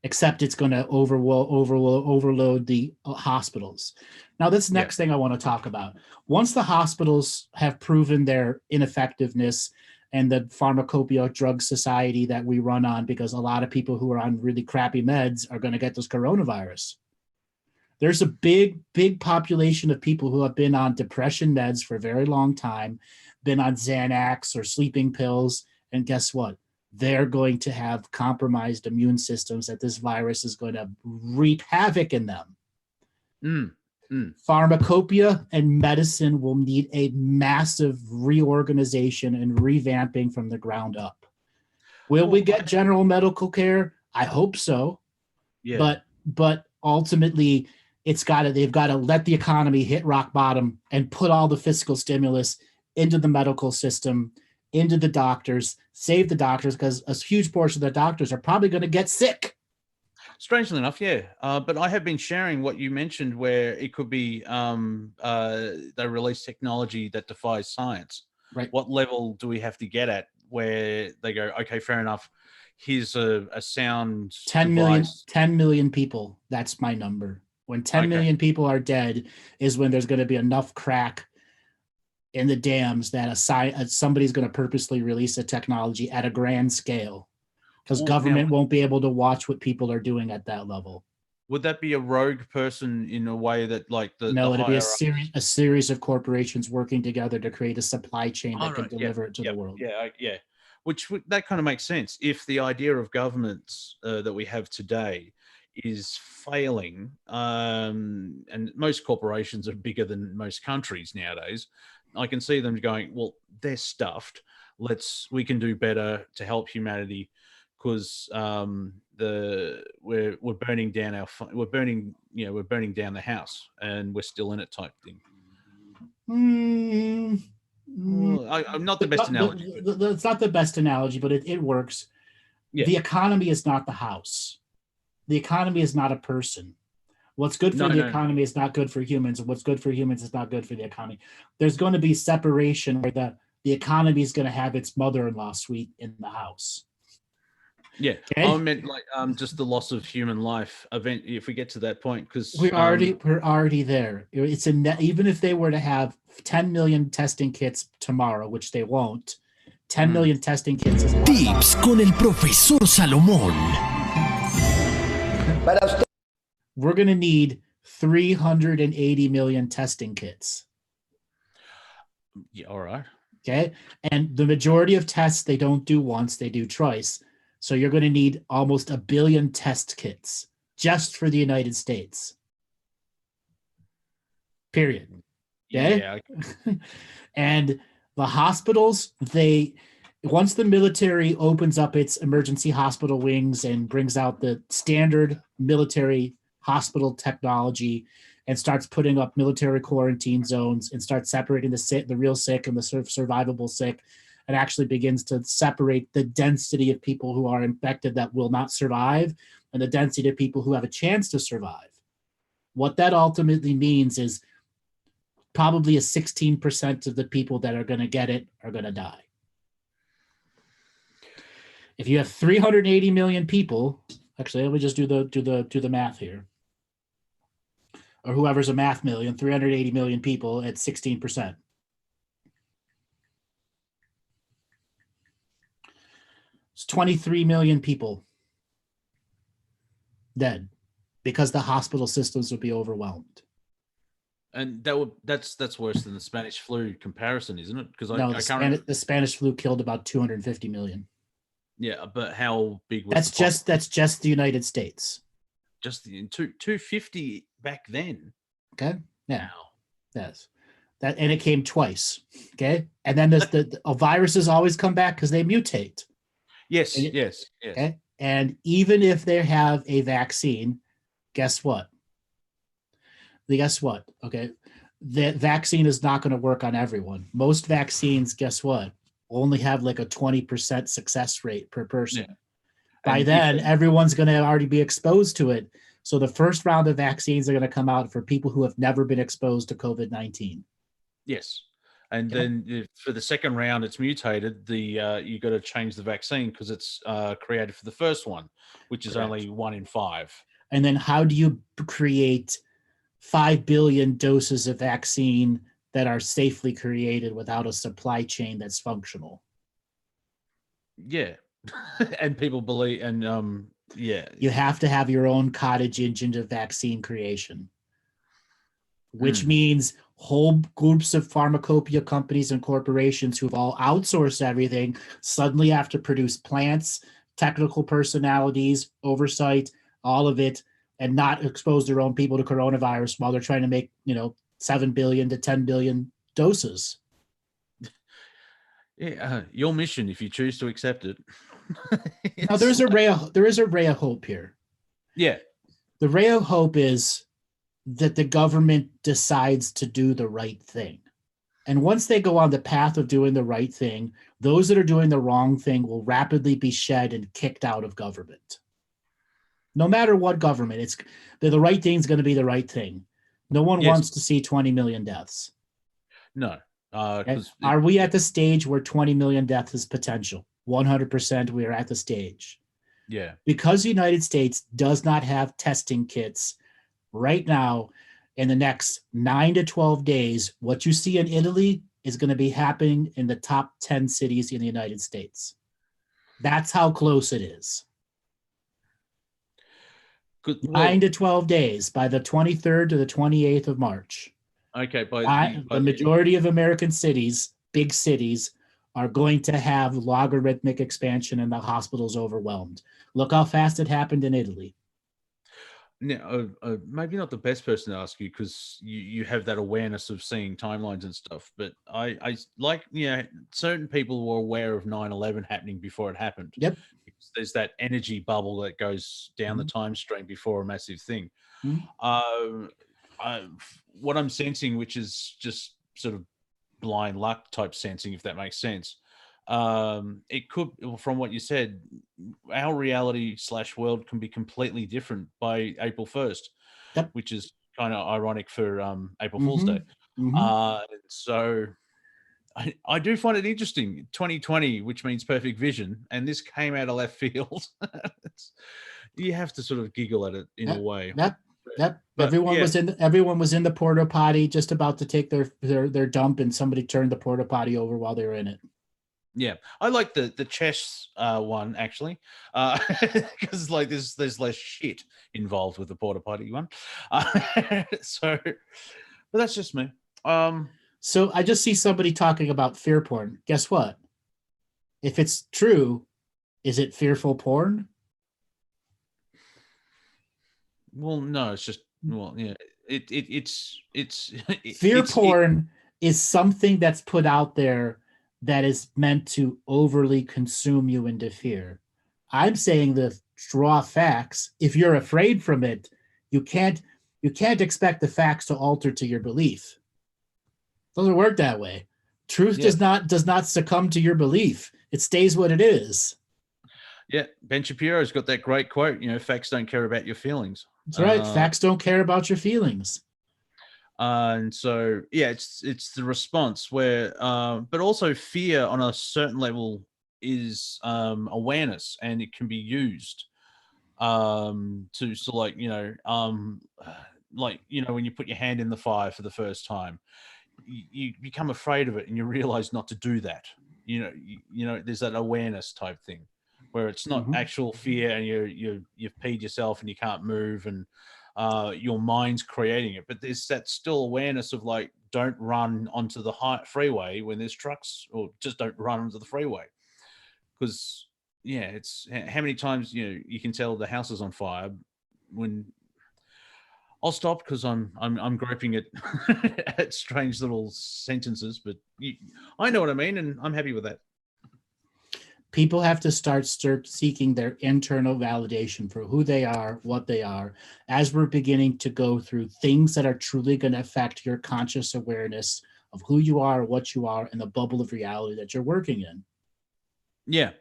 Except it's going to overload the hospitals. Now, this next thing I want to talk about. Once the hospitals have proven their ineffectiveness and the pharmacopoeia drug society that we run on, because a lot of people who are on really crappy meds are going to get this coronavirus. There's a big population of people who have been on depression meds for a very long time, been on Xanax or sleeping pills, and guess what? They're going to have compromised immune systems that this virus is going to wreak havoc in them. Pharmacopoeia and medicine will need a massive reorganization and revamping from the ground up. Will we get general medical care? I hope so. Yeah. But ultimately, they've got to let the economy hit rock bottom and put all the fiscal stimulus into the medical system, into the doctors, save the doctors, because a huge portion of the doctors are probably going to get sick. Strangely enough, yeah. But I have been sharing what you mentioned, where it could be they release technology that defies science. Right. What level do we have to get at where they go, okay, fair enough. Here's a sound 10 million people. That's my number. When 10 million people are dead is when there's going to be enough crack in the dams that somebody's going to purposely release a technology at a grand scale, because government won't be able to watch what people are doing at that level. Would that be a rogue person in a way that it'd be a series of corporations working together to create a supply chain that can deliver it to the world. Yeah. Which that kind of makes sense. If the idea of governments that we have today is failing, and most corporations are bigger than most countries nowadays, I can see them going, well, they're stuffed. We can do better to help humanity, because we're burning down we're burning down the house, and we're still in it type thing. Well, I'm not the best analogy. It's not the best analogy, but it works. Yeah. The economy is not the house. The economy is not a person. What's good for No, the no. economy is not good for humans. And what's good for humans is not good for the economy. There's going to be separation where the economy is going to have its mother-in-law suite in the house. Yeah, Okay? I meant like just the loss of human life event. If we get to that point, because We're already there. It's even if they were to have 10 million testing kits tomorrow, which they won't. 10 million testing kits is Tips con el profesor Salomón. we're going to need 380 million testing kits. yeah, all right. Okay. And the majority of tests they don't do once, they do twice. So you're going to need almost 1 billion test kits just for the United States. Period. Okay. Yeah. And the hospitals, once the military opens up its emergency hospital wings and brings out the standard military hospital technology and starts putting up military quarantine zones and starts separating the real sick and the survivable sick, and actually begins to separate the density of people who are infected that will not survive and the density of people who have a chance to survive. What that ultimately means is probably 16% of the people that are going to get it are going to die. If you have 380 million people, actually, let me just do the math here. Or whoever's a math million, 380 million people at 16%. It's 23 million people dead because the hospital systems would be overwhelmed. And that's worse than the Spanish flu comparison, isn't it? Because No, the Spanish flu killed about 250 million. Yeah, but how big was that's just the United States. Just the 250 back then. Okay. Yeah. Wow. Yes. That, and it came twice. Okay. And then the viruses always come back because they mutate. Yes. And yes. Okay. And even if they have a vaccine, guess what? Okay. The vaccine is not going to work on everyone. Most vaccines, guess what? Only have like a 20% success rate per person. Yeah. By then, everyone's going to already be exposed to it. So the first round of vaccines are going to come out for people who have never been exposed to COVID-19. Yes. And then for the second round, it's mutated. You got to change the vaccine because it's created for the first one, which is only 1 in 5. And then how do you create 5 billion doses of vaccine that are safely created without a supply chain that's functional? Yeah. And people believe, and yeah. You have to have your own cottage engine of vaccine creation, which means whole groups of pharmacopoeia companies and corporations who've all outsourced everything suddenly have to produce plants, technical personalities, oversight, all of it, and not expose their own people to coronavirus while they're trying to make, 7 billion to 10 billion doses. Yeah, your mission if you choose to accept it. Now there is a ray of hope here. Yeah. The ray of hope is that the government decides to do the right thing. And once they go on the path of doing the right thing, those that are doing the wrong thing will rapidly be shed and kicked out of government. No matter what government, the right thing is going to be the right thing. No one wants to see 20 million deaths. No. Are we at the stage where 20 million deaths is potential? 100% we are at the stage. Yeah. Because the United States does not have testing kits right now, in the next 9 to 12 days, what you see in Italy is going to be happening in the top 10 cities in the United States. That's how close it is. Good. 9 to 12 days, by the 23rd to the 28th of March. Okay. The majority of American cities, big cities, are going to have logarithmic expansion and the hospital's overwhelmed. Look how fast it happened in Italy. Now, maybe not the best person to ask you because you have that awareness of seeing timelines and stuff. But I like, certain people were aware of 9/11 happening before it happened. Yep. Because there's that energy bubble that goes down the time stream before a massive thing. What I'm sensing, which is just sort of blind luck type sensing, if that makes sense. it could, from what you said, our reality / world can be completely different by April 1st, Yep. which is kind of ironic for April Fool's Day. So I do find it interesting. 2020, which means perfect vision, and this came out of left field. You have to sort of giggle at it in a way. Yep. But, everyone yeah. everyone was in the porta potty just about to take their dump, and somebody turned the porta potty over while they were in it. Yeah, I like the chess one actually, because like there's less shit involved with the porta potty one. So, but that's just me. So I just see somebody talking about fear porn. Guess what? If it's true, is it fearful porn? Well, no, it's just yeah. It's Fear porn is something that's put out there that is meant to overly consume you into fear. I'm saying the raw facts. If you're afraid from it, you can't expect the facts to alter to your belief. It doesn't work that way. Truth does not succumb to your belief. It stays what it is. Yeah, Ben Shapiro's got that great quote. Facts don't care about your feelings. That's right. Facts don't care about your feelings. And so, yeah, it's the response where, but also fear on a certain level is awareness, and it can be used to sort of when you put your hand in the fire for the first time, you become afraid of it, and you realize not to do that. There's that awareness type thing where it's not actual fear, and you've peed yourself and you can't move, and your mind's creating it. But there's that still awareness of like, don't run onto the freeway when there's trucks, or just don't run onto the freeway, because it's how many times you can tell the house is on fire. When I'll stop because I'm groping at strange little sentences, but I know what I mean, and I'm happy with that. People have to start seeking their internal validation for who they are, what they are, as we're beginning to go through things that are truly going to affect your conscious awareness of who you are, what you are, and the bubble of reality that you're working in. Yeah.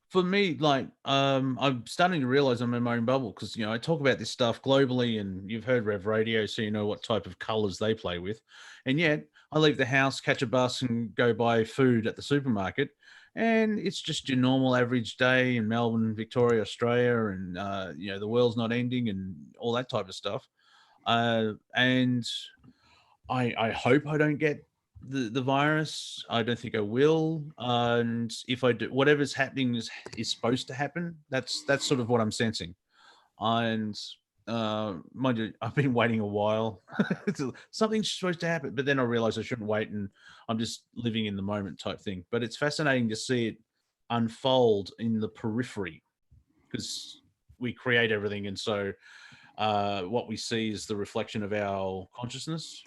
For me, like, I'm starting to realize I'm in my own bubble because, I talk about this stuff globally, and you've heard Rev Radio, so you know what type of colors they play with. And yet I leave the house, catch a bus, and go buy food at the supermarket. And it's just your normal average day in Melbourne, Victoria, Australia, and, the world's not ending and all that type of stuff. And I hope I don't get the virus. I don't think I will. And if I do, whatever's happening is supposed to happen. That's sort of what I'm sensing. And mind you, I've been waiting a while. Something's supposed to happen, but then I realized I shouldn't wait, and I'm just living in the moment type thing. But it's fascinating to see it unfold in the periphery, because we create everything, and so what we see is the reflection of our consciousness.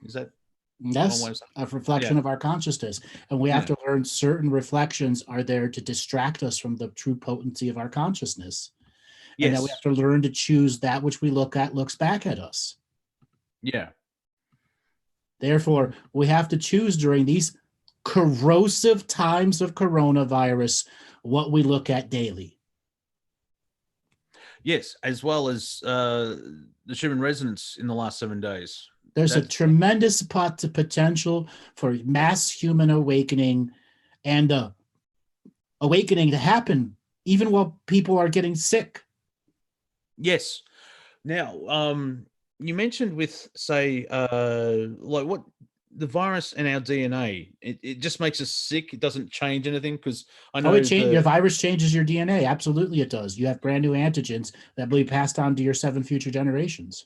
Is that? Yes, a reflection of our consciousness. And we have to learn certain reflections are there to distract us from the true potency of our consciousness. Yes. And that we have to learn to choose that which we look at looks back at us. Yeah. Therefore, we have to choose during these corrosive times of coronavirus what we look at daily. Yes, as well as the Schumann resonance in the last 7 days. There's a tremendous potential for mass human awakening, and awakening to happen even while people are getting sick. Yes. Now, you mentioned with, say, like what the virus and our DNA, it just makes us sick. It doesn't change anything, because I know your virus changes your DNA. Absolutely, it does. You have brand new antigens that will be passed on to your 7 future generations.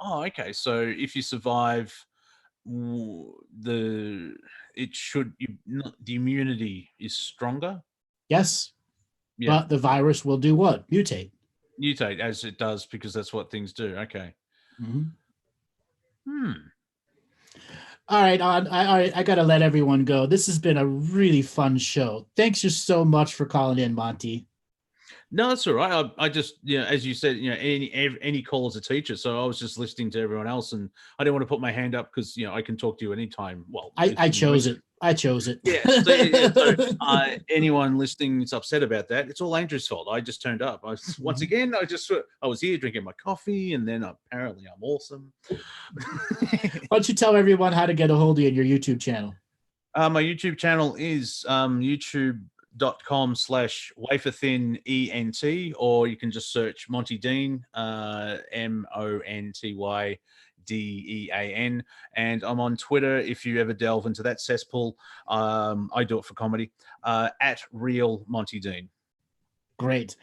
Oh, okay. So if you survive, the immunity is stronger. Yes. Yeah. But the virus will do what? Mutate. Mutate, as it does, because that's what things do. Okay. All right, I got to let everyone go. This has been a really fun show. Thanks you so much for calling in, Monty. No, that's all right. I just, as you said, any call is a teacher. So I was just listening to everyone else, and I didn't want to put my hand up because, I can talk to you anytime. Well, I chose it. I chose it. Yeah. So, anyone listening that's upset about that, it's all Andrew's fault. I just turned up. Once again, I was here drinking my coffee, and then apparently I'm awesome. Why don't you tell everyone how to get a hold of you and your YouTube channel? My YouTube channel is youtube.com/waferthinent, or you can just search Monty Dean, MontyDean, and I'm on Twitter if you ever delve into that cesspool. I do it for comedy, at Real Monty Dean. Great.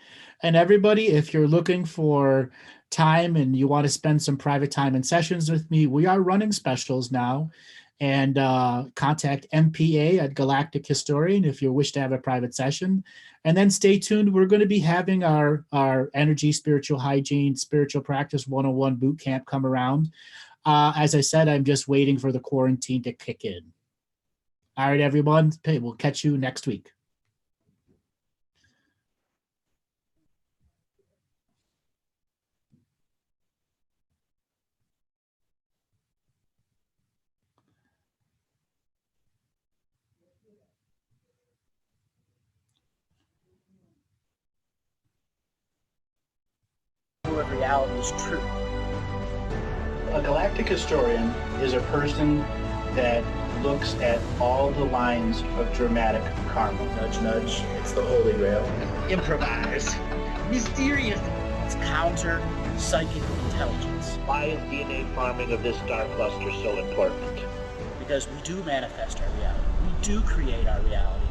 And everybody, if you're looking for time and you want to spend some private time and sessions with me, we are running specials now. And contact MPA at Galactic Historian if you wish to have a private session. And then stay tuned. We're going to be having our energy, spiritual hygiene, spiritual practice 101 boot camp come around. As I said, I'm just waiting for the quarantine to kick in. All right, everyone. We'll catch you next week. Of reality is true. A galactic historian is a person that looks at all the lines of dramatic karma. Nudge, nudge, it's the holy grail. Improvise. Mysterious. It's counter psychic intelligence. Why is DNA farming of this star cluster so important? Because we do manifest our reality. We do create our reality.